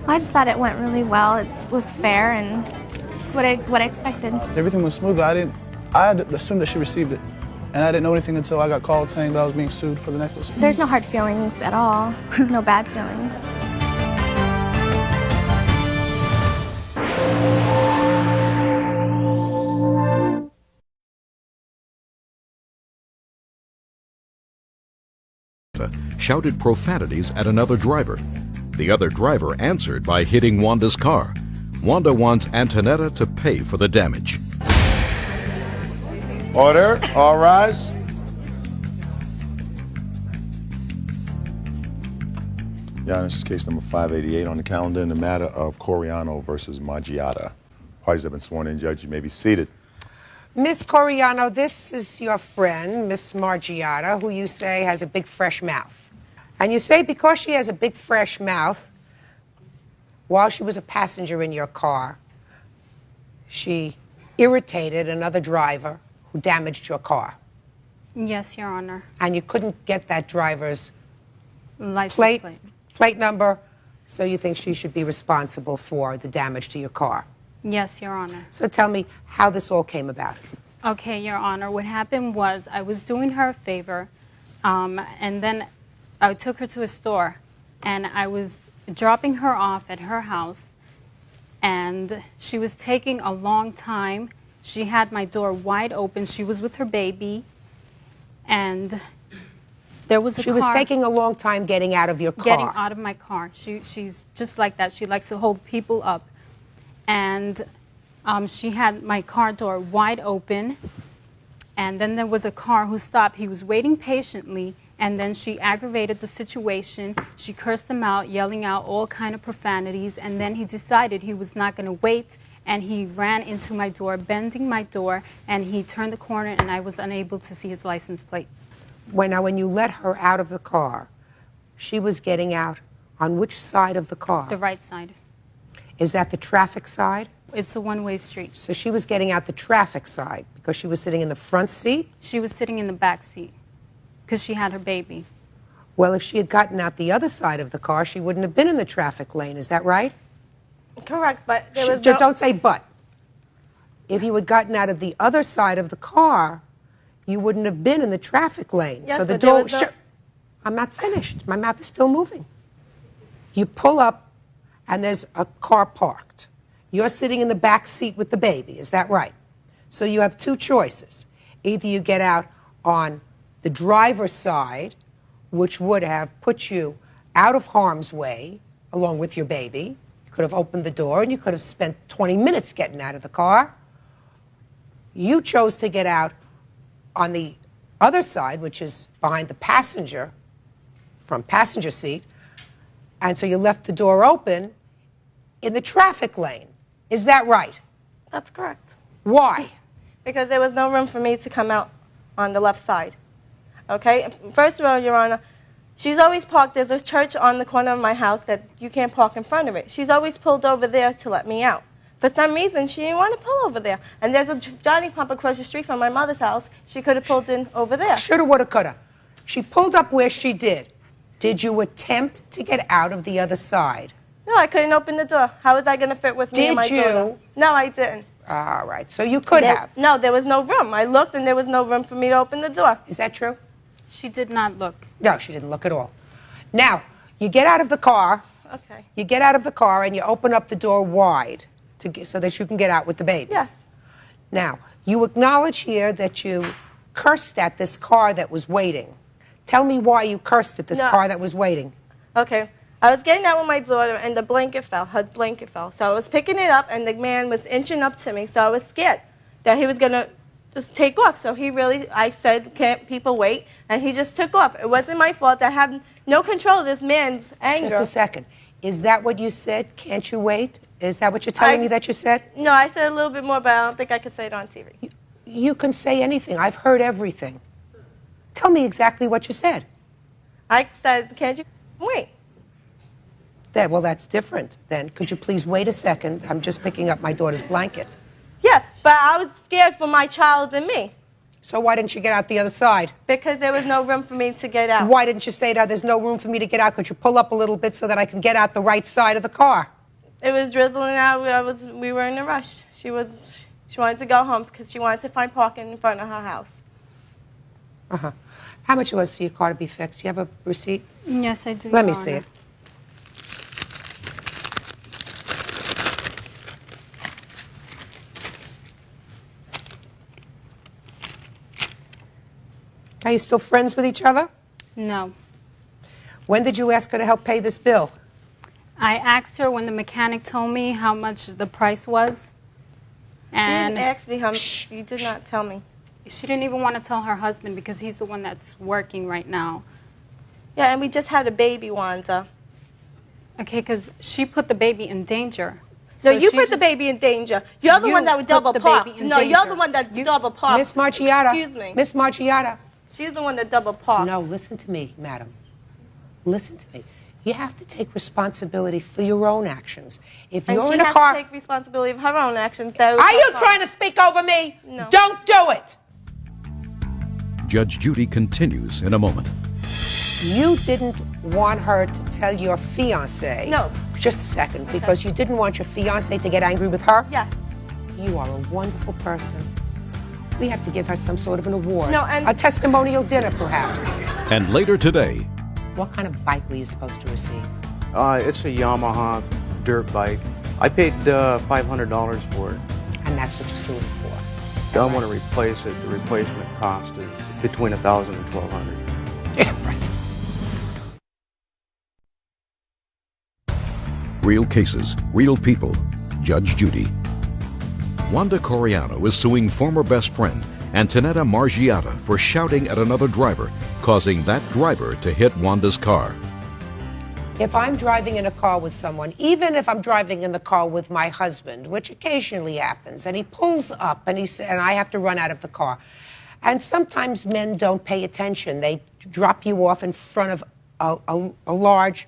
I just thought it went really well. It was fair, and it's what I expected. Everything was smooth. I had assumed that she received it, and I didn't know anything until I got called saying that I was being sued for the necklace. There's no hard feelings at all. No bad feelings. Shouted profanities at another driver. The other driver answered by hitting Wanda's car. Wanda wants Antonetta to pay for the damage. Order. All rise. Yeah, this is case number 588 on the calendar in the matter of Coriano versus Maggiata. Parties have been sworn in. Judge, you may be seated. Miss Coriano, this is your friend, Miss Margiata, who you say has a big fresh mouth. And you say because she has a big fresh mouth, while she was a passenger in your car, she irritated another driver who damaged your car. Yes, Your Honor. And you couldn't get that driver's License plate number, so you think she should be responsible for the damage to your car. Yes, Your Honor. So tell me how this all came about. Okay, Your Honor. What happened was I was doing her a favor, and then I took her to a store, and I was dropping her off at her house, and she was taking a long time. She had my door wide open. She was with her baby, and there was a car. She was taking a long time getting out of your car. Getting out of my car. She's just like that. She likes to hold people up. And she had my car door wide open, and then there was a car who stopped. He was waiting patiently, and then she aggravated the situation. She cursed him out, yelling out all kind of profanities, and then he decided he was not going to wait, and he ran into my door, bending my door, and he turned the corner, and I was unable to see his license plate. When you let her out of the car, she was getting out on which side of the car? The right side. Is that the traffic side? It's a one-way street. So she was getting out the traffic side because she was sitting in the front seat? She was sitting in the back seat because she had her baby. Well, if she had gotten out the other side of the car, she wouldn't have been in the traffic lane. Is that right? Correct, but there was Don't say but. If you had gotten out of the other side of the car, you wouldn't have been in the traffic lane. Yes, so the but there door. was no- I'm not finished. My mouth is still moving. You pull up, and there's a car parked. You're sitting in the back seat with the baby. Is that right? So you have two choices. Either you get out on the driver's side, which would have put you out of harm's way along with your baby. You could have opened the door and you could have spent 20 minutes getting out of the car. You chose to get out on the other side, which is behind the passenger, from passenger seat, and so you left the door open in the traffic lane. Is that right? That's correct. Why? Because there was no room for me to come out on the left side. Okay? First of all, Your Honor, she's always parked. There's a church on the corner of my house that you can't park in front of it. She's always pulled over there to let me out. For some reason, she didn't want to pull over there. And there's a Johnny Pump across the street from my mother's house. She could have pulled in over there. Shoulda, woulda, coulda. She pulled up where she did. Did you attempt to get out of the other side? No, I couldn't open the door. How was I going to fit with me and my Did you? daughter? No, I didn't. All right. So you could have. No, there was no room. I looked and there was no room for me to open the door. Is that true? She did not look. No, she didn't look at all. Now, you get out of the car. Okay. You get out of the car and you open up the door wide so that you can get out with the baby. Yes. Now, you acknowledge here that you cursed at this car that was waiting. Tell me why you cursed at this car that was waiting. Okay. I was getting out with my daughter, and the blanket fell. Her blanket fell. So I was picking it up, and the man was inching up to me, so I was scared that he was going to just take off. So I said, can't people wait? And he just took off. It wasn't my fault. I have no control of this man's anger. Just a second. Is that what you said? Can't you wait? Is that what you're telling me that you said? No, I said a little bit more, but I don't think I could say it on TV. You can say anything. I've heard everything. Tell me exactly what you said. I said, can't you wait? Well, that's different then. Could you please wait a second? I'm just picking up my daughter's blanket. Yeah, but I was scared for my child and me. So why didn't you get out the other side? Because there was no room for me to get out. Why didn't you say to her, there's no room for me to get out? Could you pull up a little bit so that I can get out the right side of the car? It was drizzling out. We were in a rush. She wanted to go home because she wanted to find parking in front of her house. Uh-huh. How much was for your car to be fixed? Do you have a receipt? Yes, I do. Let me Your see Honor. it. Are you still friends with each other? No. When did you ask her to help pay this bill? I asked her when the mechanic told me how much the price was. And she didn't ask me how much. You did not tell me. She didn't even want to tell her husband because he's the one that's working right now. Yeah, and we just had a baby, Wanda. Okay, because she put the baby in danger. No, So you she put the just- baby in danger. You're the You one that would put double the park. baby in No, you're danger. the one that double park. Miss Marciata. Excuse me. Miss Marciata. She's the one that double park. No, listen to me, madam. Listen to me. You have to take responsibility for your own actions. If And you're she in a has car... to take responsibility of her own actions. Though. Are you trying to speak over me? No. Don't do it. Judge Judy continues in a moment. You didn't want her to tell your fiancé. No. Just a second, because you didn't want your fiancé to get angry with her? Yes. You are a wonderful person. We have to give her some sort of an award. No, and- a testimonial dinner, perhaps. And later today, What kind of bike were you supposed to receive? It's a Yamaha dirt bike. I paid $500 for it. And that's what you're suing for. I want to replace it. The replacement cost is between $1,000 and $1,200. Yeah, right. real cases, real people. Judge Judy. Wanda Coriano is suing former best friend Antonetta Margiata for shouting at another driver, causing that driver to hit Wanda's car. If I'm driving in a car with someone, even if I'm driving in the car with my husband, which occasionally happens, and he pulls up and and I have to run out of the car. And sometimes men don't pay attention. They drop you off in front of a large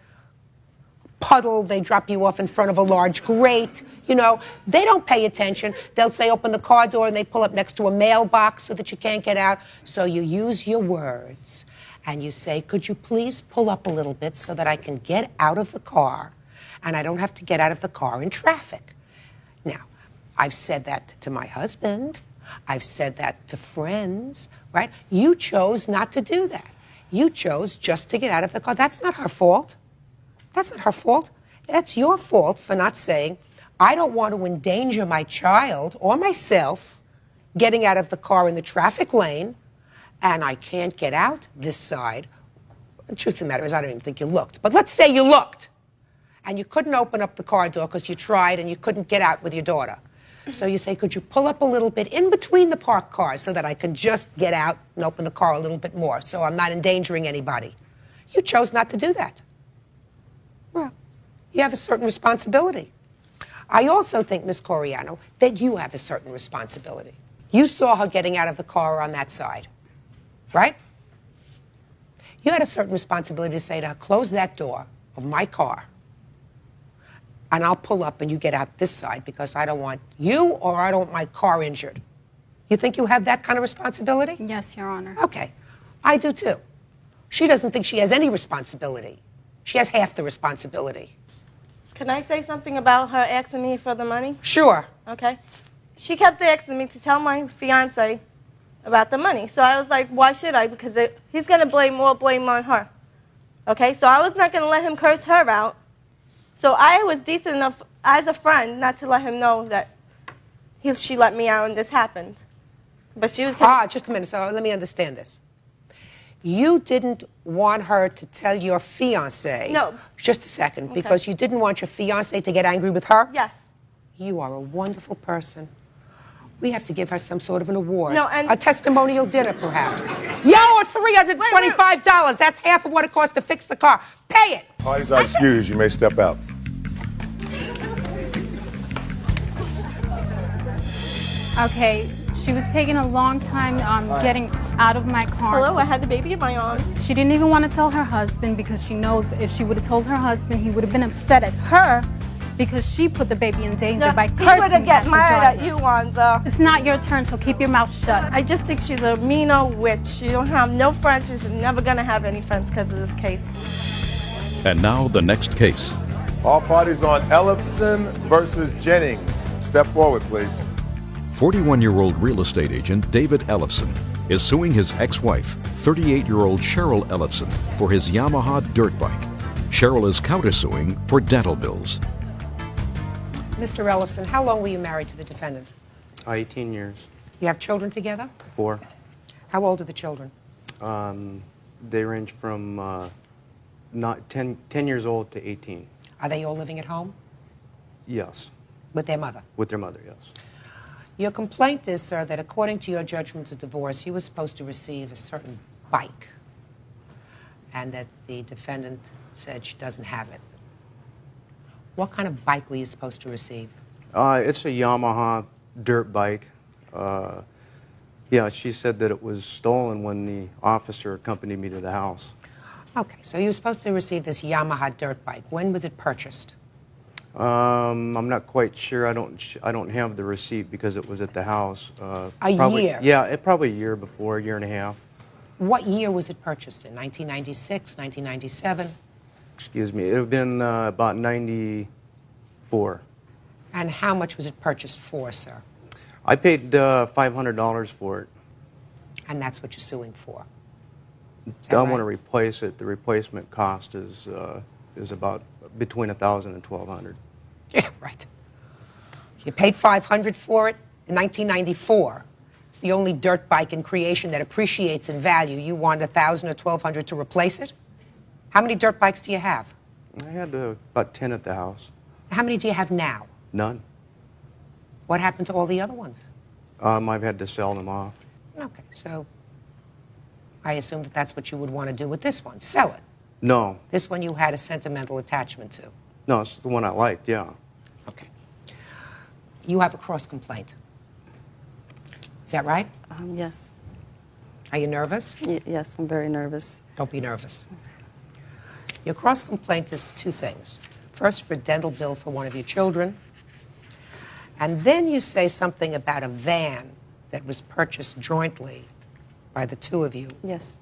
puddle. They drop you off in front of a large grate. You know, they don't pay attention. They'll say, open the car door, and they pull up next to a mailbox so that you can't get out. So you use your words. And you say, could you please pull up a little bit so that I can get out of the car and I don't have to get out of the car in traffic? Now, I've said that to my husband. I've said that to friends, right? You chose not to do that. You chose just to get out of the car. That's not her fault. That's not her fault. That's your fault for not saying, I don't want to endanger my child or myself getting out of the car in the traffic lane, and I can't get out this side. The truth of the matter is, I don't even think you looked. But let's say you looked, and you couldn't open up the car door because you tried and you couldn't get out with your daughter. So you say, could you pull up a little bit in between the parked cars so that I can just get out and open the car a little bit more so I'm not endangering anybody? You chose not to do that. Well, you have a certain responsibility. I also think, Ms. Coriano, that you have a certain responsibility. You saw her getting out of the car on that side, right? You had a certain responsibility to say to her, close that door of my car, and I'll pull up and you get out this side because I don't want you or I don't want my car injured. You think you have that kind of responsibility? Yes, Your Honor. Okay. I do too. She doesn't think she has any responsibility. She has half the responsibility. Can I say something about her asking me for the money? Sure. Okay. she kept asking me to tell my fiance about the money. So I was like, why should I? Because he's going to blame more blame on her. Okay, so I was not going to let him curse her out. So I was decent enough as a friend not to let him know that she let me out and this happened. But she was... Just a minute. So let me understand this. You didn't want her to tell your fiancé. No. Just a second. Okay. Because you didn't want your fiancé to get angry with her? Yes. You are a wonderful person. We have to give her some sort of an award. No, and... A testimonial dinner, perhaps. Yo, $325. That's half of what it costs to fix the car. Pay it. Parties are excused. You may step out. Okay, she was taking a long time getting out of my car. Hello, I had the baby in my arms. She didn't even want to tell her husband because she knows if she would have told her husband, he would have been upset at her because she put the baby in danger by cursing. He would have get mad at you, Wanza. It's not your turn, so keep your mouth shut. I just think she's a mean old witch. She don't have no friends. She's never going to have any friends because of this case. And now the next case. All parties on Ellefson versus Jennings. Step forward, please. 41-year-old real estate agent David Ellefson is suing his ex-wife, 38-year-old Cheryl Ellefson, for his Yamaha dirt bike. Cheryl is countersuing for dental bills. Mr. Ellefson, how long were you married to the defendant? 18 years. You have children together? 4. How old are the children? They range from not 10 years old to 18. Are they all living at home? Yes. With their mother? With their mother, yes. Your complaint is, sir, that according to your judgment of divorce, you were supposed to receive a certain bike, and that the defendant said she doesn't have it. What kind of bike were you supposed to receive? It's a Yamaha dirt bike. Yeah, she said that it was stolen when the officer accompanied me to the house. Okay, so you were supposed to receive this Yamaha dirt bike. When was it purchased? I'm not quite sure. I don't have the receipt because it was at the house. Probably, year? Yeah, probably a year before, a year and a half. What year was it purchased in? 1996, 1997? Excuse me. It would have been about 94. And how much was it purchased for, sir? I paid $500 for it. And that's what you're suing for? I want to replace it. The replacement cost is about between $1,000 and $1,200. Yeah, right. You paid $500 for it in 1994. It's the only dirt bike in creation that appreciates in value. You want $1,000 or $1,200 to replace it? How many dirt bikes do you have? I had about 10 at the house. How many do you have now? None. What happened to all the other ones? I've had to sell them off. Okay, so I assume that that's what you would want to do with this one, sell it. No. This one you had a sentimental attachment to. No, it's the one I liked, yeah. Okay. You have a cross complaint. Is that right? Yes. Are you nervous? Yes, I'm very nervous. Don't be nervous. Your cross complaint is for two things. First, for a dental bill for one of your children. And then you say something about a van that was purchased jointly by the two of you. Yes.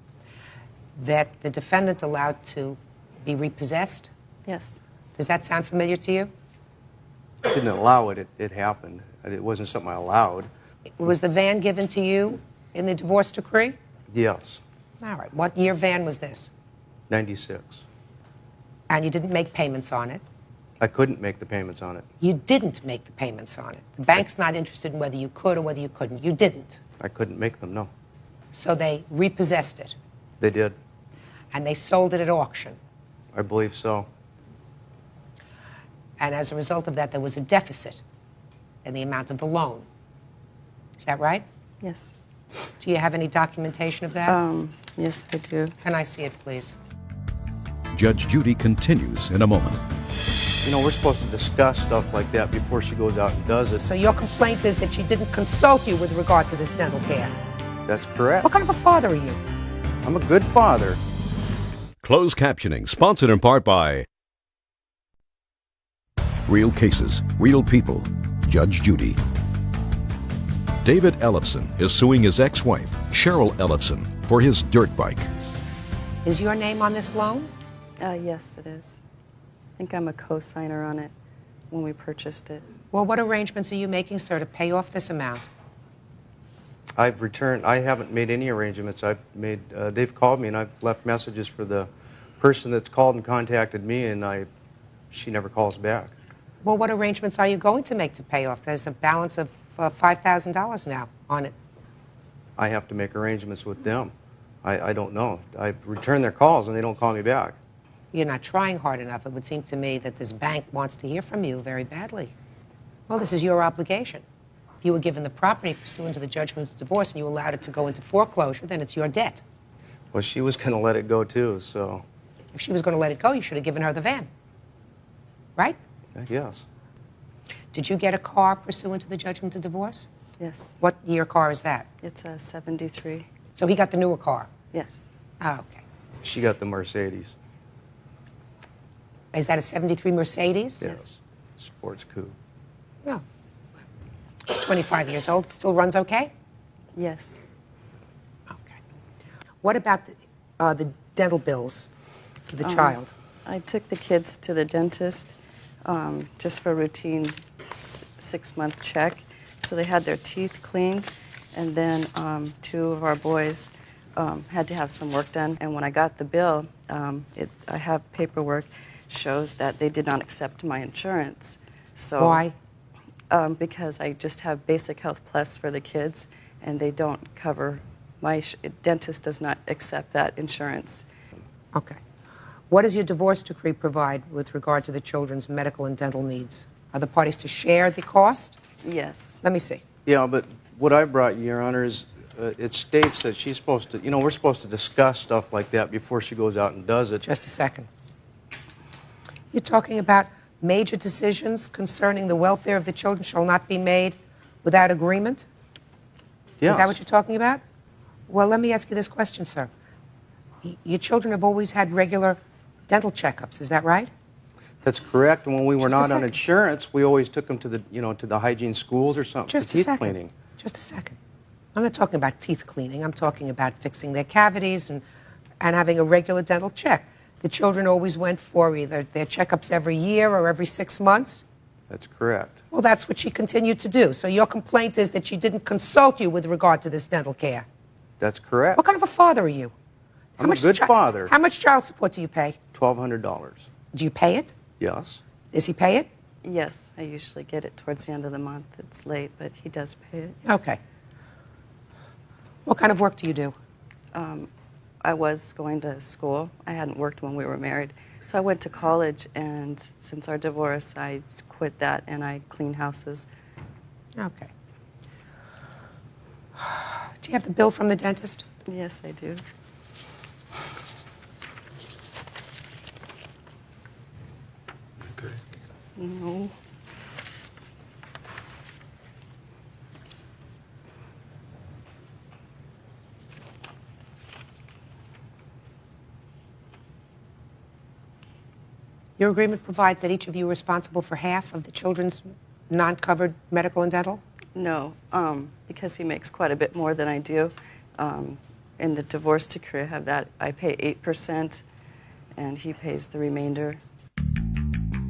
That the defendant allowed to be repossessed? Yes. Does that sound familiar to you? I didn't allow it. It happened. It wasn't something I allowed. Was the van given to you in the divorce decree? Yes. All right. What year van was this? 96. And you didn't make payments on it? I couldn't make the payments on it. You didn't make the payments on it. The bank's not interested in whether you could or whether you couldn't. You didn't. I couldn't make them, no. So they repossessed it? They did. And they sold it at auction? I believe so. And as a result of that, there was a deficit in the amount of the loan. Is that right? Yes. Do you have any documentation of that? Yes, I do. Can I see it, please? Judge Judy continues in a moment. You know, we're supposed to discuss stuff like that before she goes out and does it. So your complaint is that she didn't consult you with regard to this dental care? That's correct. What kind of a father are you? I'm a good father. Closed captioning, sponsored in part by Real Cases, Real People, Judge Judy. David Ellefson is suing his ex-wife, Cheryl Ellefson, for his dirt bike. Is your name on this loan? Yes, it is. I think I'm a co-signer on it when we purchased it. Well, what arrangements are you making, sir, to pay off this amount? I haven't made any arrangements. They've called me and I've left messages for the person that's called and contacted me, and she never calls back. Well, what arrangements are you going to make to pay off? There's a balance of $5,000 now on it. I have to make arrangements with them. I don't know. I've returned their calls and they don't call me back. You're not trying hard enough. It would seem to me that this bank wants to hear from you very badly. Well, this is your obligation. If you were given the property pursuant to the judgment of divorce and you allowed it to go into foreclosure, then it's your debt. Well, she was going to let it go too, so. If she was going to let it go, you should have given her the van. Right? Yes. Did you get a car pursuant to the judgment of divorce? Yes. What year car is that? It's a 73. So he got the newer car? Yes. Oh, okay. She got the Mercedes. Is that a 73 Mercedes? Yes. Sports coupe. No. She's 25 years old. Still runs okay? Yes. Okay. What about the dental bills for the child? I took the kids to the dentist just for a routine 6-month check. So they had their teeth cleaned, and then 2 of our boys had to have some work done. And when I got the bill, I have paperwork shows that they did not accept my insurance. So why? Because I just have basic health plus for the kids, and they don't cover my dentist does not accept that insurance. Okay. What does your divorce decree provide with regard to the children's medical and dental needs? Are the parties to share the cost? Yes. Let me see. Yeah, but what I brought you, Your Honor, is it states that she's supposed to, we're supposed to discuss stuff like that before she goes out and does it. Just a second. You're talking about major decisions concerning the welfare of the children shall not be made without agreement? Yes. Is that what you're talking about? Well, let me ask you this question, sir. Your children have always had regular dental checkups, is that right? That's correct. And when we were Just a not on second. insurance, we always took them to the, to the hygiene schools or something Just for a teeth second. cleaning. Just a second. I'm not talking about teeth cleaning. I'm talking about fixing their cavities and having a regular dental check. The children always went for either their checkups every year or every 6 months. That's correct. Well, that's what she continued to do. So your complaint is that she didn't consult you with regard to this dental care. That's correct. What kind of a father are you? I'm a good father. How much child support do you pay? $1,200. Do you pay it? Yes. Does he pay it? Yes, I usually get it towards the end of the month. It's late, but he does pay it. Okay. What kind of work do you do? I was going to school. I hadn't worked when we were married. So I went to college, and since our divorce, I quit that, and I clean houses. Okay. Do you have the bill from the dentist? Yes, I do. Okay. No. Your agreement provides that each of you are responsible for half of the children's non-covered medical and dental? No, because he makes quite a bit more than I do. In the divorce decree, I have that. I pay 8%, and he pays the remainder.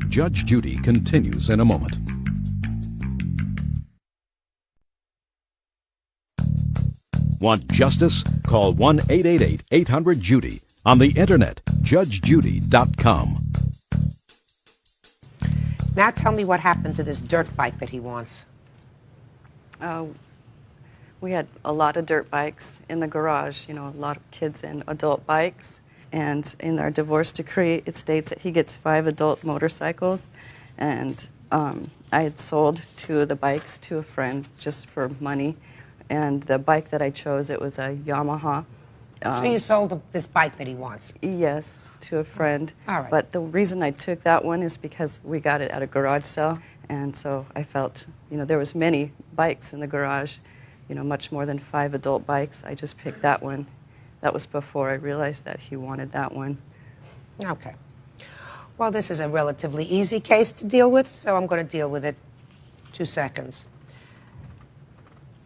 Judge Judy continues in a moment. Want justice? Call 1-888-800-JUDY. On the internet, judgejudy.com. Now tell me what happened to this dirt bike that he wants. We had a lot of dirt bikes in the garage, a lot of kids and adult bikes. And in our divorce decree, it states that he gets 5 adult motorcycles. And I had sold 2 of the bikes to a friend just for money. And the bike that I chose, it was a Yamaha. So you sold this bike that he wants? Yes, to a friend. All right. But the reason I took that one is because we got it at a garage sale. And so I felt, there was many bikes in the garage, much more than 5 adult bikes. I just picked that one. That was before I realized that he wanted that one. Okay. Well, this is a relatively easy case to deal with, so I'm going to deal with it 2 seconds.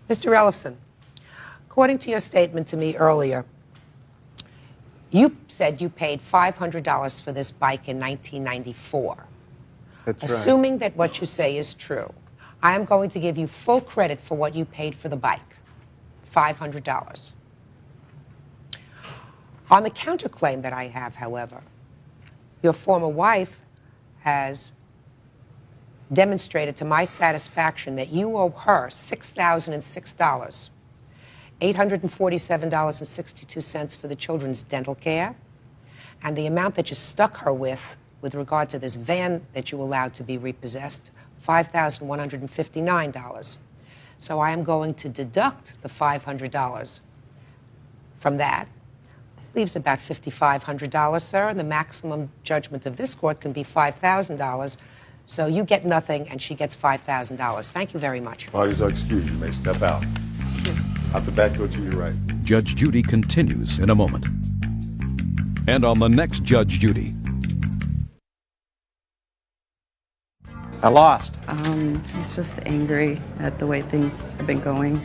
Mr. Ellefson, according to your statement to me earlier, you said you paid $500 for this bike in 1994. That's right. Assuming that what you say is true, I am going to give you full credit for what you paid for the bike, $500. On the counterclaim that I have, however, your former wife has demonstrated to my satisfaction that you owe her $6,006, $847.62 for the children's dental care, and the amount that you stuck her with regard to this van that you allowed to be repossessed, $5,159. So I am going to deduct the $500 from that. Leaves about $5,500, sir, and the maximum judgment of this court can be $5,000. So you get nothing, and she gets $5,000. Thank you very much. Parties are excused. You may step out. Out the back, go to your right. Judge Judy continues in a moment. And on the next Judge Judy. I lost. He's just angry at the way things have been going.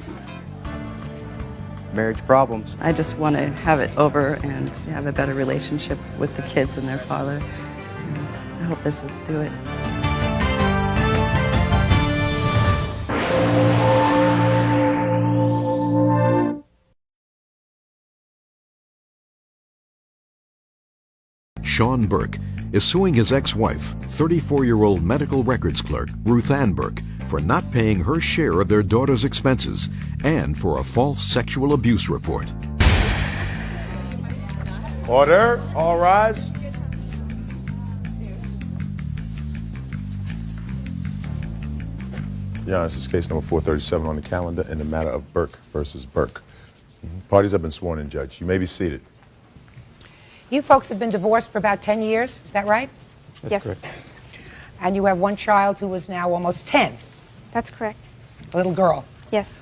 Marriage problems. I just want to have it over and have a better relationship with the kids and their father. I hope this will do it. Sean Burke is suing his ex-wife, 34-year-old medical records clerk Ruth Ann Burke, for not paying her share of their daughter's expenses and for a false sexual abuse report. Order. All rise. Yeah, this is case number 437 on the calendar in the matter of Burke versus Burke. Parties have been sworn in, Judge. You may be seated. You folks have been divorced for about 10 years, is that right? That's correct. And you have one child who is now almost 10. That's correct. A little girl. Yes.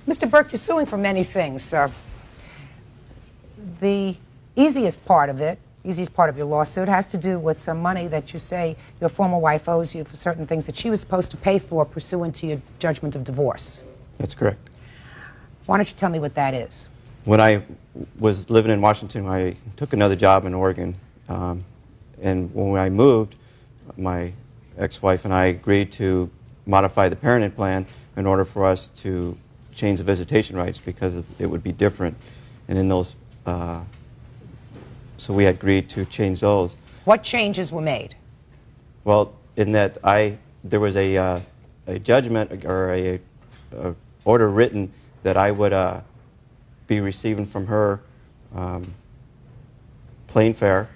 Mr. Burke, you're suing for many things, sir. The easiest part of your lawsuit has to do with some money that you say your former wife owes you for certain things that she was supposed to pay for pursuant to your judgment of divorce. That's correct. Why don't you tell me what that is? When I was living in Washington, I took another job in Oregon. And when I moved, my ex-wife and I agreed to modify the parenting plan in order for us to change the visitation rights because it would be different. And in those, so we had agreed to change those. What changes were made? Well, in that there was a judgment or a order written that I would be receiving from her plane fare.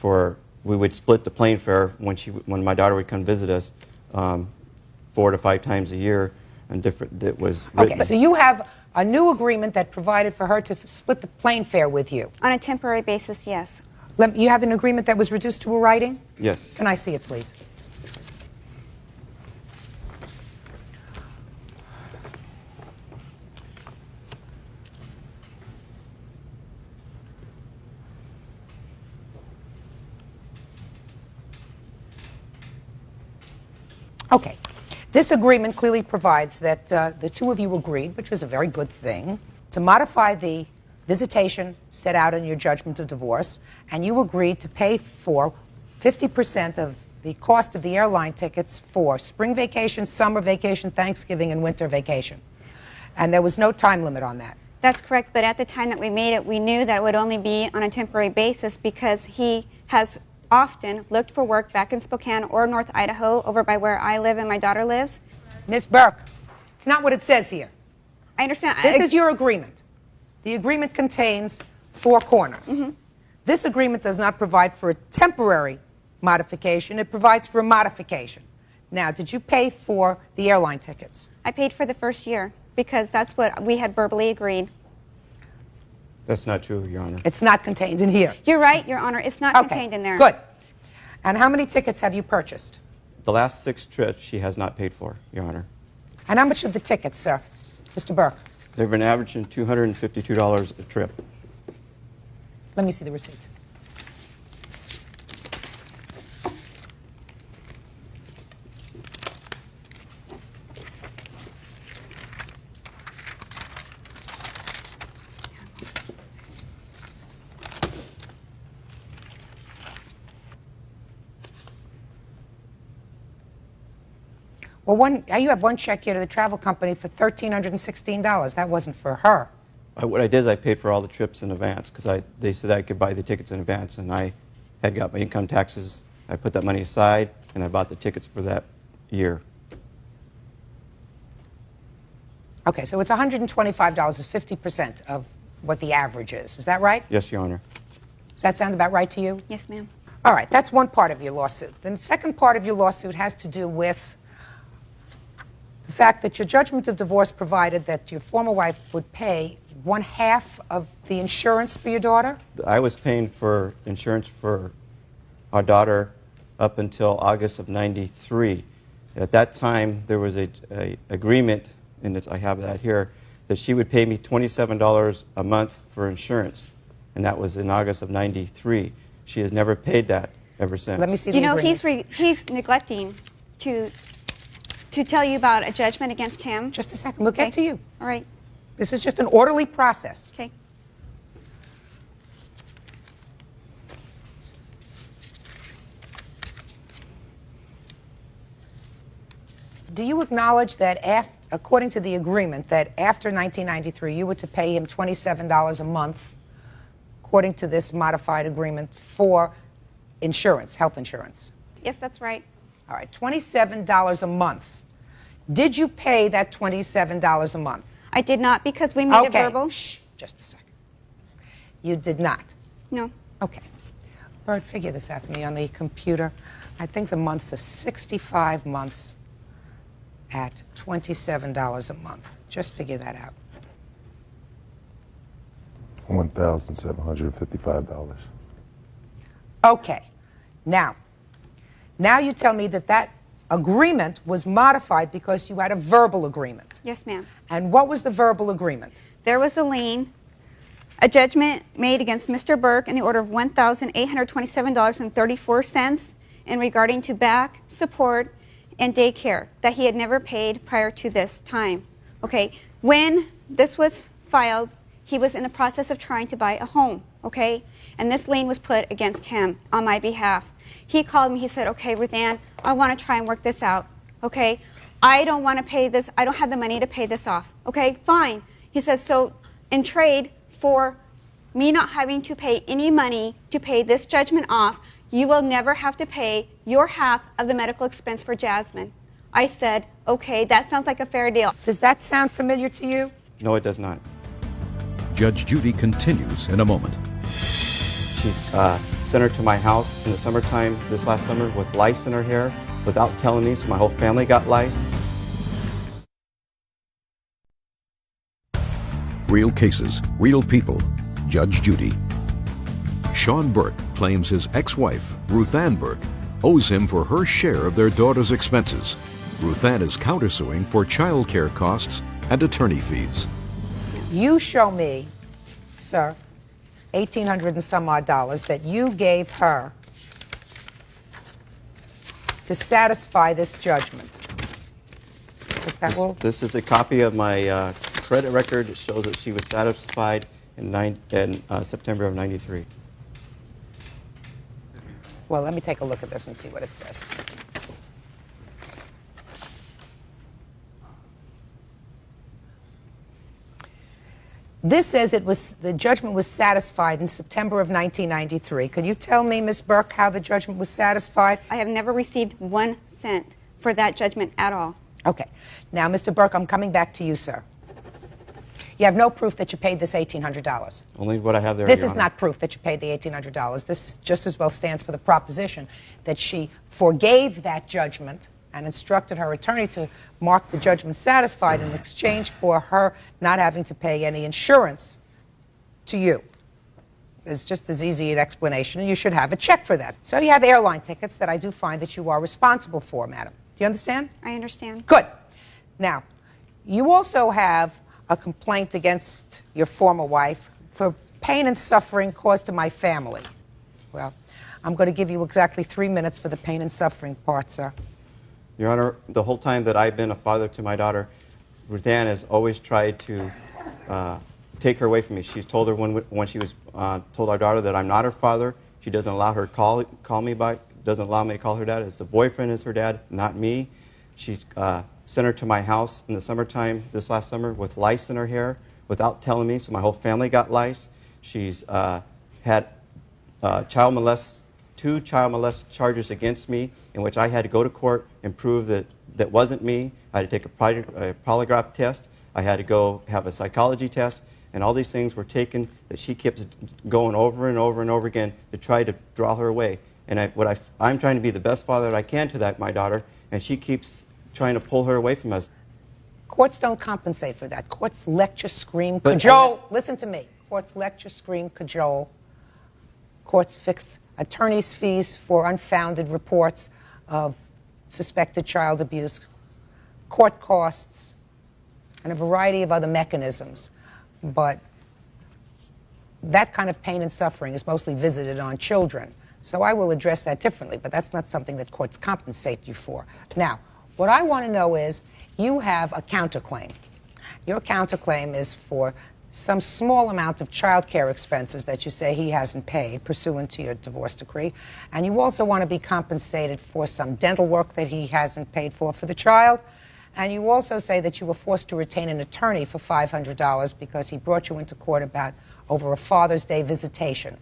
We would split the plane fare when my daughter would come visit us 4 to 5 times a year, and that was written. Okay, so you have a new agreement that provided for her to split the plane fare with you. On a temporary basis, yes. You have an agreement that was reduced to a writing? Yes. Can I see it, please? Okay. This agreement clearly provides that the two of you agreed, which was a very good thing, to modify the visitation set out in your judgment of divorce, and you agreed to pay for 50% of the cost of the airline tickets for spring vacation, summer vacation, Thanksgiving, and winter vacation. And there was no time limit on that. That's correct, but at the time that we made it, we knew that it would only be on a temporary basis because he has often looked for work back in Spokane or North Idaho, over by where I live and my daughter lives. Miss Burke, it's not what it says here. I understand. This is your agreement. The agreement contains 4 corners. Mm-hmm. This agreement does not provide for a temporary modification. It provides for a modification. Now, did you pay for the airline tickets? I paid for the first year because that's what we had verbally agreed. That's not true, Your Honor. It's not contained in here. You're right, Your Honor. It's not contained in there. Good. And how many tickets have you purchased? The last 6 trips she has not paid for, Your Honor. And how much of the tickets, sir? Mr. Burke? They've been averaging $252 a trip. Let me see the receipts. Well, you have one check here to the travel company for $1,316. That wasn't for her. What I did is I paid for all the trips in advance because they said I could buy the tickets in advance, and I had got my income taxes. I put that money aside, and I bought the tickets for that year. Okay, so it's $125 is 50% of what the average is. Is that right? Yes, Your Honor. Does that sound about right to you? Yes, ma'am. All right, that's one part of your lawsuit. The second part of your lawsuit has to do with the fact that your judgment of divorce provided that your former wife would pay 1/2 of the insurance for your daughter? I was paying for insurance for our daughter up until August of '93. At that time, there was a agreement, and I have that here, that she would pay me $27 a month for insurance, and that was in August of '93. She has never paid that ever since. Let me see You the know, agreement. he's neglecting to tell you about a judgment against him. Just a second. We'll get to you. All right. This is just an orderly process. Okay. Do you acknowledge that, according to the agreement, that after 1993 you were to pay him $27 a month, according to this modified agreement, for insurance, health insurance? Yes, that's right. All right, $27 a month. Did you pay that $27 a month? I did not because we made it verbal. Shh, just a second. You did not? No. Okay. Bert, figure this out for me on the computer. I think the months are 65 months at $27 a month. Just figure that out. $1,755. Okay. Now you tell me that that agreement was modified because you had a verbal agreement. Yes, ma'am. And what was the verbal agreement? There was a lien, a judgment made against Mr. Burke in the order of $1,827.34 in regarding to back support and daycare that he had never paid prior to this time. Okay, when this was filed, he was in the process of trying to buy a home, okay? And this lien was put against him on my behalf. He called me, he said, okay, Ruthann, I want to try and work this out, okay? I don't want to pay this, I don't have the money to pay this off, okay? Fine. He says, so in trade for me not having to pay any money to pay this judgment off, you will never have to pay your half of the medical expense for Jasmine. I said, okay, that sounds like a fair deal. Does that sound familiar to you? No, it does not. Judge Judy continues in a moment. She's sent her to my house in the summertime this last summer with lice in her hair without telling me, so my whole family got lice. Real cases, real people. Judge Judy. Sean Burke claims his ex-wife, Ruthann Burke, owes him for her share of their daughter's expenses. Ruthann is countersuing for child care costs and attorney fees. You show me, sir, $1,800 and some odd that you gave her to satisfy this judgment. Is that all? This is a copy of my credit record. It shows that she was satisfied in September of '93. Well, let me take a look at this and see what it says. This says the judgment was satisfied in September of 1993. Can you tell me, Ms. Burke, how the judgment was satisfied? I have never received 1 cent for that judgment at all. Okay. Now, Mr. Burke, I'm coming back to you, sir. You have no proof that you paid this $1,800. Only what I have there. This Your is Honor. not proof that you paid the $1,800. This just as well stands for the proposition that she forgave that judgment and instructed her attorney to mark the judgment satisfied in exchange for her not having to pay any insurance to you. It's just as easy an explanation, and you should have a check for that. So you have airline tickets that I do find that you are responsible for, madam. Do you understand? I understand. Good. Now, you also have a complaint against your former wife for pain and suffering caused to my family. Well, I'm going to give you exactly 3 minutes for the pain and suffering part, sir. Your Honor, the whole time that I've been a father to my daughter, Ruthann has always tried to take her away from me. She's told her when she was told our daughter that I'm not her father. She doesn't allow her call me by, doesn't allow me to call her dad. It's the boyfriend is her dad, not me. She's sent her to my house in the summertime, this last summer, with lice in her hair without telling me, so my whole family got lice. She's had two child molest charges against me, in which I had to go to court and prove that that wasn't me. I had to take a polygraph test. I had to go have a psychology test, and all these things were taken that she keeps going over and over and over again to try to draw her away. And I'm trying to be the best father that I can to my daughter, and she keeps trying to pull her away from us. Courts don't compensate for that. Courts lecture, scream, But- cajole. Listen to me. Courts lecture, scream, cajole. Courts fix attorney's fees for unfounded reports of suspected child abuse, court costs, and a variety of other mechanisms. But that kind of pain and suffering is mostly visited on children. So I will address that differently, but that's not something that courts compensate you for. Now, what I want to know is, you have a counterclaim. Your counterclaim is for some small amount of child care expenses that you say he hasn't paid pursuant to your divorce decree, and you also want to be compensated for some dental work that he hasn't paid for the child, and you also say that you were forced to retain an attorney for $500 because he brought you into court over a Father's Day visitation.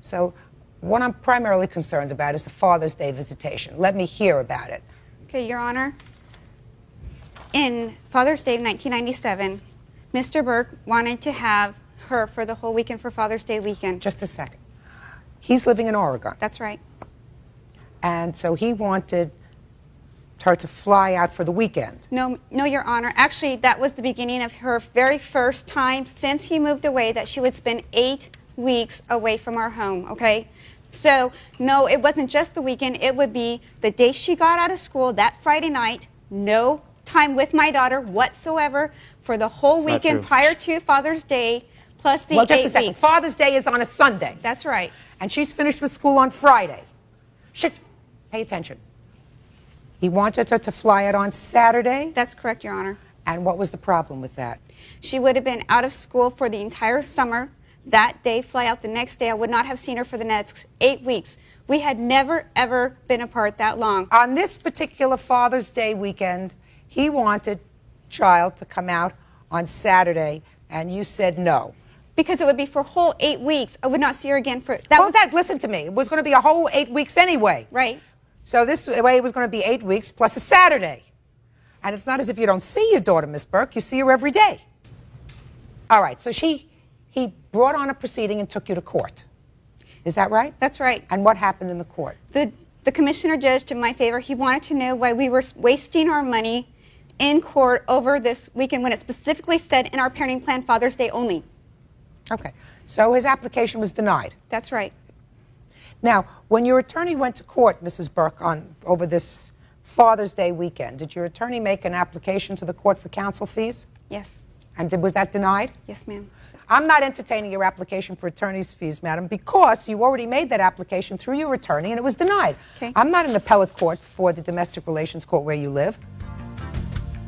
So what I'm primarily concerned about is the Father's Day visitation. Let me hear about it. Okay, Your Honor. In Father's Day of 1997, Mr. Burke wanted to have her for the whole weekend for Father's Day weekend. Just a second. He's living in Oregon. That's right. And so he wanted her to fly out for the weekend. No, Your Honor. Actually, that was the beginning of her very first time since he moved away that she would spend 8 weeks away from our home, okay? So, no, it wasn't just the weekend. It would be the day she got out of school, that Friday night, no time with my daughter whatsoever for the whole It's not weekend true. prior to Father's Day, plus the Well, just 8 a second. weeks. Father's Day is on a Sunday. That's right. And she's finished with school on Friday. Pay attention. He wanted her to fly out on Saturday? That's correct, Your Honor. And what was the problem with that? She would have been out of school for the entire summer. That day, fly out the next day. I would not have seen her for the next 8 weeks. We had never, ever been apart that long. On this particular Father's Day weekend, he wanted child to come out on Saturday, and you said no. Because it would be for a whole 8 weeks. I would not see her again for... Listen to me. It was going to be a whole 8 weeks anyway. Right. So this way it was going to be 8 weeks plus a Saturday. And it's not as if you don't see your daughter, Miss Burke. You see her every day. All right, so he brought on a proceeding and took you to court. Is that right? That's right. And what happened in the court? The commissioner judged in my favor. He wanted to know why we were wasting our money in court over this weekend when it specifically said in our parenting plan Father's Day only. Okay, so his application was denied. That's right. Now, when your attorney went to court, Mrs. Burke, over this Father's Day weekend, did your attorney make an application to the court for counsel fees? Yes. And was that denied? Yes, ma'am. I'm not entertaining your application for attorney's fees, madam, because you already made that application through your attorney and it was denied. Okay. I'm not an appellate court for the domestic relations court where you live.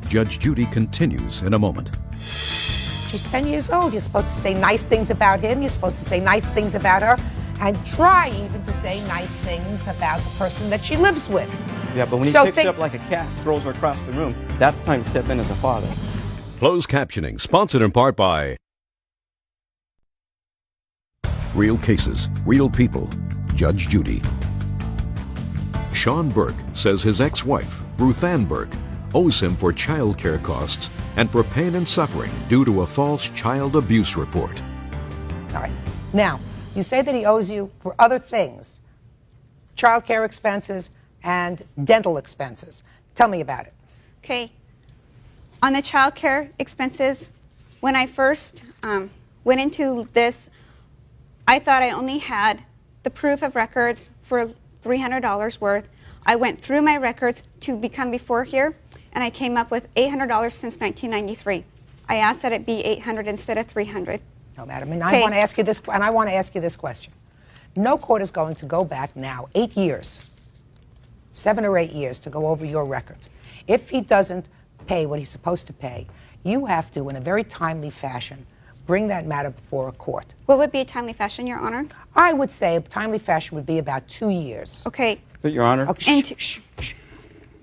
Judge Judy continues in a moment. She's 10 years old. You're supposed to say nice things about him. You're supposed to say nice things about her and try even to say nice things about the person that she lives with. Yeah, but when he picks her up like a cat, throws her across the room, that's time to step in as a father. Closed captioning, sponsored in part by Real Cases, Real People, Judge Judy. Sean Burke says his ex-wife, Ruth Ann Burke, owes him for child care costs and for pain and suffering due to a false child abuse report. All right. Now, you say that he owes you for other things, child care expenses and dental expenses. Tell me about it. Okay. On the child care expenses, when I first went into this, I thought I only had the proof of records for $300 worth. I went through my records to become before here, and I came up with $800 since 1993. I asked that it be $800 instead of $300. No, madam, and I want to ask you this, and I want to ask you this question. No court is going to go back now 8 years, 7 or 8 years, to go over your records. If he doesn't pay what he's supposed to pay, you have to, in a very timely fashion, bring that matter before a court. What would be a timely fashion, Your Honor? I would say a timely fashion would be about 2 years. Okay. But, Your Honor. Okay,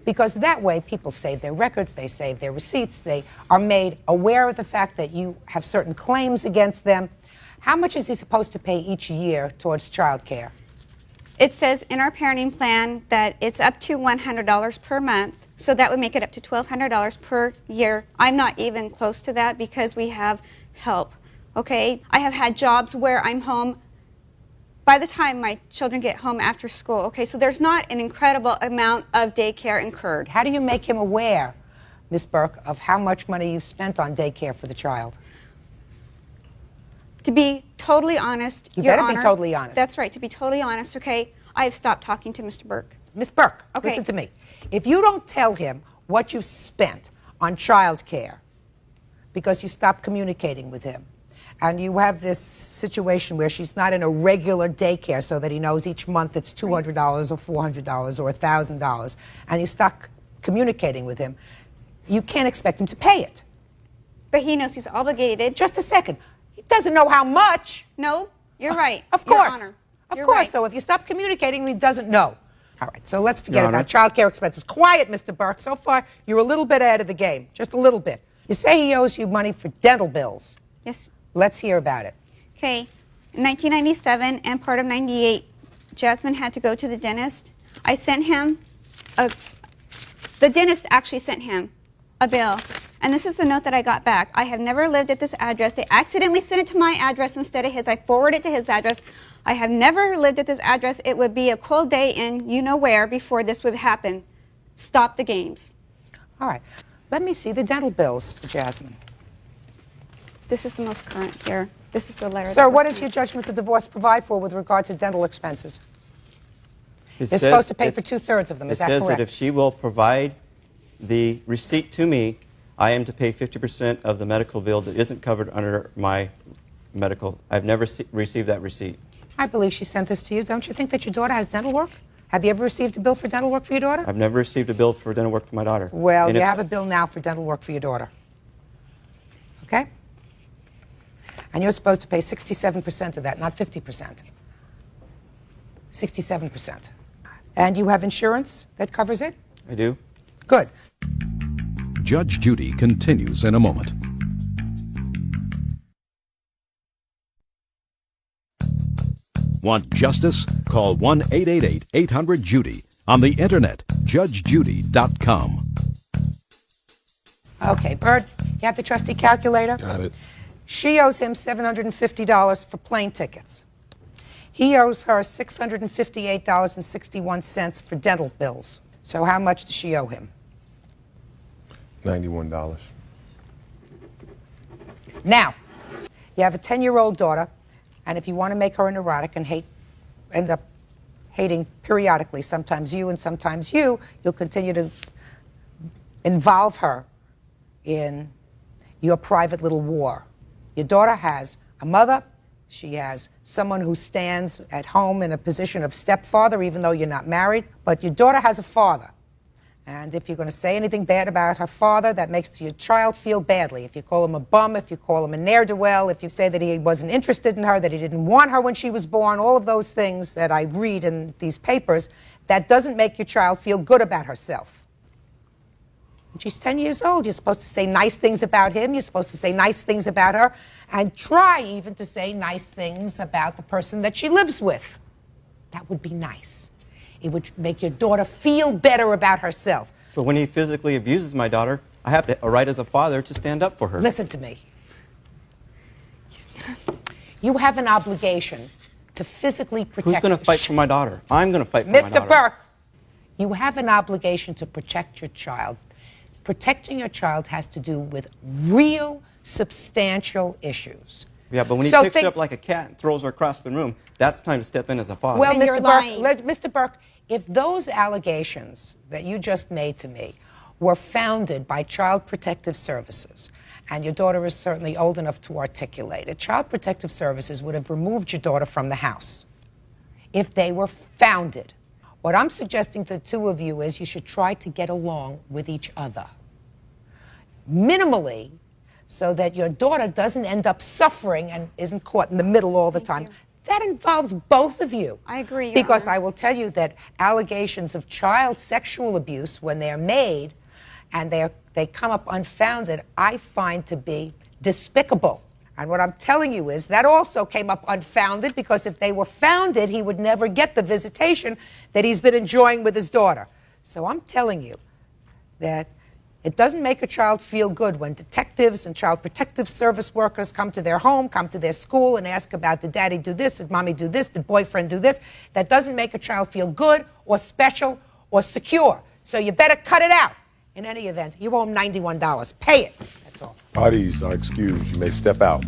Because that way people save their records, they save their receipts, they are made aware of the fact that you have certain claims against them. How much is he supposed to pay each year towards child care? It says in our parenting plan that it's up to $100 per month, so that would make it up to $1,200 per year. I'm not even close to that because we have help, okay? I have had jobs where I'm home by the time my children get home after school, okay? So there's not an incredible amount of daycare incurred. How do you make him aware, Ms. Burke, of how much money you've spent on daycare for the child? To be totally honest, You Your better be Honor, totally honest. That's right, to be totally honest, okay? I have stopped talking to Mr. Burke. Ms. Burke, Okay. listen to me. If you don't tell him what you've spent on child care because you stopped communicating with him, and you have this situation where she's not in a regular daycare so that he knows each month it's $200 or $400 or $1,000, and you stop communicating with him, you can't expect him to pay it. But he knows he's obligated. Just a second. He doesn't know how much. No, you're right. Of Your course. Honor. Of You're course. right. So if you stop communicating, he doesn't know. All right, so let's forget Your Honor. about child care expenses. Quiet, Mr. Burke. So far, you're a little bit ahead of the game. Just a little bit. You say he owes you money for dental bills. Yes. Let's hear about it. Okay, in 1997 and part of 98, Jasmine had to go to the dentist. I sent him the dentist actually sent him a bill. And this is the note that I got back. I have never lived at this address. They accidentally sent it to my address instead of his. I forwarded it to his address. I have never lived at this address. It would be a cold day in you know where before this would happen. Stop the games. All right. Let me see the dental bills for Jasmine. This is the most current here. This is the letter. Sir, what does your judgment of divorce provide for with regard to dental expenses? It You're says supposed to pay for it's- 2/3 of them. Is that It says correct? that if she will provide the receipt to me, I am to pay 50% of the medical bill that isn't covered under my medical. I've never received that receipt. I believe she sent this to you. Don't you think that your daughter has dental work? Have you ever received a bill for dental work for your daughter? I've never received a bill for dental work for my daughter. Well, And you if- have a bill now for dental work for your daughter. Okay? And you're supposed to pay 67% of that, not 50%. 67%. And you have insurance that covers it? I do. Good. Judge Judy continues in a moment. Want justice? Call 1-888-800-JUDY. On the internet, judgejudy.com. Okay, Bird, you have the trustee calculator? Got it. She owes him $750 for plane tickets. He owes her $658.61 for dental bills. So how much does she owe him? $91. Now, you have a 10-year-old daughter, and if you want to make her a neurotic and end up hating periodically, sometimes you and sometimes you'll continue to involve her in your private little war. Your daughter has a mother. She has someone who stands at home in a position of stepfather, even though you're not married. But your daughter has a father. And if you're going to say anything bad about her father, that makes your child feel badly. If you call him a bum, if you call him a ne'er-do-well, if you say that he wasn't interested in her, that he didn't want her when she was born, all of those things that I read in these papers, that doesn't make your child feel good about herself. And she's 10 years old. You're supposed to say nice things about him. You're supposed to say nice things about her, and try even to say nice things about the person that she lives with. That would be nice. It would make your daughter feel better about herself. But when he physically abuses my daughter, I have a right as a father to stand up for her. Listen to me. You have an obligation to physically protect... Who's going to fight for my daughter? I'm going to fight for my daughter. Mr. Burke, you have an obligation to protect your child. Protecting your child has to do with real, substantial issues. Yeah, but when he So picks her up like a cat and throws her across the room, that's time to step in as a father. Well, Mr. Burke, if those allegations that you just made to me were founded by Child Protective Services, and your daughter is certainly old enough to articulate it, Child Protective Services would have removed your daughter from the house if they were founded. What I'm suggesting to the two of you is you should try to get along with each other. Minimally, so that your daughter doesn't end up suffering and isn't caught in the middle all the time. that involves both of you. I agree, Your Because Honor. I will tell you that allegations of child sexual abuse, when they're made and they come up unfounded, I find to be despicable. And what I'm telling you is that also came up unfounded, because if they were founded, he would never get the visitation that he's been enjoying with his daughter. So I'm telling you that it doesn't make a child feel good when detectives and child protective service workers come to their home, come to their school, and ask about, did daddy do this, did mommy do this, did boyfriend do this. That doesn't make a child feel good or special or secure. So you better cut it out. In any event, you owe him $91. Pay it. That's all. Parties are excused. You may step out.